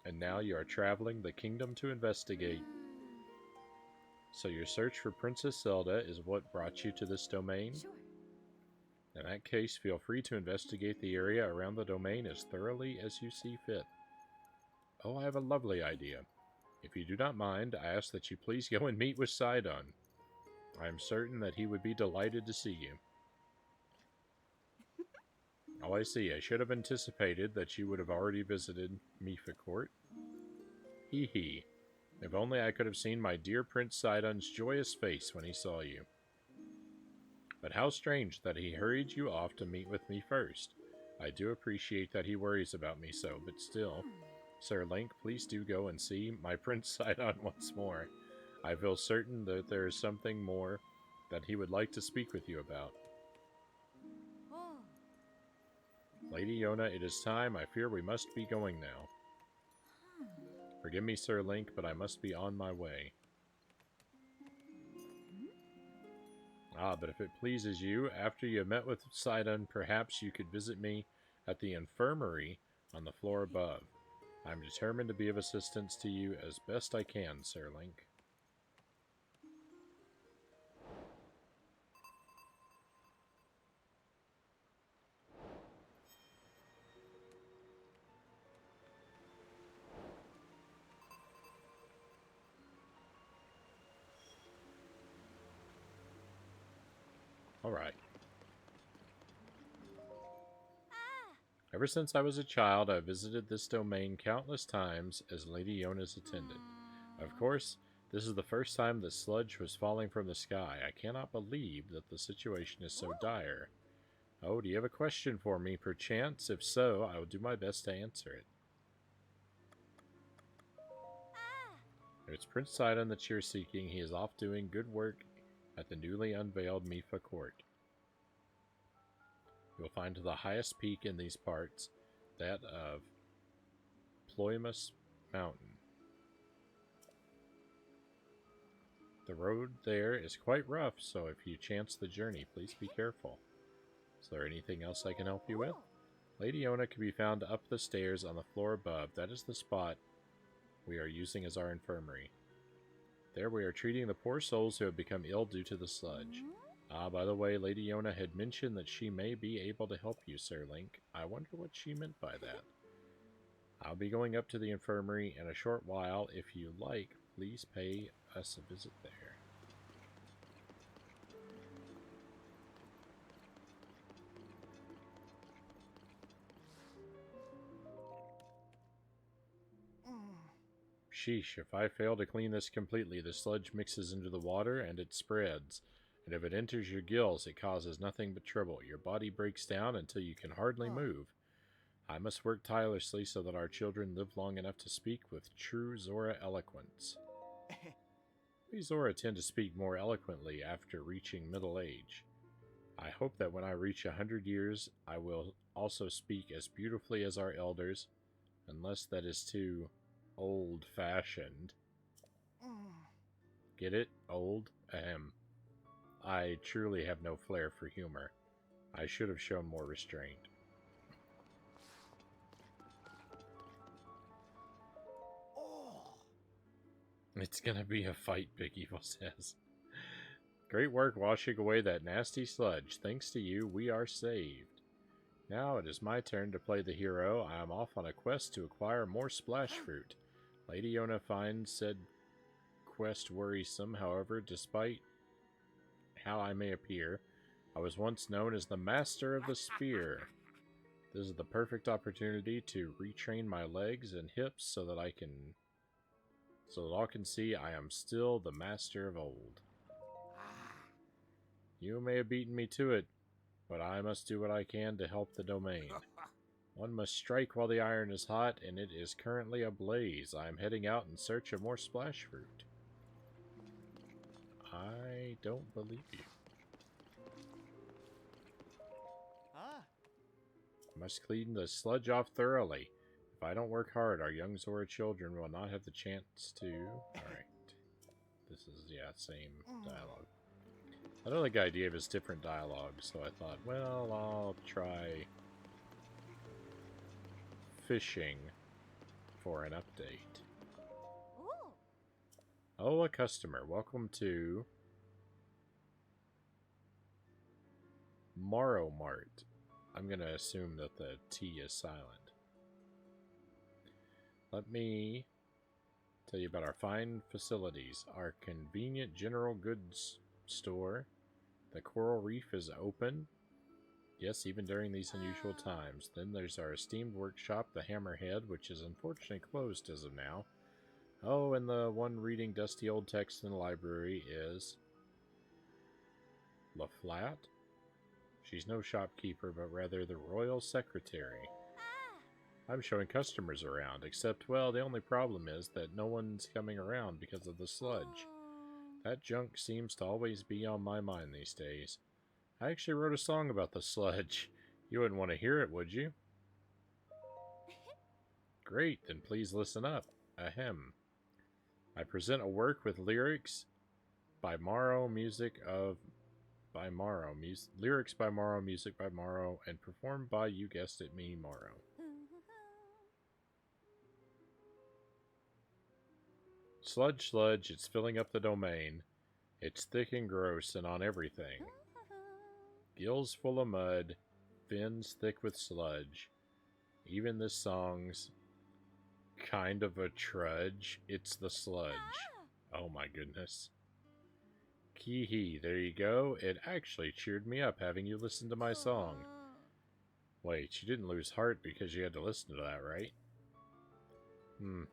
And now you are traveling the kingdom to investigate. So your search for Princess Zelda is what brought you to this domain? Sure. In that case, feel free to investigate the area around the domain as thoroughly as you see fit. Oh, I have a lovely idea. If you do not mind, I ask that you please go and meet with Sidon. I am certain that he would be delighted to see you. Oh, I see. I should have anticipated that you would have already visited Mipha Court. Hee hee. If only I could have seen my dear Prince Sidon's joyous face when he saw you. But how strange that he hurried you off to meet with me first. I do appreciate that he worries about me so, but still. Sir Link, please do go and see my Prince Sidon once more. I feel certain that there is something more that he would like to speak with you about. Lady Yona, it is time. I fear we must be going now. Forgive me, Sir Link, but I must be on my way. Ah, but if it pleases you, after you have met with Sidon, perhaps you could visit me at the infirmary on the floor above. I am determined to be of assistance to you as best I can, Sir Link. Alright. Ever since I was a child, I have visited this domain countless times as Lady Yona's attendant. Of course, this is the first time that sludge was falling from the sky. I cannot believe that the situation is so dire. Oh, do you have a question for me, perchance? If so, I will do my best to answer it. It's Prince Sidon that you're seeking. He is off doing good work at the newly unveiled Mifa court. You'll find the highest peak in these parts, that of Ploymus Mountain. The road there is quite rough, so if you chance the journey, please be careful. Is there anything else I can help you with? Lady Ona can be found up the stairs on the floor above. That is the spot we are using as our infirmary. There we are treating the poor souls who have become ill due to the sludge. Ah, by the way, Lady Ona had mentioned that she may be able to help you, Sir Link. I wonder what she meant by that. I'll be going up to the infirmary in a short while. If you like, please pay us a visit there. Sheesh, if I fail to clean this completely, the sludge mixes into the water and it spreads. And if it enters your gills, it causes nothing but trouble. Your body breaks down until you can hardly move. I must work tirelessly so that our children live long enough to speak with true Zora eloquence. We Zora tend to speak more eloquently after reaching middle age. I hope that when I reach 100 years, I will also speak as beautifully as our elders, unless that is too old-fashioned. Get it? Old? Ahem. I truly have no flair for humor. I should have shown more restraint. It's gonna be a fight, Big Evil says. Great work washing away that nasty sludge. Thanks to you, we are saved. Now it is my turn to play the hero. I am off on a quest to acquire more splash fruit. Lady Ona finds said quest worrisome, however, despite how I may appear, I was once known as the Master of the Spear. This is the perfect opportunity to retrain my legs and hips so that all can see I am still the master of old. You may have beaten me to it, but I must do what I can to help the domain. One must strike while the iron is hot, and it is currently ablaze. I am heading out in search of more splash fruit. I don't believe you. I must clean the sludge off thoroughly. If I don't work hard, our young Zora children will not have the chance to... Alright. This is, yeah, same dialogue. I don't think I gave us different dialogue, so I thought, well, I'll try fishing for an update. Oh, a customer. Welcome to Morrow Mart. I'm going to assume that the T is silent. Let me tell you about our fine facilities. Our convenient general goods store. The Coral Reef is open. Yes, even during these unusual times. Then there's our esteemed workshop, the Hammerhead, which is unfortunately closed as of now. Oh, and the one reading dusty old text in the library is La Flat? She's no shopkeeper, but rather the royal secretary. I'm showing customers around, except, well, the only problem is that no one's coming around because of the sludge. That junk seems to always be on my mind these days. I actually wrote a song about the sludge. You wouldn't want to hear it, would you? Great, then please listen up. Ahem. I present a work with lyrics by Morrow, music by Morrow, music by Morrow, and performed by, you guessed it, me, Morrow. Sludge, sludge, it's filling up the domain. It's thick and gross and on everything. Gills full of mud, fins thick with sludge. Even this song's kind of a trudge. It's the sludge. Oh my goodness. Kee-hee, there you go. It actually cheered me up having you listen to my song. Wait, you didn't lose heart because you had to listen to that, right?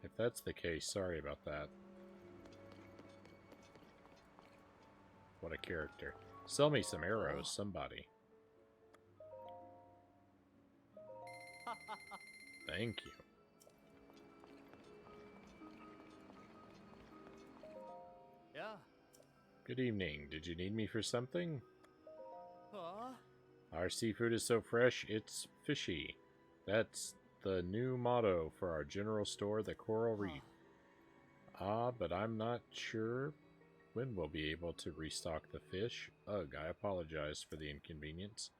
If that's the case, sorry about that. What a character. Sell me some arrows, somebody. Thank you. Yeah. Good evening. Did you need me for something? Huh? Our seafood is so fresh, it's fishy. That's the new motto for our general store, the Coral Reef. Ah, but I'm not sure when we'll be able to restock the fish. Ugh, I apologize for the inconvenience.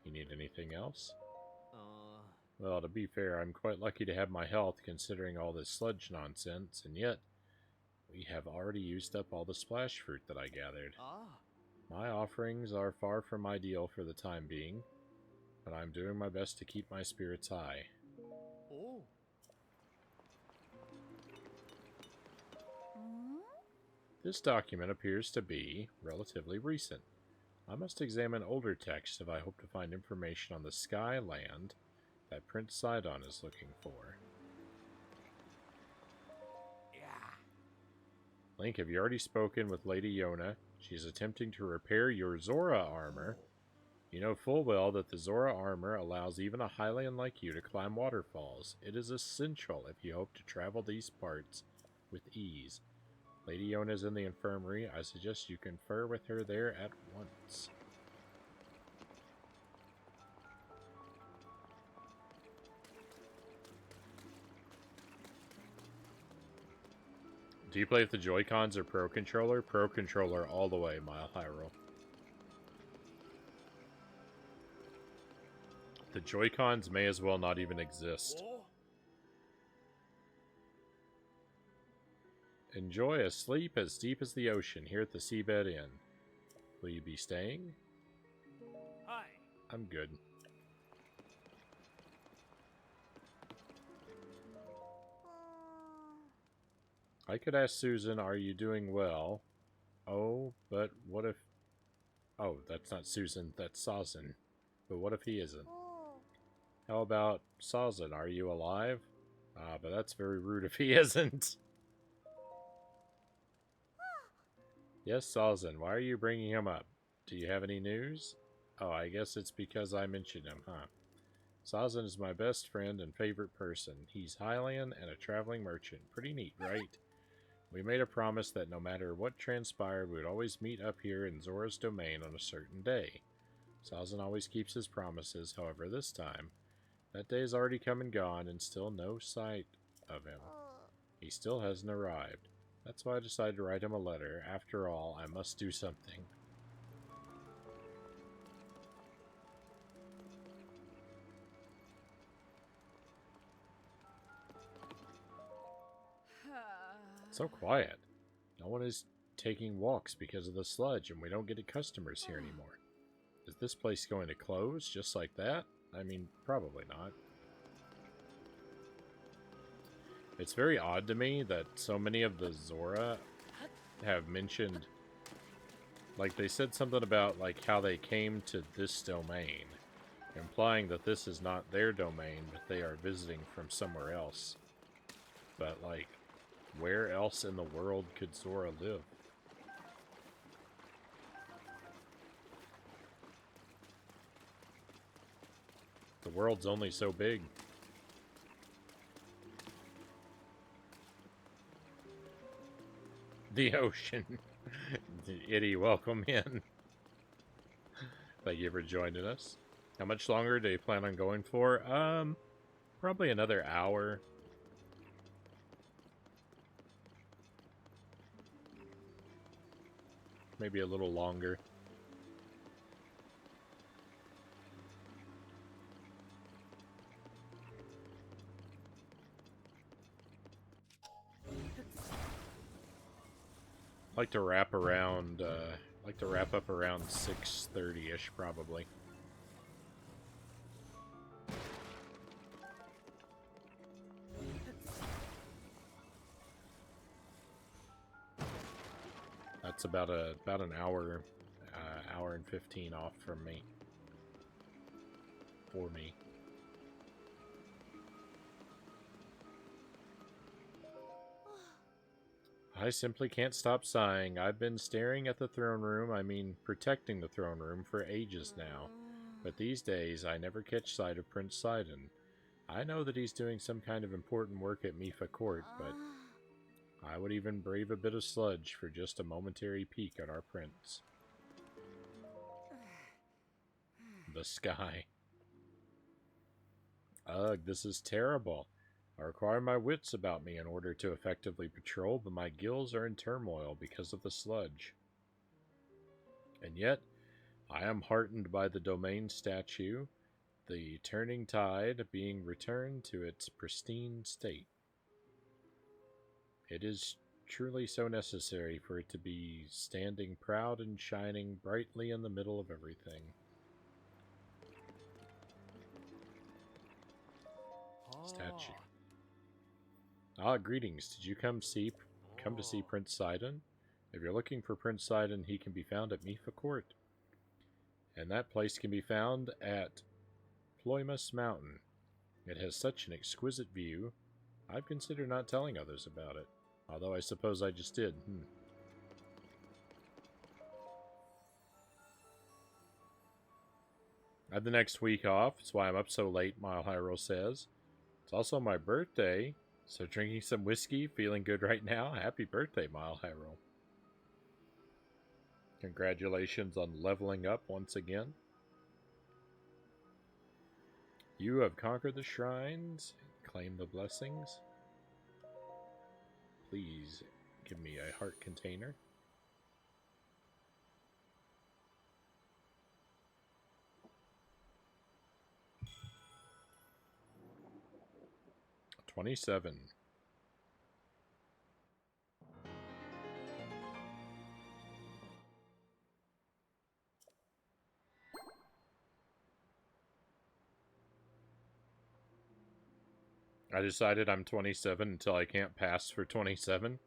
You need anything else? Well, to be fair, I'm quite lucky to have my health considering all this sludge nonsense, and yet we have already used up all the splash fruit that I gathered. My offerings are far from ideal for the time being, but I'm doing my best to keep my spirits high. Oh. This document appears to be relatively recent. I must examine older texts if I hope to find information on the sky land that Prince Sidon is looking for. Yeah. Link, have you already spoken with Lady Yona? She's attempting to repair your Zora armor. You know full well that the Zora armor allows even a Hylian like you to climb waterfalls. It is essential if you hope to travel these parts with ease. Lady Yona is in the infirmary. I suggest you confer with her there at once. Do you play with the Joy-Cons or Pro Controller? Pro Controller all the way, Mile Hyrule. The Joy-Cons may as well not even exist. Oh. Enjoy a sleep as deep as the ocean here at the Seabed Inn. Will you be staying? Hi. I'm good. I could ask Susan, are you doing well? Oh, but what if... Oh, that's not Susan, that's Sazin. But what if he isn't? How about Sazin, are you alive? Ah, but that's very rude if he isn't. Yes, Sazin, why are you bringing him up? Do you have any news? Oh, I guess it's because I mentioned him, huh? Sazin is my best friend and favorite person. He's Hylian and a traveling merchant. Pretty neat, right? We made a promise that no matter what transpired, we would always meet up here in Zora's domain on a certain day. Sazin always keeps his promises, however this time, that day has already come and gone and still no sight of him. He still hasn't arrived. That's why I decided to write him a letter. After all, I must do something. So quiet. No one is taking walks because of the sludge, and we don't get customers here anymore. Is this place going to close just like that? I mean, probably not. It's very odd to me that so many of the Zora have mentioned, like, they said something about, like, how they came to this domain, implying that this is not their domain, but they are visiting from somewhere else. But, like, where else in the world could Zora live? The world's only so big. The ocean. Itty, welcome in. Thank you for joining us. How much longer do you plan on going for? Probably another hour. Maybe a little longer. Like to wrap around, like to wrap up around 6:30-ish, probably. That's about an hour, hour and 15 off from me. For me. I simply can't stop sighing. I've been staring at the throne room, I mean protecting the throne room, for ages now. But these days, I never catch sight of Prince Sidon. I know that he's doing some kind of important work at Mifa Court, but I would even brave a bit of sludge for just a momentary peek at our prince. The sky. Ugh, this is terrible. I require my wits about me in order to effectively patrol, but my gills are in turmoil because of the sludge. And yet, I am heartened by the domain statue, the turning tide being returned to its pristine state. It is truly so necessary for it to be standing proud and shining brightly in the middle of everything. Statue. Ah, greetings. Did you come to see Prince Sidon? If you're looking for Prince Sidon, he can be found at Mifa Court. And that place can be found at Ploymus Mountain. It has such an exquisite view, I've considered not telling others about it. Although I suppose I just did. I have the next week off. That's why I'm up so late, Mile Hyrule says. It's also my birthday, so drinking some whiskey, feeling good right now. Happy birthday, Mile Hyrule. Congratulations on leveling up once again. You have conquered the shrines, claim the blessings. Please give me a heart container. $27. I decided I'm 27 until I can't pass for 27.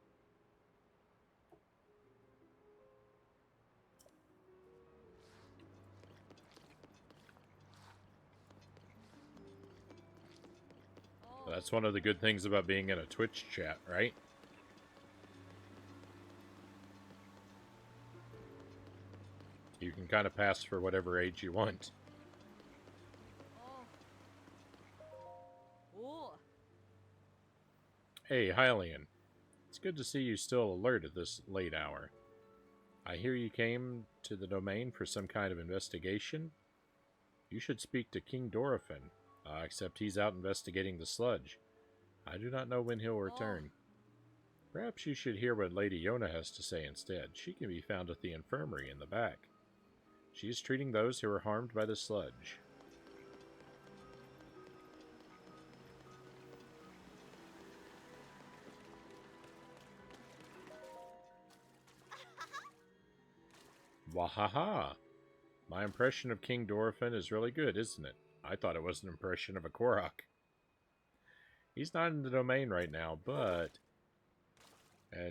That's one of the good things about being in a Twitch chat, right? You can kind of pass for whatever age you want. Hey, Hylian. It's good to see you still alert at this late hour. I hear you came to the domain for some kind of investigation. You should speak to King Dorephan, except he's out investigating the sludge. I do not know when he'll return. Perhaps you should hear what Lady Yona has to say instead. She can be found at the infirmary in the back. She is treating those who are harmed by the sludge. Wahaha! My impression of King Dorephan is really good, isn't it? I thought it was an impression of a Korok. He's not in the domain right now, but...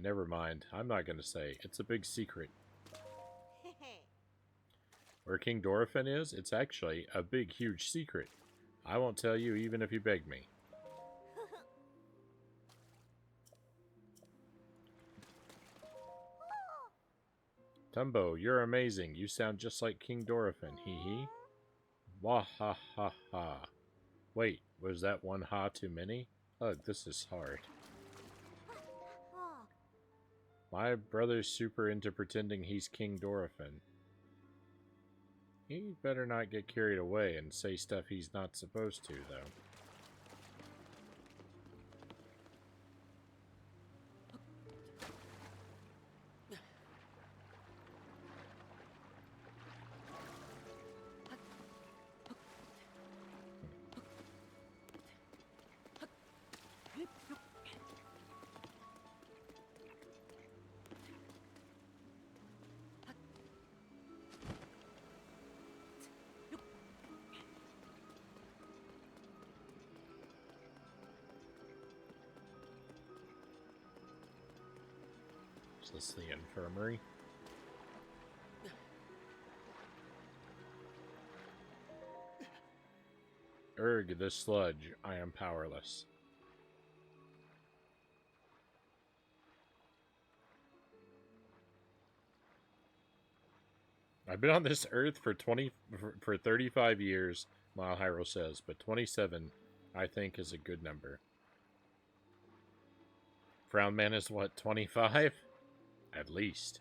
never mind. I'm not going to say. It's a big secret. Where King Dorephan is, it's actually a big, huge secret. I won't tell you even if you beg me. Tumbo, you're amazing. You sound just like King Dorephan. Hee hee. Wahahaha. Wait, was that one ha too many? Ugh, this is hard. My brother's super into pretending he's King Dorephan. He better not get carried away and say stuff he's not supposed to, though. Is this the infirmary? Urgh, this sludge. I am powerless. I've been on this earth for 35 years, Mile Hyrule says, but 27 I think is a good number. Frown Man is what, 25? At least.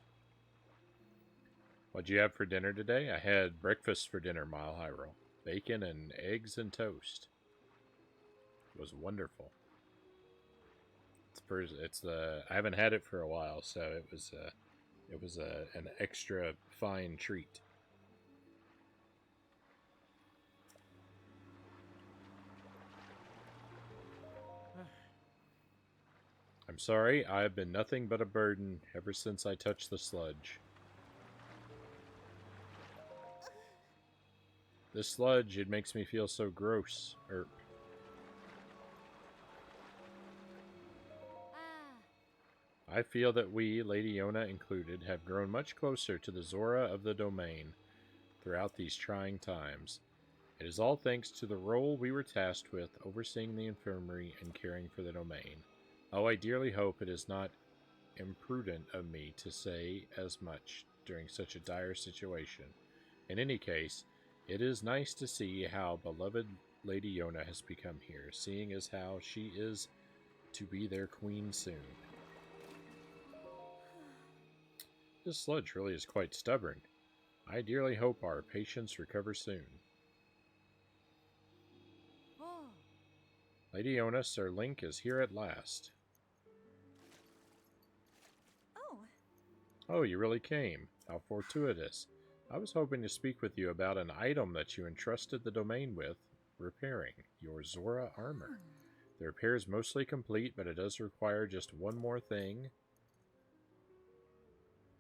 What'd you have for dinner today? I had breakfast for dinner, Mile Hyrule. Bacon and eggs and toast. It was wonderful. I haven't had it for a while, so it was an extra fine treat. I'm sorry, I have been nothing but a burden ever since I touched the sludge. This sludge, it makes me feel so gross. I feel that we, Lady Yona included, have grown much closer to the Zora of the domain throughout these trying times. It is all thanks to the role we were tasked with, overseeing the infirmary and caring for the domain. Oh, I dearly hope it is not imprudent of me to say as much during such a dire situation. In any case, it is nice to see how beloved Lady Yona has become here, seeing as how she is to be their queen soon. This sludge really is quite stubborn. I dearly hope our patients recover soon. Lady Yona, Sir Link is here at last. Oh, you really came. How fortuitous. I was hoping to speak with you about an item that you entrusted the domain with repairing, your Zora armor. The repair is mostly complete, but it does require just one more thing.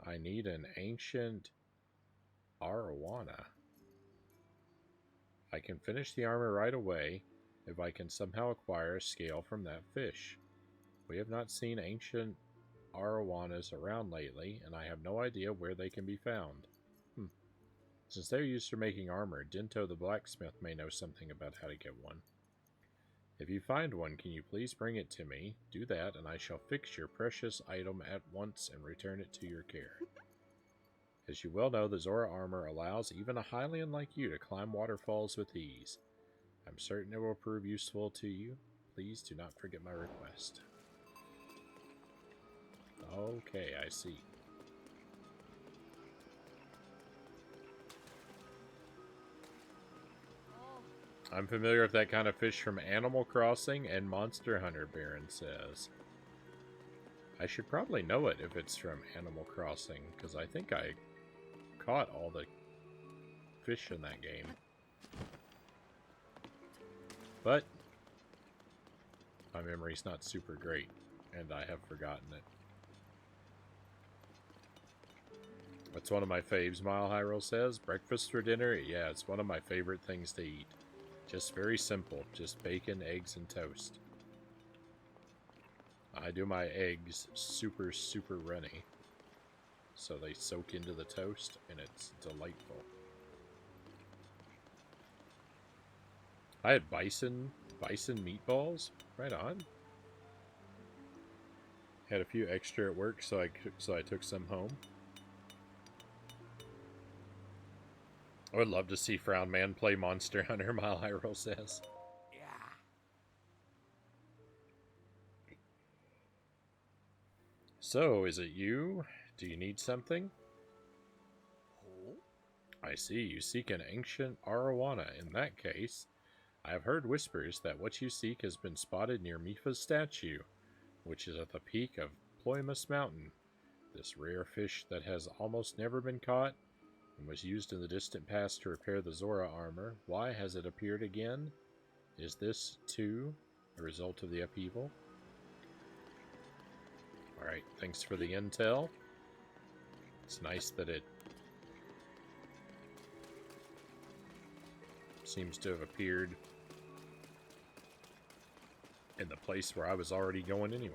I need an ancient arowana. I can finish the armor right away if I can somehow acquire a scale from that fish. We have not seen ancient arowanas around lately, and I have no idea where they can be found. Since they're used for making armor, Dinto the blacksmith may know something about how to get one. If you find one, can you please bring it to me? Do that, and I shall fix your precious item at once and return it to your care. As you well know, the Zora armor allows even a Hylian like you to climb waterfalls with ease. I'm certain it will prove useful to you. Please do not forget my request. Okay, I see. I'm familiar with that kind of fish from Animal Crossing and Monster Hunter, Baron says. I should probably know it if it's from Animal Crossing, because I think I caught all the fish in that game. But my memory's not super great, and I have forgotten it. That's one of my faves, Mile Hyrule says. Breakfast for dinner? Yeah, it's one of my favorite things to eat. Just very simple. Just bacon, eggs, and toast. I do my eggs super, super runny, so they soak into the toast, and it's delightful. I had bison meatballs. Right on. Had a few extra at work, so I took some home. I would love to see Frown Man play Monster Hunter, Mile Hyrule says. Yeah. So, is it you? Do you need something? Oh? I see, you seek an ancient arowana. In that case, I have heard whispers that what you seek has been spotted near Mifa's statue, which is at the peak of Ploymus Mountain. This rare fish that has almost never been caught and was used in the distant past to repair the Zora armor. Why has it appeared again? Is this, too, a result of the upheaval? Alright, thanks for the intel. It's nice that it seems to have appeared in the place where I was already going anyway.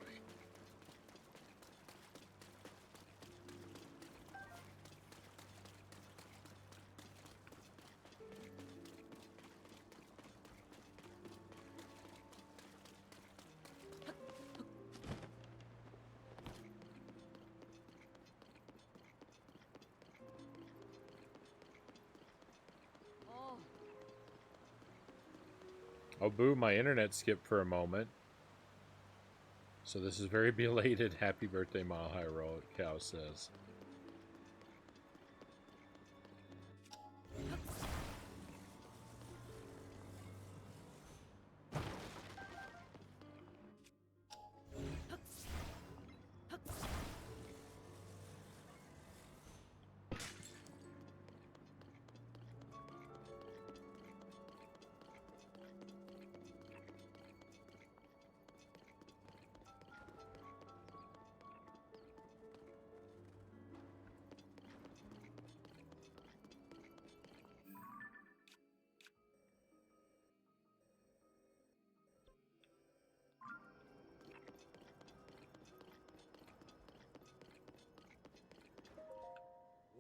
Oh, boo, my internet skipped for a moment. So this is very belated. Happy birthday, Mile High Roll, Cow says.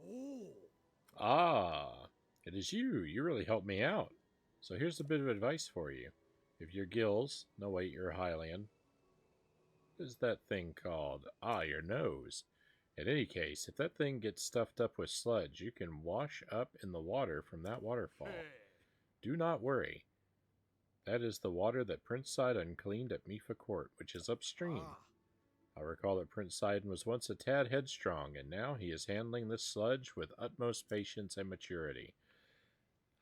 Oh. Ah, it is you. You really helped me out. So here's a bit of advice for you. If your gills, no wait, you're Hylian. What is that thing called? Ah, your nose. In any case, if that thing gets stuffed up with sludge, you can wash up in the water from that waterfall. Do not worry. That is the water that Prince Sidon cleaned at Mifa Court, which is upstream. Ah. I recall that Prince Sidon was once a tad headstrong, and now he is handling this sludge with utmost patience and maturity.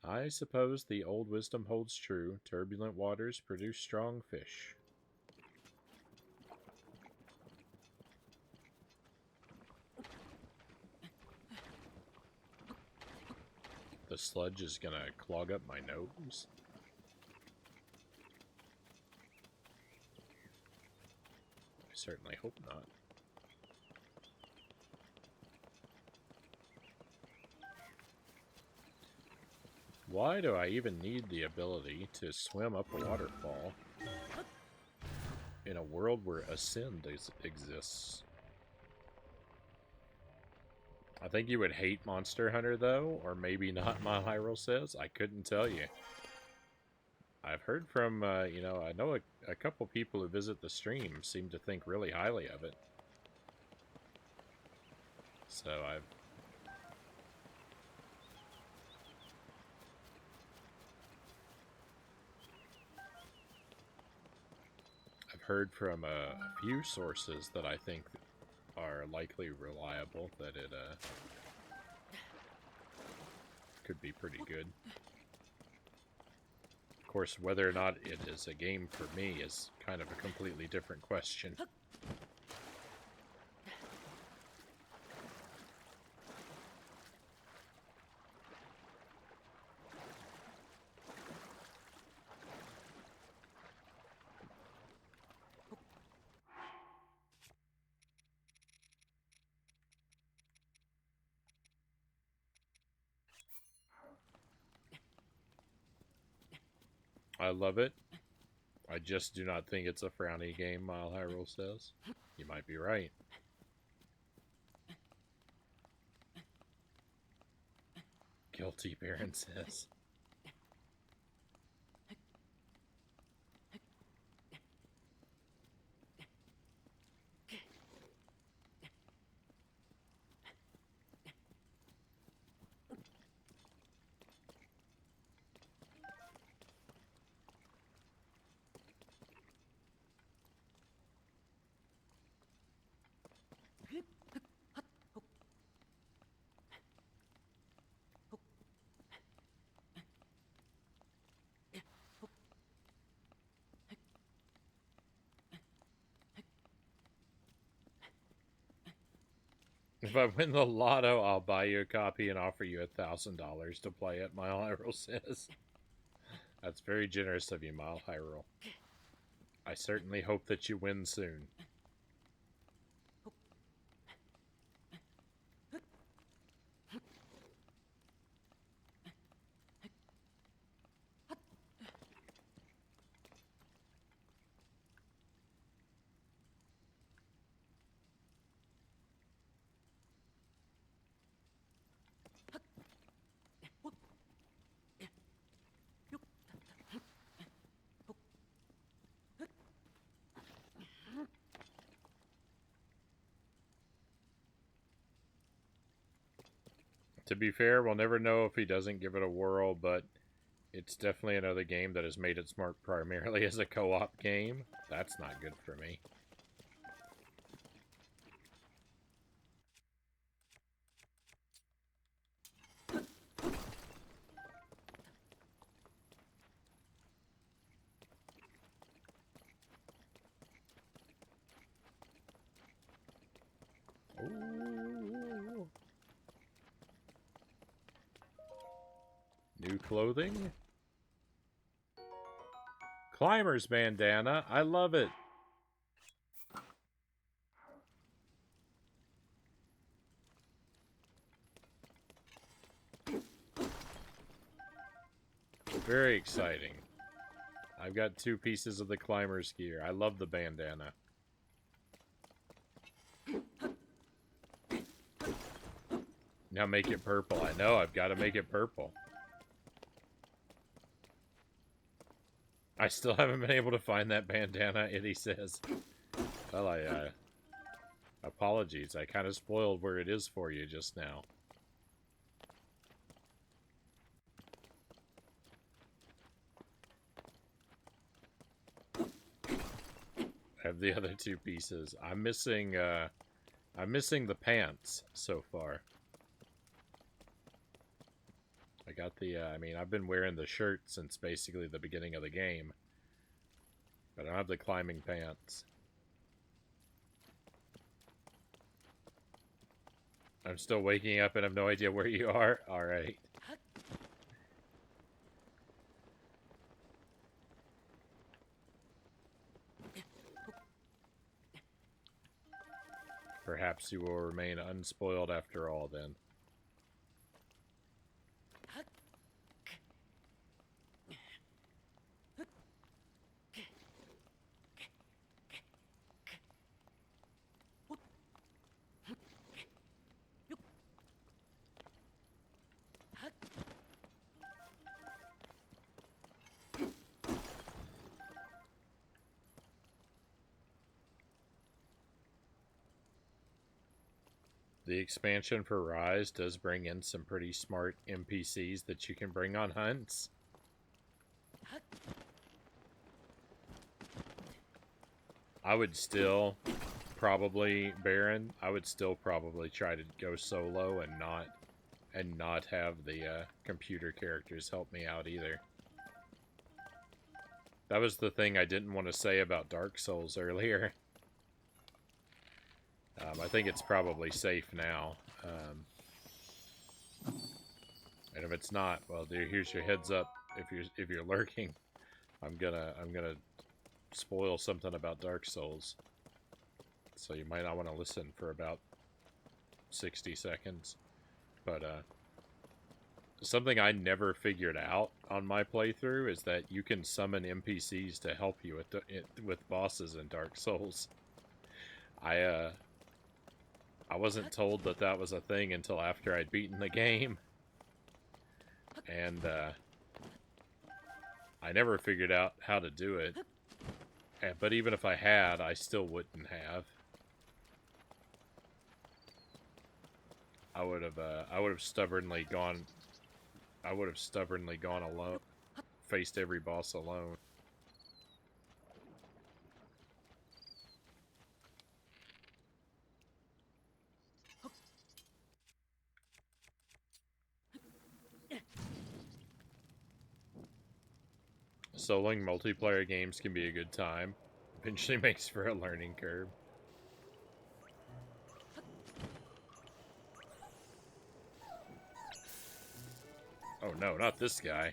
I suppose the old wisdom holds true. Turbulent waters produce strong fish. The sludge is gonna clog up my nose. I certainly hope not. Why do I even need the ability to swim up a waterfall in a world where Ascend exists? I think you would hate Monster Hunter, though, or maybe not, my Hyrule says. I couldn't tell you. I've heard from, I know a couple people who visit the stream seem to think really highly of it. So I've heard from a few sources that I think are likely reliable that it could be pretty good. Of course, whether or not it is a game for me is kind of a completely different question. I love it. I just do not think it's a Frownie game, Mile Hyrule says. You might be right. Guilty, Baron says. If I win the lotto, I'll buy you a copy and offer you $1,000 to play it, Mile Hyrule says. That's very generous of you, Mile Hyrule. I certainly hope that you win soon. To be fair, we'll never know if he doesn't give it a whirl, but It's definitely another game that has made its mark primarily as a co-op game. That's not good for me. Ooh. New clothing? Climber's bandana. I love it. Very exciting. I've got 2 pieces of the climber's gear. I love the bandana. Now make it purple. I know, I've got to make it purple. I still haven't been able to find that bandana, Eddie says. Well, apologies. I kind of spoiled where it is for you just now. I have the other 2 pieces. I'm missing the pants so far. I got the, I mean, I've been wearing the shirt since basically the beginning of the game. But I don't have the climbing pants. I'm still waking up and have no idea where you are. Alright. Perhaps you will remain unspoiled after all, then. The expansion for Rise does bring in some pretty smart NPCs that you can bring on hunts. I would still probably, Baron, I would still probably try to go solo and not have the computer characters help me out either. That was the thing I didn't want to say about Dark Souls earlier. I think it's probably safe now. And if it's not, well, dude, here's your heads up. If you're lurking, I'm gonna spoil something about Dark Souls. So you might not want to listen for about 60 seconds. But something I never figured out on my playthrough is that you can summon NPCs to help you with bosses in Dark Souls. I wasn't told that that was a thing until after I'd beaten the game. And I never figured out how to do it. But even if I had, I still wouldn't have. I would have stubbornly gone alone, faced every boss alone. Soloing multiplayer games can be a good time. Eventually makes for a learning curve. Oh no, not this guy.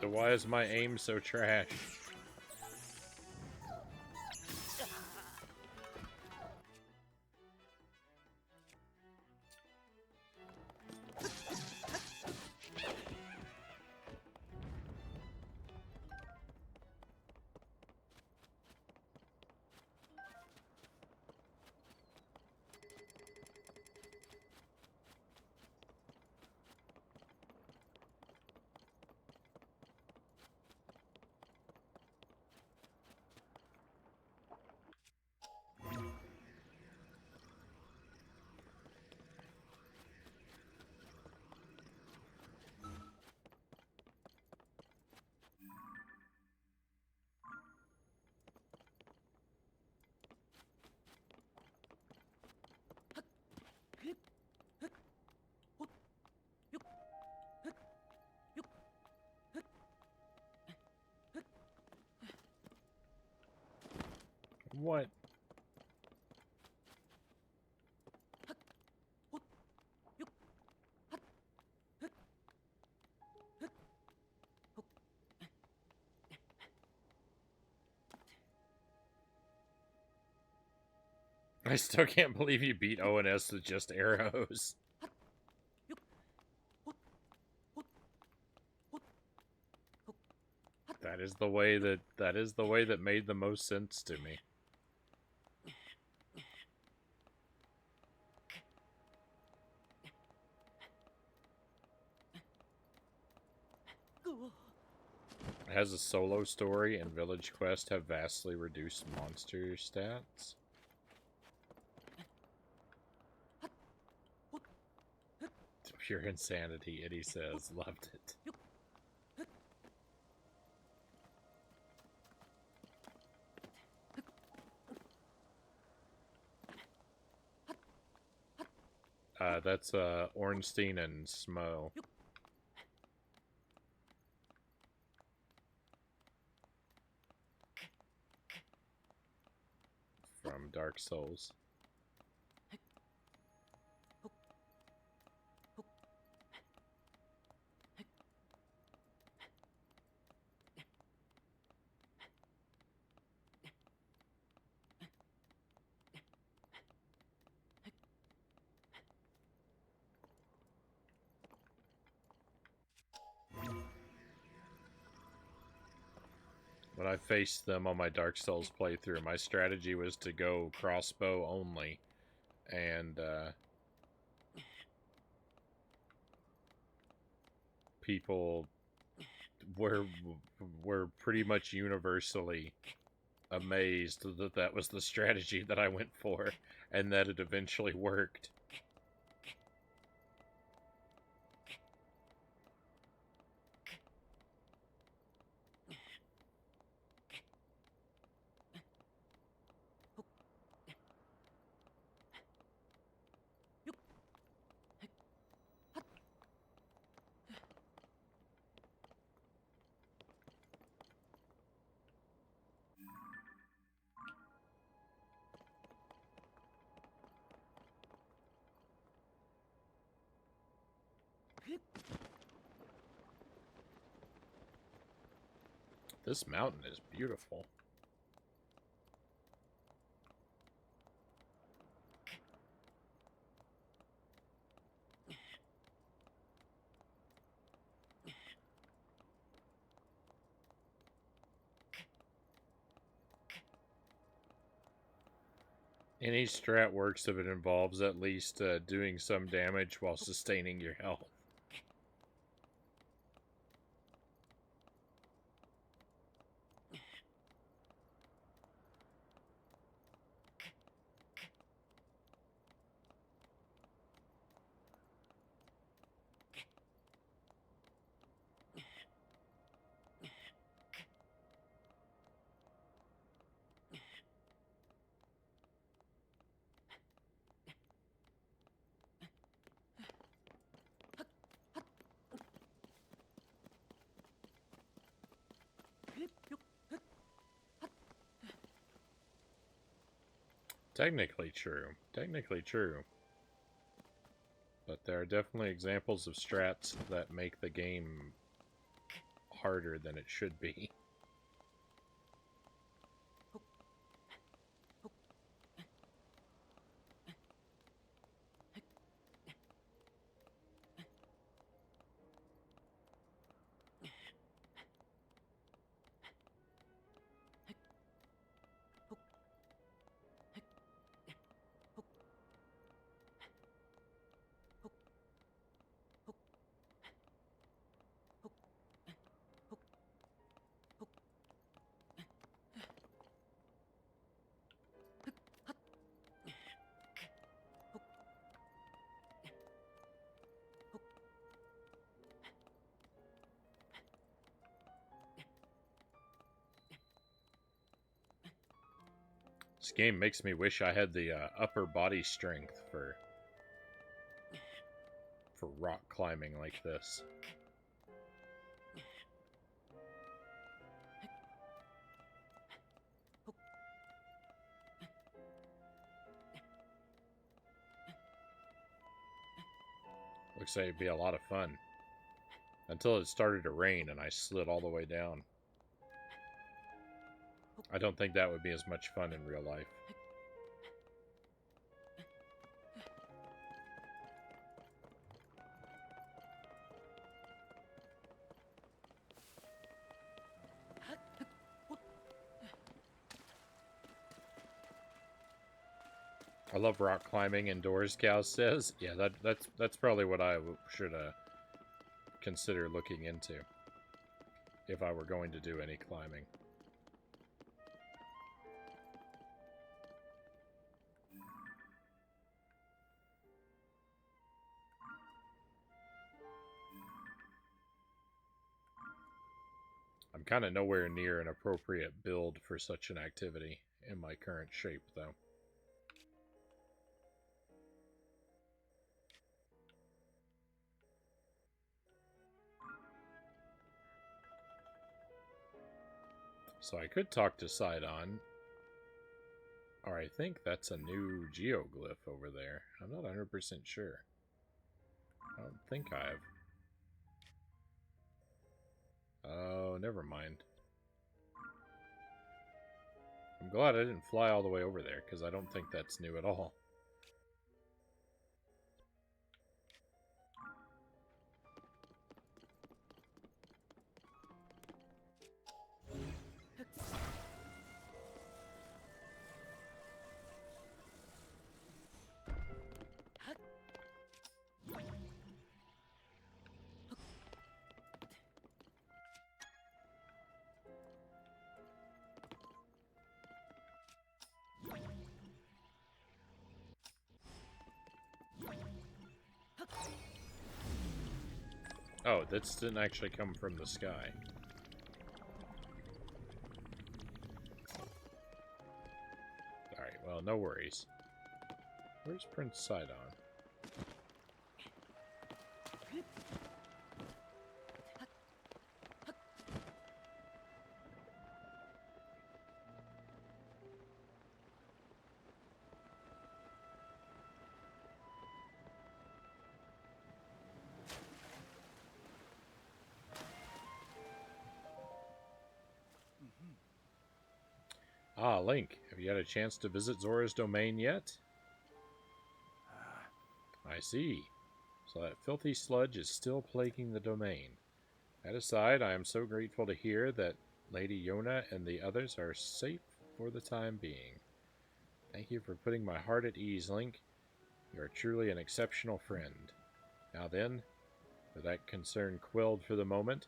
So why is my aim so trash? What? I still can't believe you beat ONS with just arrows. That is the way that made the most sense to me. It has a solo story, and Village Quest have vastly reduced monster stats. Pure insanity, Eddie says. Loved it. That's Ornstein and Smo. From Dark Souls. When I faced them on my Dark Souls playthrough, my strategy was to go crossbow only, and people were pretty much universally amazed that that was the strategy that I went for, and that it eventually worked. This mountain is beautiful. Any strat works if it involves at least doing some damage while sustaining your health. Technically true. Technically true. But there are definitely examples of strats that make the game harder than it should be. This game makes me wish I had the upper body strength for rock climbing like this. Looks like it'd be a lot of fun. Until it started to rain and I slid all the way down. I don't think that would be as much fun in real life. I love rock climbing indoors, Cal says. Yeah, that's probably what I should consider looking into if I were going to do any climbing. I'm kind of nowhere near an appropriate build for such an activity in my current shape, though. So I could talk to Sidon, or I think that's a new geoglyph over there. I'm not 100% sure. I don't think I've. Oh, never mind. I'm glad I didn't fly all the way over there, because I don't think that's new at all. Oh, this didn't actually come from the sky. Alright, well, no worries. Where's Prince Sidon? Ah, Link, have you had a chance to visit Zora's domain yet? I see. So that filthy sludge is still plaguing the domain. That aside, I am so grateful to hear that Lady Yona and the others are safe for the time being. Thank you for putting my heart at ease, Link. You are truly an exceptional friend. Now then, with that concern quelled for the moment,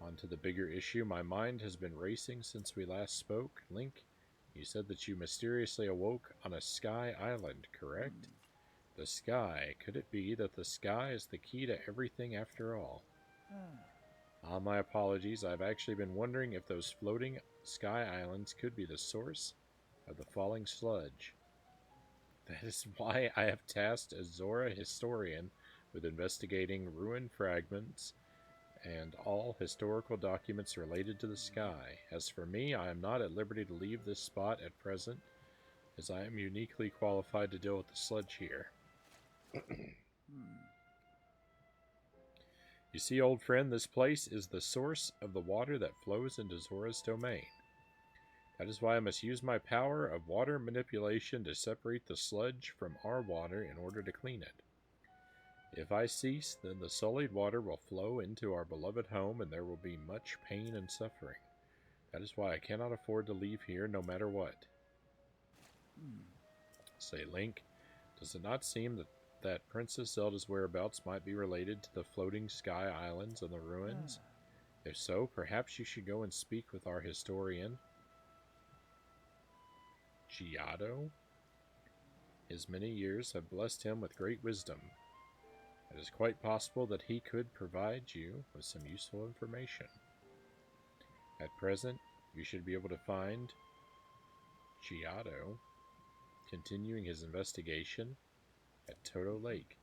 on to the bigger issue. My mind has been racing since we last spoke. Link, you said that you mysteriously awoke on a sky island, correct? The sky. Could it be that the sky is the key to everything after all? Ah, my apologies. I've actually been wondering if those floating sky islands could be the source of the falling sludge. That is why I have tasked a Zora historian with investigating ruined fragments and all historical documents related to the sky. As for me, I am not at liberty to leave this spot at present, as I am uniquely qualified to deal with the sludge here. You see, old friend, this place is the source of the water that flows into Zora's domain. That is why I must use my power of water manipulation to separate the sludge from our water in order to clean it. If I cease, then the sullied water will flow into our beloved home, and there will be much pain and suffering. That is why I cannot afford to leave here no matter what. Say, Link, does it not seem that Princess Zelda's whereabouts might be related to the floating sky islands and the ruins? If so, perhaps you should go and speak with our historian, Giotto? His many years have blessed him with great wisdom. It is quite possible that he could provide you with some useful information. At present, you should be able to find Giotto continuing his investigation at Toto Lake.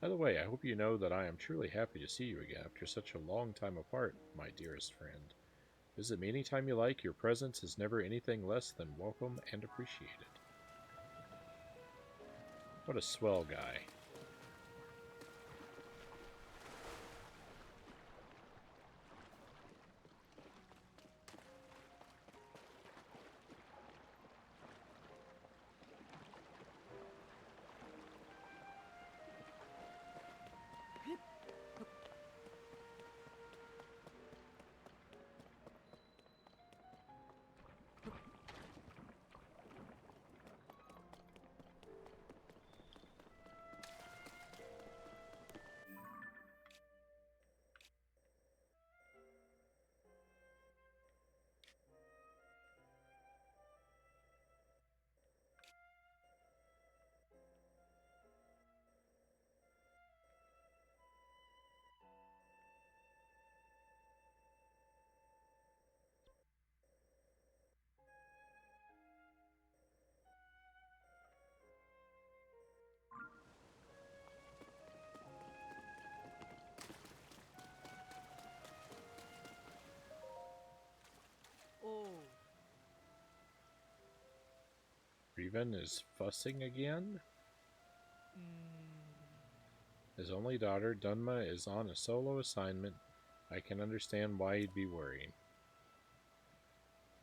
By the way, I hope you know that I am truly happy to see you again after such a long time apart, my dearest friend. Visit me anytime you like. Your presence is never anything less than welcome and appreciated. What a swell guy. Raven is fussing again? His only daughter, Dunma, is on a solo assignment. I can understand why he'd be worried.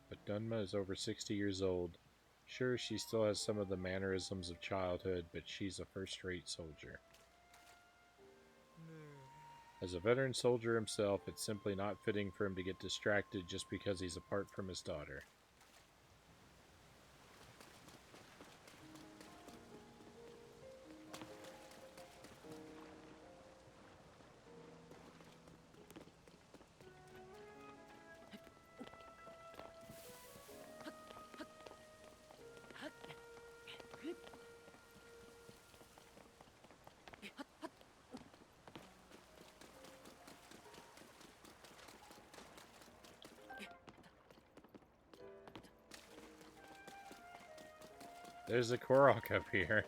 But Dunma is over 60 years old. Sure, she still has some of the mannerisms of childhood, but she's a first-rate soldier. As a veteran soldier himself, it's simply not fitting for him to get distracted just because he's apart from his daughter. There's a Korok up here.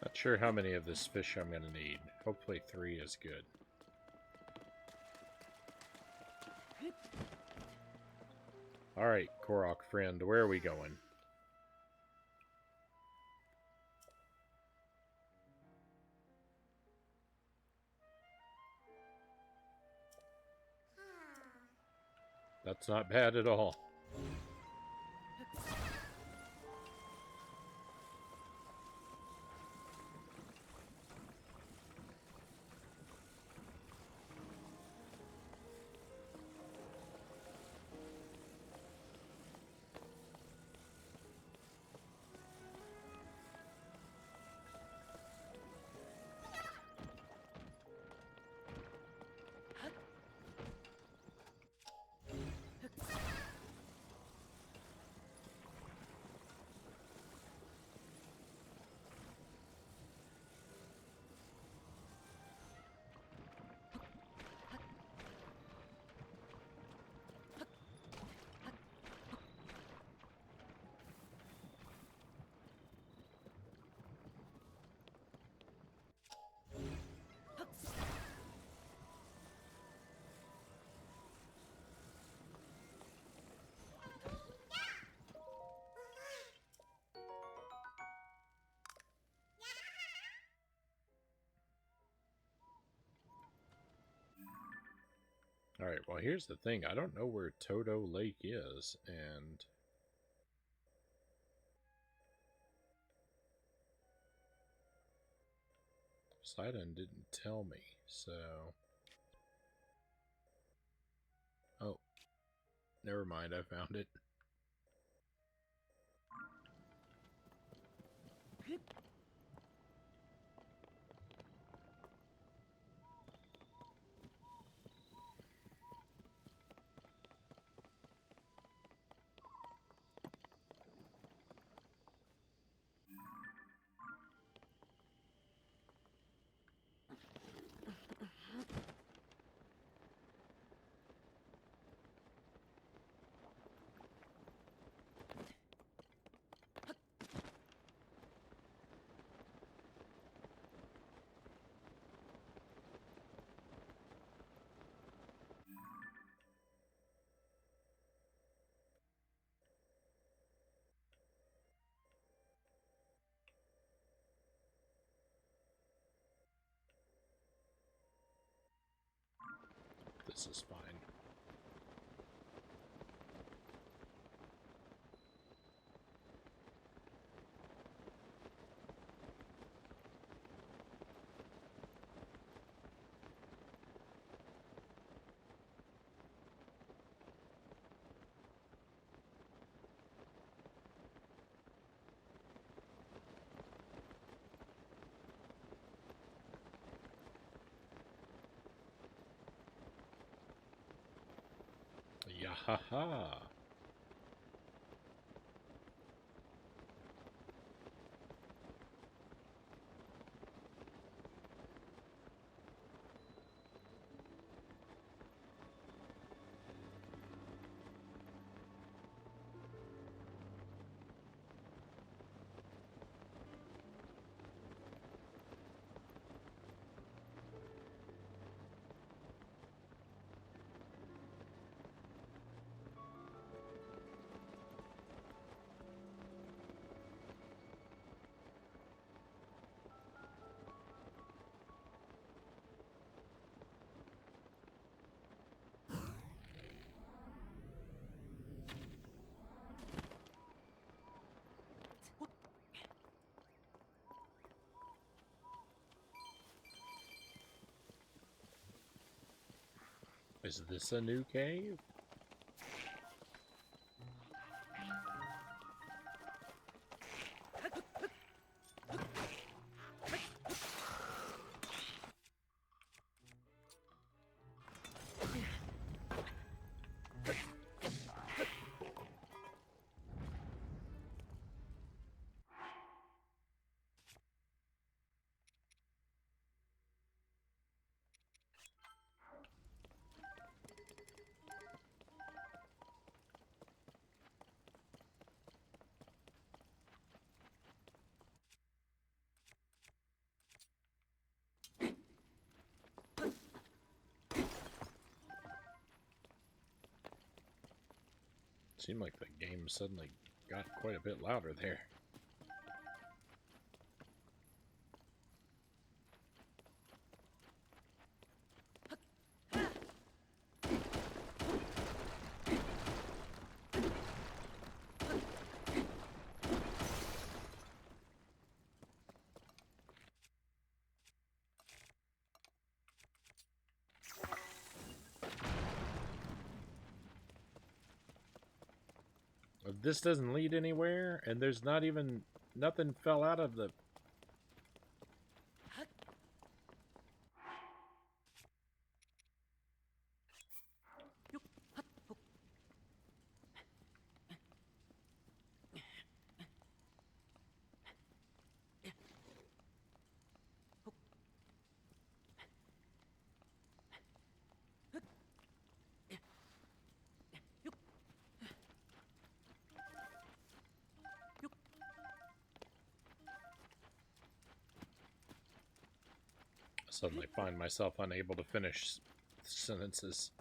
Not sure how many of this fish I'm going to need. Hopefully 3 is good. Alright, Korok friend, where are we going? That's not bad at all. Alright, well here's the thing. I don't know where Toto Lake is, and Sidon didn't tell me, so... Oh. Never mind, I found it. This is fine. ha ha. Is this a new cave? Seemed like the game suddenly got quite a bit louder there. This doesn't lead anywhere, and there's not even... nothing fell out of the... Suddenly find myself unable to finish sentences.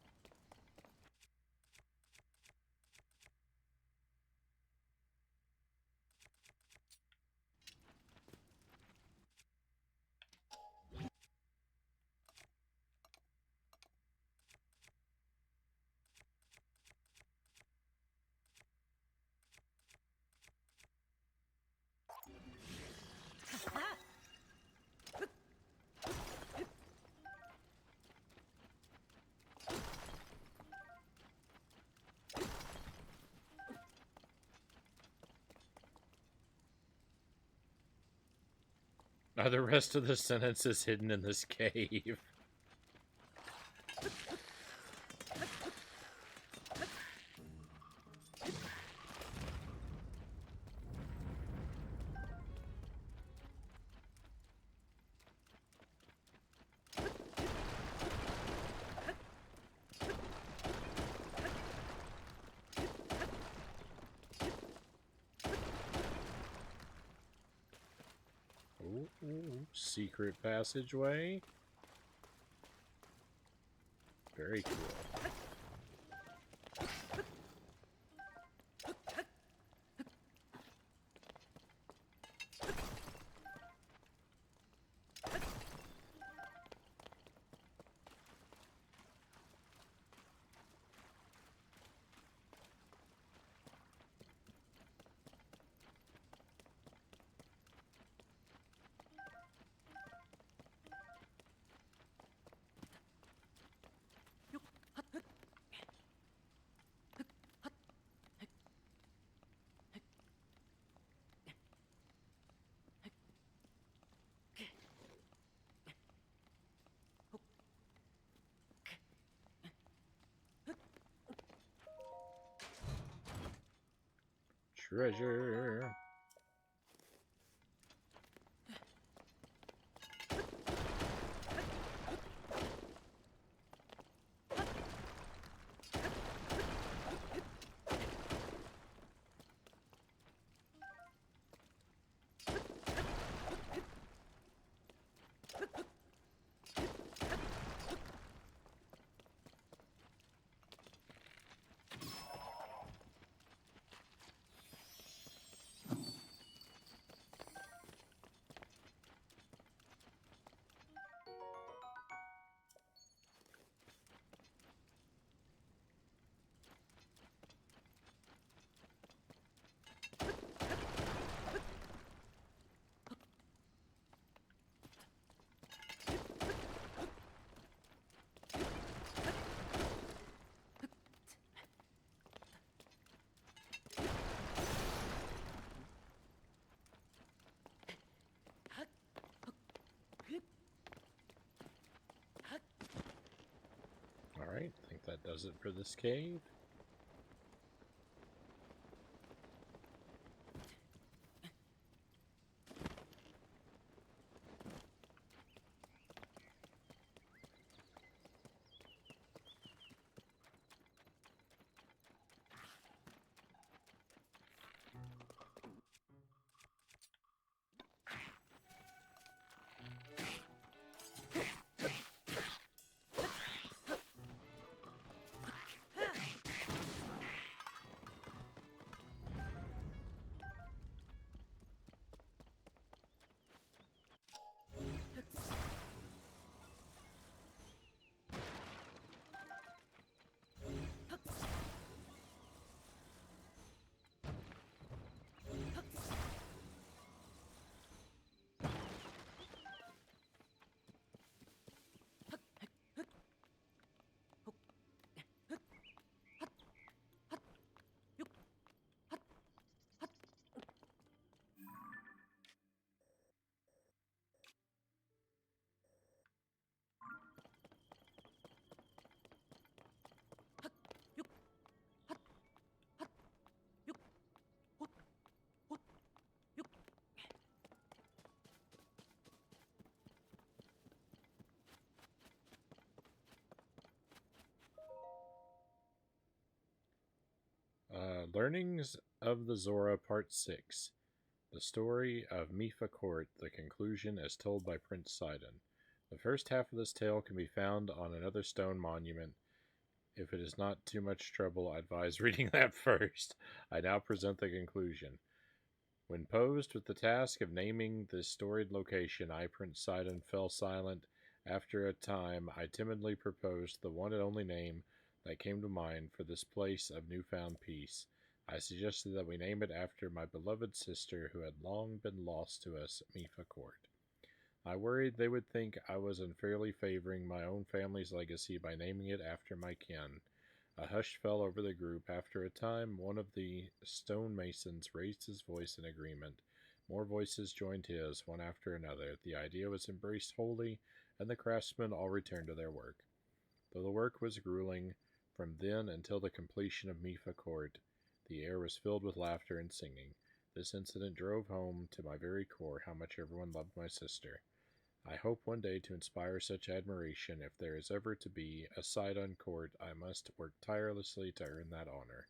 Are the rest of the sentences hidden in this cave? Ooh, secret passageway. Very cool. Treasure. Alright, I think that does it for this cave. Learnings of the Zora Part 6. The story of Mifa Court, the conclusion as told by Prince Sidon. The first half of this tale can be found on another stone monument. If it is not too much trouble, I advise reading that first. I now present the conclusion. When posed with the task of naming this storied location, I, Prince Sidon, fell silent. After a time, I timidly proposed the one and only name that came to mind for this place of newfound peace. I suggested that we name it after my beloved sister who had long been lost to us at Mifa Court. I worried they would think I was unfairly favoring my own family's legacy by naming it after my kin. A hush fell over the group. After a time, one of the stonemasons raised his voice in agreement. More voices joined his, one after another. The idea was embraced wholly, and the craftsmen all returned to their work. Though the work was grueling, from then until the completion of Mifa Court, the air was filled with laughter and singing. This incident drove home to my very core how much everyone loved my sister. I hope one day to inspire such admiration. If there is ever to be a Sidon court, I must work tirelessly to earn that honor.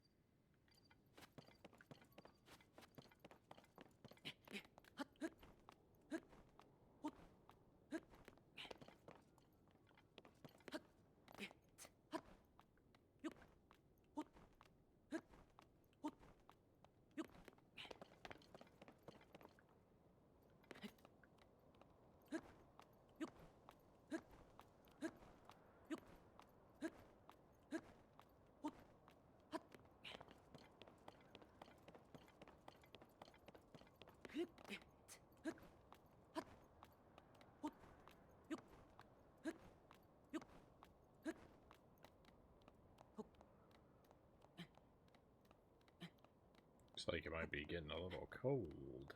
Looks like it might be getting a little cold.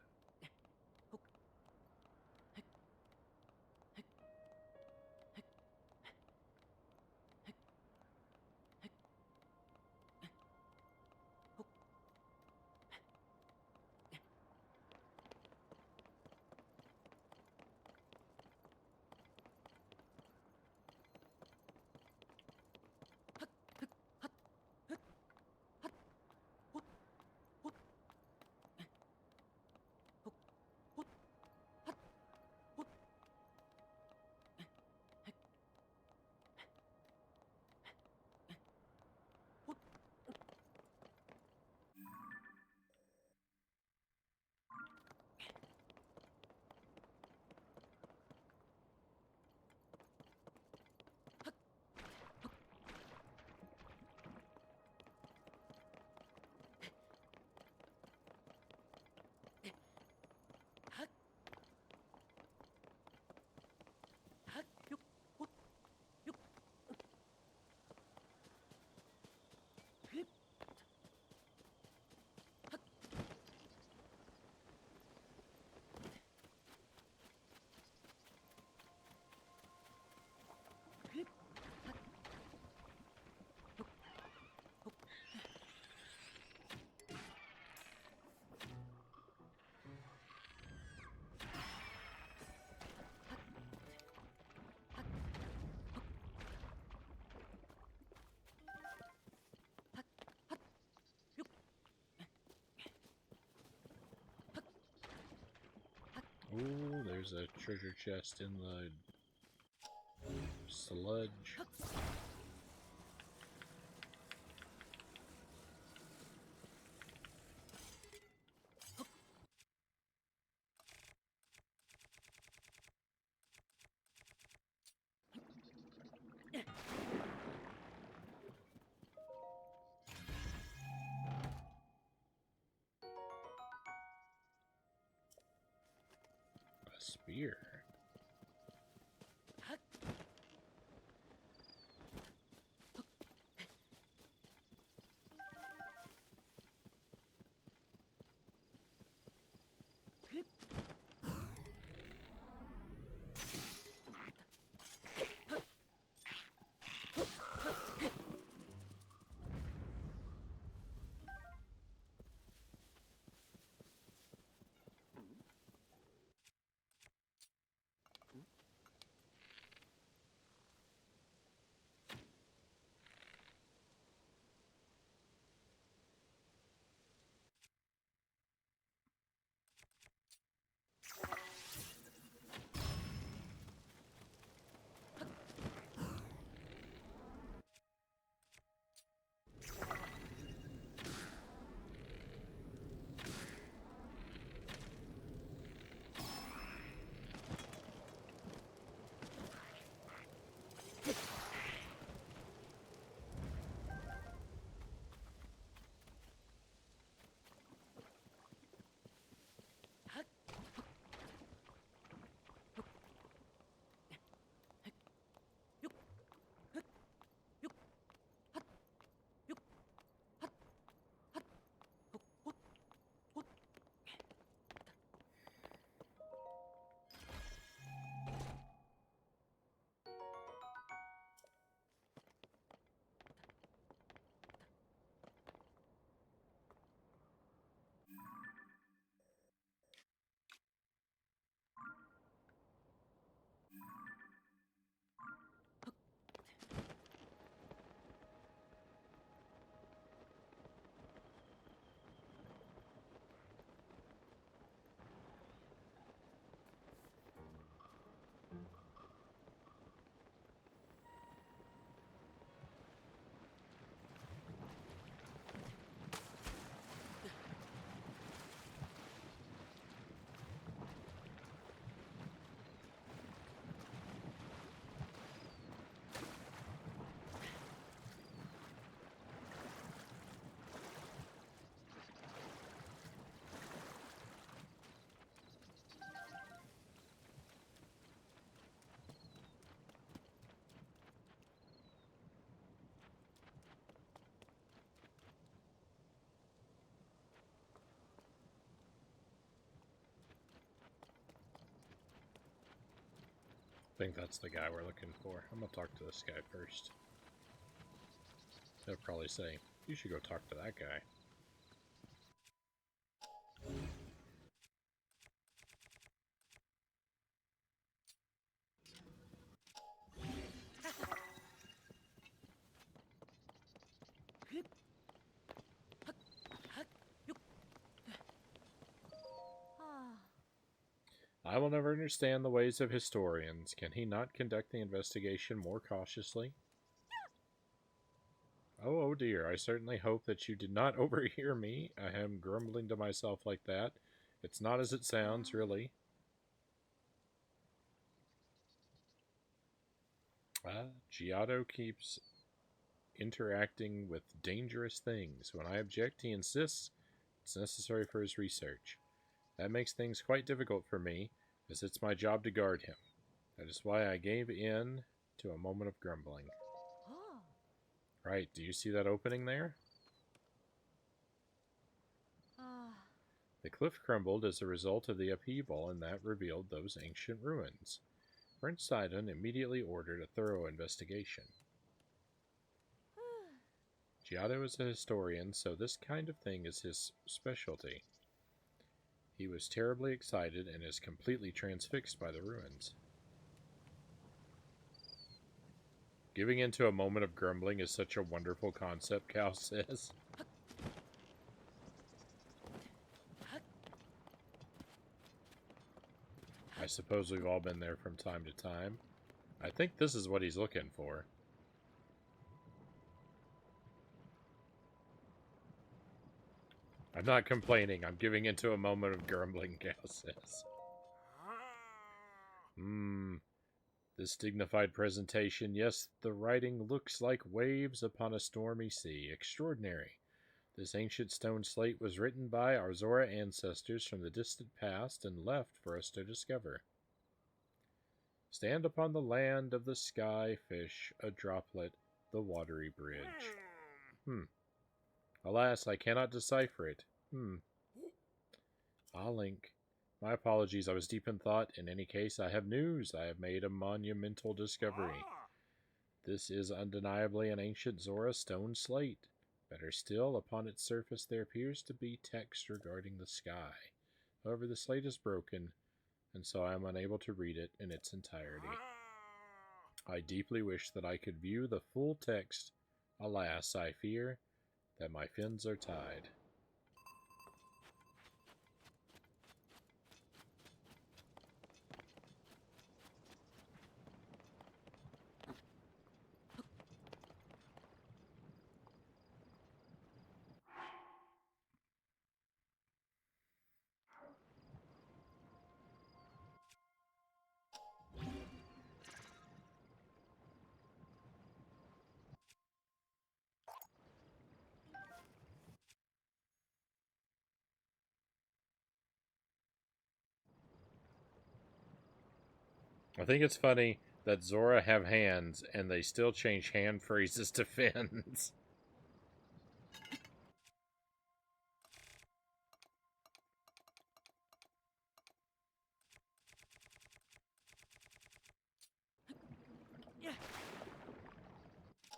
Oh, there's a treasure chest in the sludge. A spear. I think that's the guy we're looking for. I'm gonna talk to this guy first. They'll probably say, you should go talk to that guy. I will never understand the ways of historians. Can he not conduct the investigation more cautiously? Oh dear, I certainly hope that you did not overhear me. I am grumbling to myself like that. It's not as it sounds, really. Giotto keeps interacting with dangerous things. When I object, he insists it's necessary for his research. That makes things quite difficult for me, as it's my job to guard him. That is why I gave in to a moment of grumbling. Right, do you see that opening there? The cliff crumbled as a result of the upheaval, and that revealed those ancient ruins. Prince Sidon immediately ordered a thorough investigation. Giotto is a historian, so this kind of thing is his specialty. He was terribly excited and is completely transfixed by the ruins. Giving into a moment of grumbling is such a wonderful concept, Cal says. suppose we've all been there from time to time. I think this is what he's looking for. I'm not complaining. I'm giving into a moment of grumbling, Gal says. This dignified presentation. Yes, the writing looks like waves upon a stormy sea. Extraordinary. This ancient stone slate was written by our Zora ancestors from the distant past and left for us to discover. Stand upon the land of the sky, fish, a droplet, the watery bridge. Alas, I cannot decipher it. Link. My apologies, I was deep in thought. In any case, I have news. I have made a monumental discovery. This is undeniably an ancient Zora stone slate. Better still, upon its surface there appears to be text regarding the sky. However, the slate is broken, and so I am unable to read it in its entirety. I deeply wish that I could view the full text. Alas, I fear that my fins are tied. I think it's funny that Zora have hands and they still change hand phrases to fins.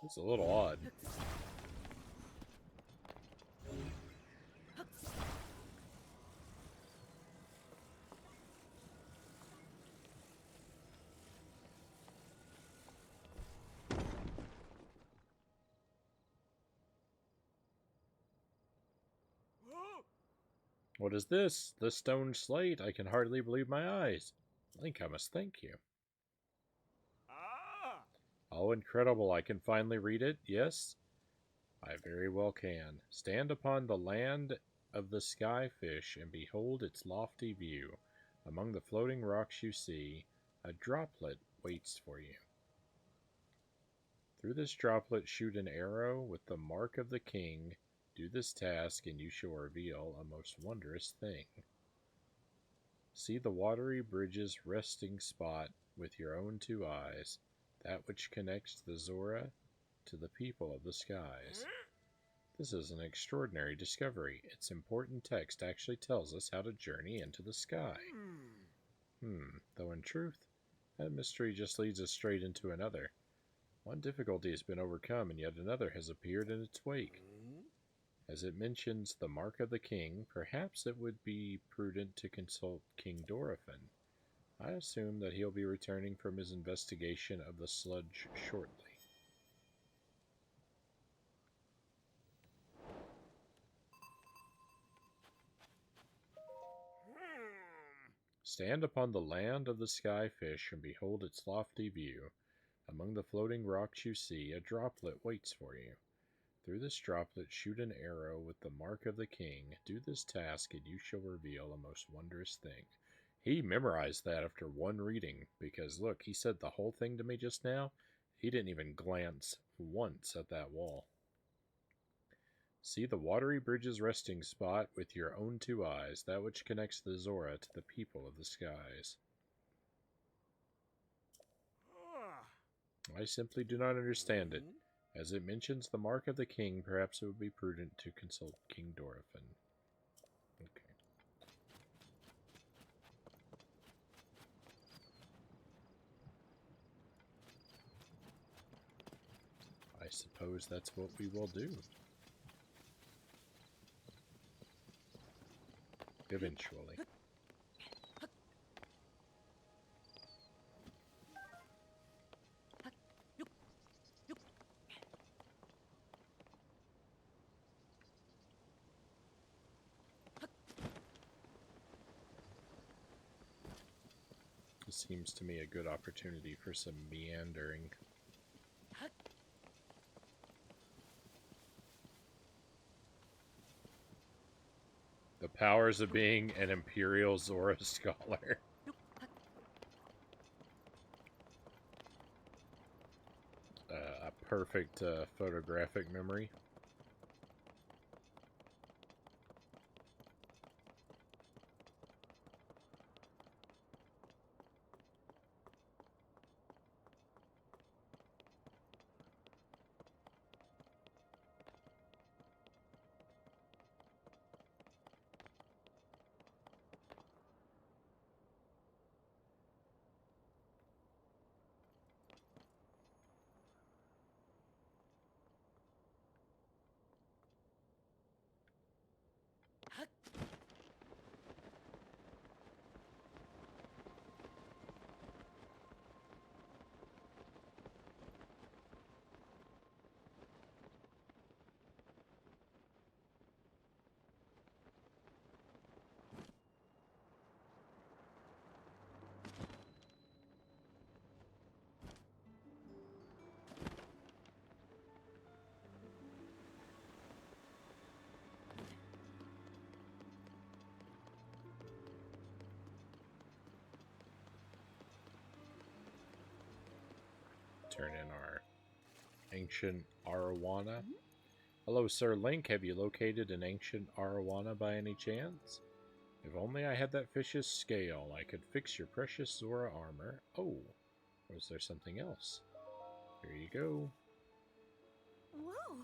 It's a little odd. What is this? The stone slate? I can hardly believe my eyes. Link, I must thank you. Oh, incredible. I can finally read it? Yes? I very well can. Stand upon the land of the sky fish and behold its lofty view. Among the floating rocks you see, a droplet waits for you. Through this droplet shoot an arrow with the mark of the king. Do this task and you shall reveal a most wondrous thing. See the watery bridge's resting spot with your own two eyes, that which connects the Zora to the people of the skies. This is an extraordinary discovery. Its important text actually tells us how to journey into the sky. Though in truth, that mystery just leads us straight into another. One difficulty has been overcome, and yet another has appeared in its wake. As it mentions the mark of the king, perhaps it would be prudent to consult King Dorephan. I assume that he'll be returning from his investigation of the sludge shortly. Stand upon the land of the sky fish and behold its lofty view. Among the floating rocks you see, a droplet waits for you. Through this droplet shoot an arrow with the mark of the king. Do this task and you shall reveal a most wondrous thing. He memorized that after one reading, because look, he said the whole thing to me just now. He didn't even glance once at that wall. See the watery bridge's resting spot with your own two eyes, that which connects the Zora to the people of the skies. I simply do not understand it. As it mentions the mark of the king, perhaps it would be prudent to consult King Dorephan. Okay. I suppose that's what we will do. Eventually. seems to me a good opportunity for some meandering. The powers of being an Imperial Zora scholar. A perfect photographic memory. Turn in our ancient arowana. Hello, Sir Link. Have you located an ancient arowana by any chance? If only I had that fish's scale, I could fix your precious Zora armor. Oh, was there something else? Here you go. Whoa!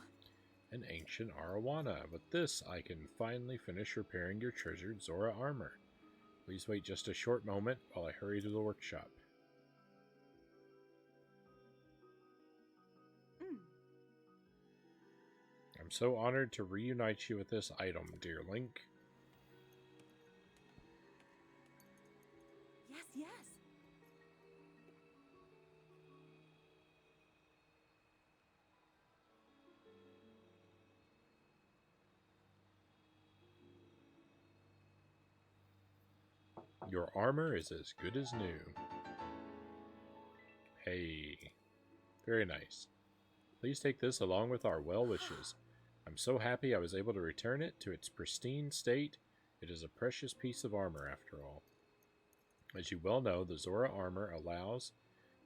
An ancient arowana. With this, I can finally finish repairing your treasured Zora armor. Please wait just a short moment while I hurry to the workshop. I'm so honored to reunite you with this item, dear Link. Yes, yes. Your armor is as good as new. Hey, very nice. Please take this along with our well wishes. I'm so happy I was able to return it to its pristine state. It is a precious piece of armor after all. As you well know, the Zora armor allows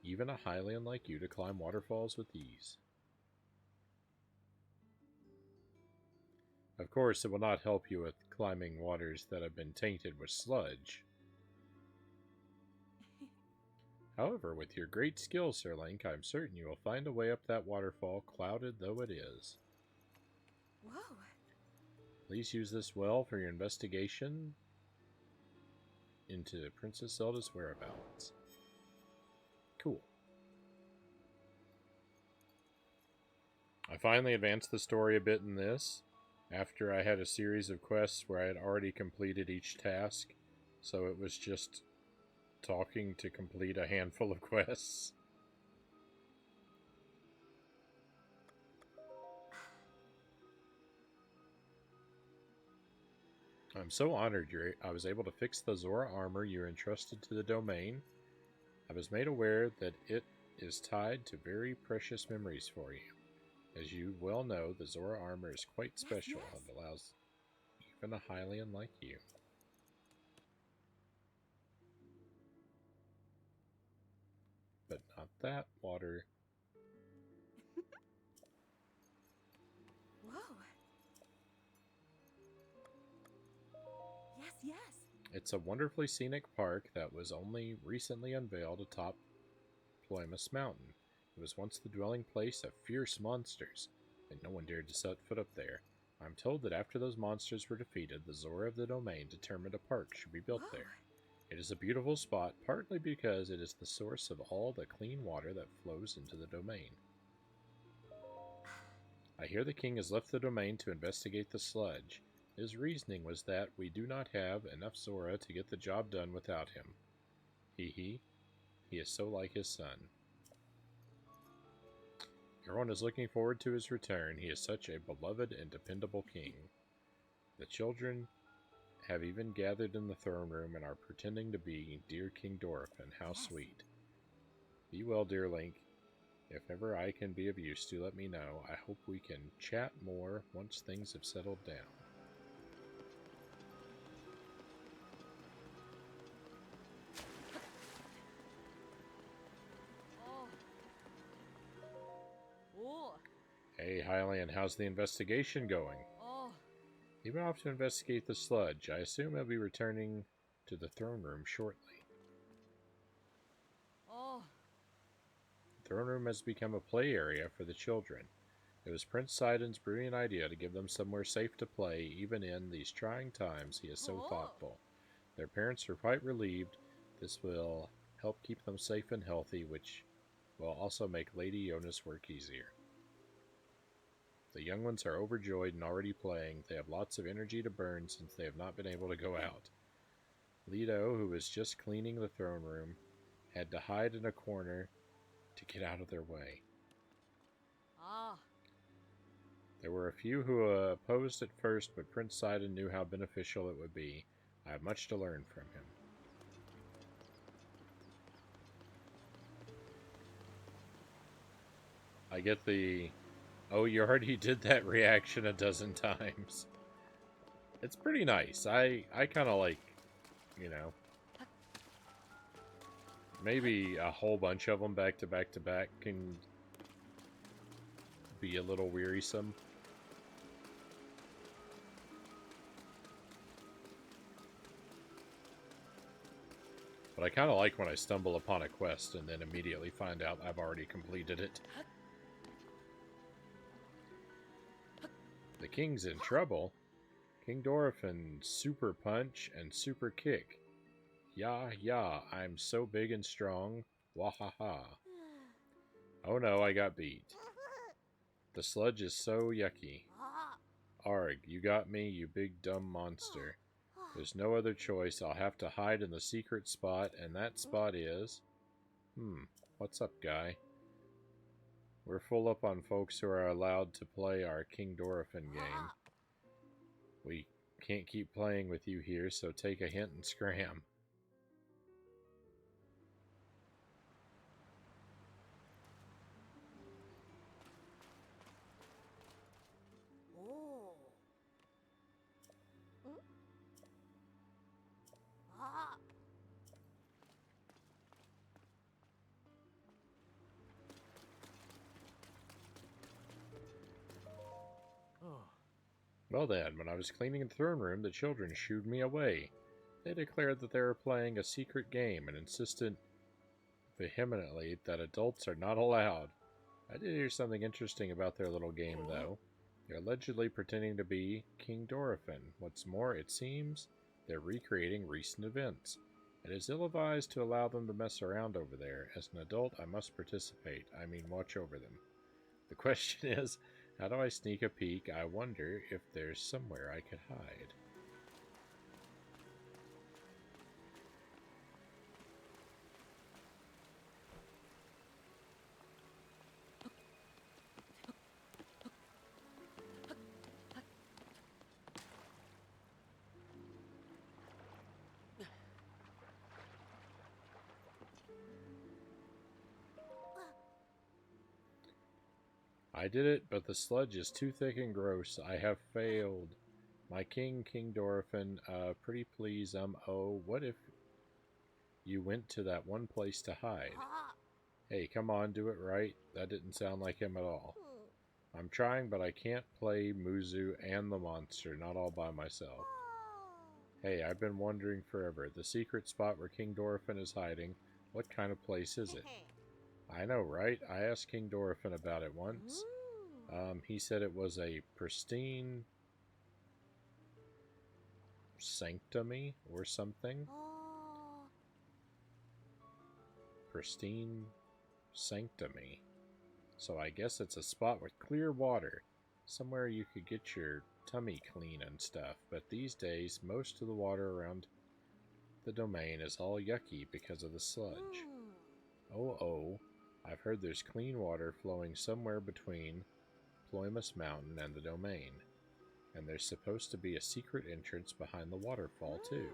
even a Hylian like you to climb waterfalls with ease. Of course, it will not help you with climbing waters that have been tainted with sludge. However, with your great skill, Sir Link, I'm certain you will find a way up that waterfall, clouded though it is. Whoa! Please use this well for your investigation into Princess Zelda's whereabouts. Cool. I finally advanced the story a bit in this, after I had a series of quests where I had already completed each task, so it was just talking to complete a handful of quests. I'm so honored I was able to fix the Zora armor you entrusted to the domain. I was made aware that it is tied to very precious memories for you. As you well know, the Zora armor is quite special and allows even a Hylian like you. But not that water. Whoa! Yes, yes. It's a wonderfully scenic park that was only recently unveiled atop Ploymus Mountain. It was once the dwelling place of fierce monsters, and no one dared to set foot up there. I'm told that after those monsters were defeated, the Zora of the domain determined a park should be built there. It is a beautiful spot, partly because it is the source of all the clean water that flows into the domain. I hear the king has left the domain to investigate the sludge. His reasoning was that we do not have enough Zora to get the job done without him. He is so like his son. Everyone is looking forward to his return. He is such a beloved and dependable king. The children have even gathered in the throne room and are pretending to be dear King Dorothy. How Yes. sweet. Be well, dear Link. If ever I can be of use, do let me know. I hope we can chat more once things have settled down. Oh. Oh. Hey, Hylian, how's the investigation going? Oh. He went off to investigate the sludge. I assume he'll be returning to the throne room shortly. Oh. The throne room has become a play area for the children. It was Prince Sidon's brilliant idea to give them somewhere safe to play, even in these trying times. He is so Oh. thoughtful. Their parents are quite relieved. This will help keep them safe and healthy, which will also make Lady Yona's work easier. The young ones are overjoyed and already playing. They have lots of energy to burn since they have not been able to go out. Leto, who was just cleaning the throne room, had to hide in a corner to get out of their way. Ah. There were a few who opposed at first, but Prince Sidon knew how beneficial it would be. I have much to learn from him. I get the, oh, you already did that reaction a dozen times. It's pretty nice. I kind of like, you know, maybe a whole bunch of them back to back to back can be a little wearisome. But I kind of like when I stumble upon a quest and then immediately find out I've already completed it. The king's in trouble. King Dorothy, Super Punch and Super Kick. Yeah, I'm so big and strong. Wahaha. Oh no, I got beat. The sludge is so yucky. Arg, you got me, you big dumb monster. There's no other choice. I'll have to hide in the secret spot, and that spot is... what's up, guy? We're full up on folks who are allowed to play our King Dorothy game. We can't keep playing with you here, so take a hint and scram. Oh. Ah. Oh. Well then, when I was cleaning the throne room, the children shooed me away. They declared that they were playing a secret game and insisted vehemently that adults are not allowed. I did hear something interesting about their little game, though. They're allegedly pretending to be King Dorothy. What's more, it seems they're recreating recent events. It is ill-advised to allow them to mess around over there. As an adult, I must participate. I mean, watch over them. The question is, how do I sneak a peek? I wonder if there's somewhere I could hide. I did it, but the sludge is too thick and gross. I have failed. My King Dorothy, pretty please, oh, what if you went to that one place to hide? Hey, come on, do it right. That didn't sound like him at all. I'm trying, but I can't play Muzu and the monster, not all by myself. Hey, I've been wondering forever. The secret spot where King Dorothy is hiding, what kind of place is it? I know, right? I asked King Dorothy about it once. He said it was a pristine sanctuary or something. Pristine sanctuary. So I guess it's a spot with clear water. Somewhere you could get your tummy clean and stuff. But these days, most of the water around the domain is all yucky because of the sludge. Oh, I've heard there's clean water flowing somewhere between Ploymus Mountain and the domain. And there's supposed to be a secret entrance behind the waterfall, too.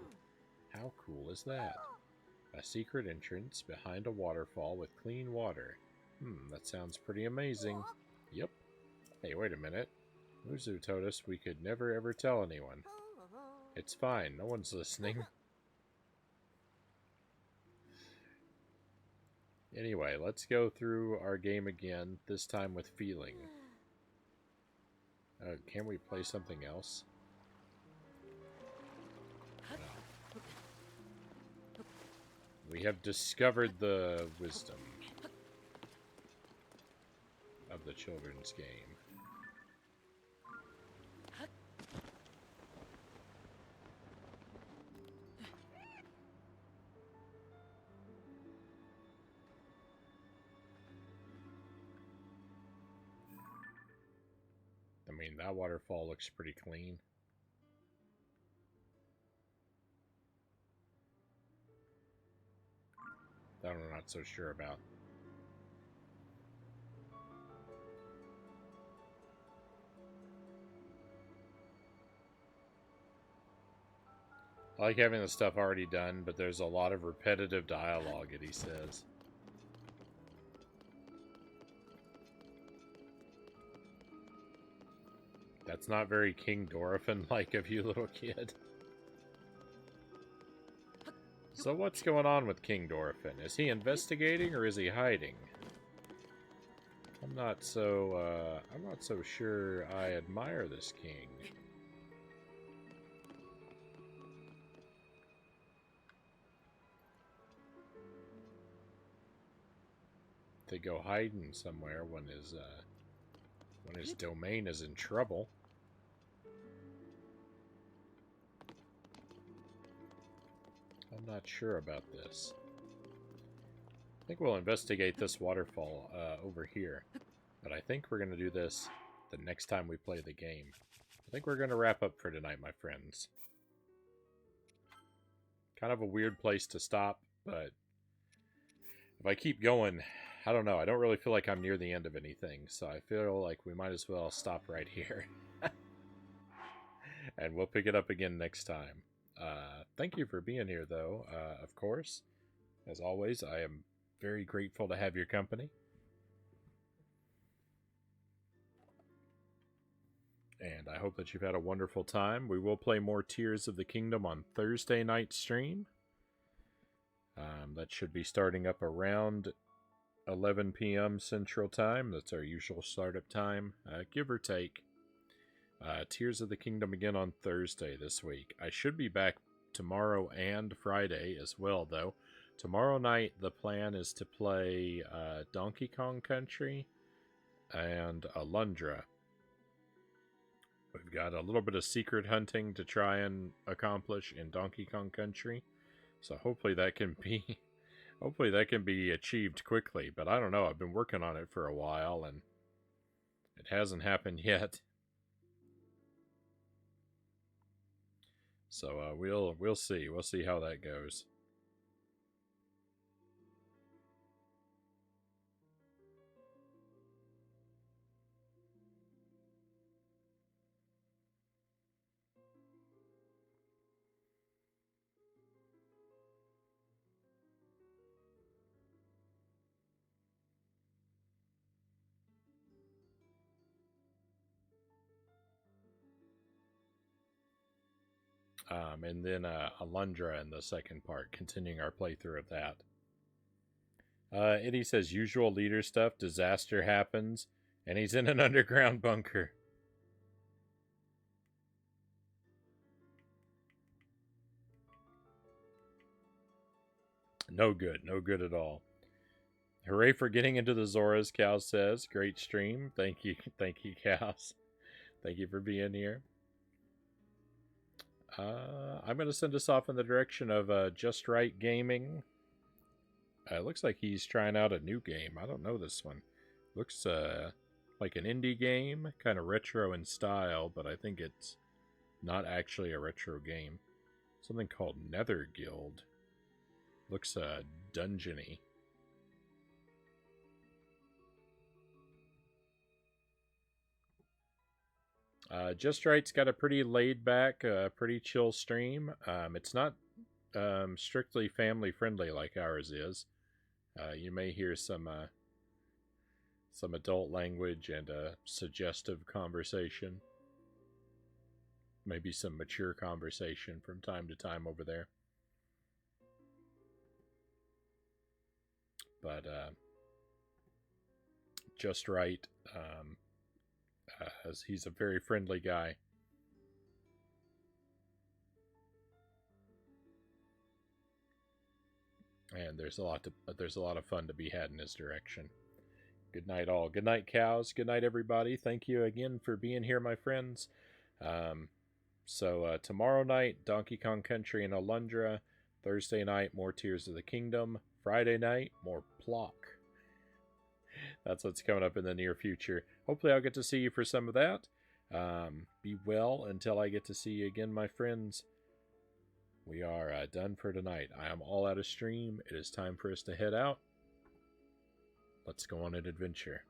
How cool is that? A secret entrance behind a waterfall with clean water. That sounds pretty amazing. Yep. Hey, wait a minute. Muzu told us we could never ever tell anyone. It's fine, no one's listening. Anyway, let's go through our game again, this time with feeling. Can we play something else? No. We have discovered the wisdom of the children's game. I mean, that waterfall looks pretty clean. That I'm not so sure about. I like having the stuff already done, but there's a lot of repetitive dialogue that he says. That's not very King Dorephan-like of you, little kid. So what's going on with King Dorephan? Is he investigating or is he hiding? I'm not so sure I admire this king. They go hiding somewhere when his domain is in trouble. I'm not sure about this. I think we'll investigate this waterfall over here. But I think we're going to do this the next time we play the game. I think we're going to wrap up for tonight, my friends. Kind of a weird place to stop, but if I keep going, I don't know. I don't really feel like I'm near the end of anything, so I feel like we might as well stop right here. And we'll pick it up again next time. Thank you for being here, though, of course. As always, I am very grateful to have your company. And I hope that you've had a wonderful time. We will play more Tears of the Kingdom on Thursday night stream. That should be starting up around 11 p.m. Central Time. That's our usual startup time, give or take. Tears of the Kingdom again on Thursday this week. I should be back tomorrow and Friday as well, though. Tomorrow night, the plan is to play Donkey Kong Country and Alundra. We've got a little bit of secret hunting to try and accomplish in Donkey Kong Country. So hopefully that can be achieved quickly, but I don't know. I've been working on it for a while and it hasn't happened yet. So we'll see. We'll see how that goes. And then Alundra in the second part, continuing our playthrough of that. Eddie says, usual leader stuff, disaster happens, and he's in an underground bunker. No good at all. Hooray for getting into the Zoras, Cal says. Great stream. Thank you, Cows. Thank you for being here. I'm going to send us off in the direction of Just Right Gaming. It looks like he's trying out a new game. I don't know this one. Looks like an indie game, kind of retro in style, but I think it's not actually a retro game. Something called Nether Guild. Looks dungeony. Just Right's got a pretty laid back, pretty chill stream. It's not strictly family friendly like ours is. You may hear some adult language and suggestive conversation. Maybe some mature conversation from time to time over there. But Just Right, as he's a very friendly guy. And there's a lot of fun to be had in his direction. Good night, all. Good night, cows. Good night, everybody. Thank you again for being here, my friends. Tomorrow night, Donkey Kong Country and Alundra. Thursday night, more Tears of the Kingdom. Friday night, more Plock. That's what's coming up in the near future. Hopefully I'll get to see you for some of that. Be well until I get to see you again, my friends. We are done for tonight. I am all out of stream. It is time for us to head out. Let's go on an adventure.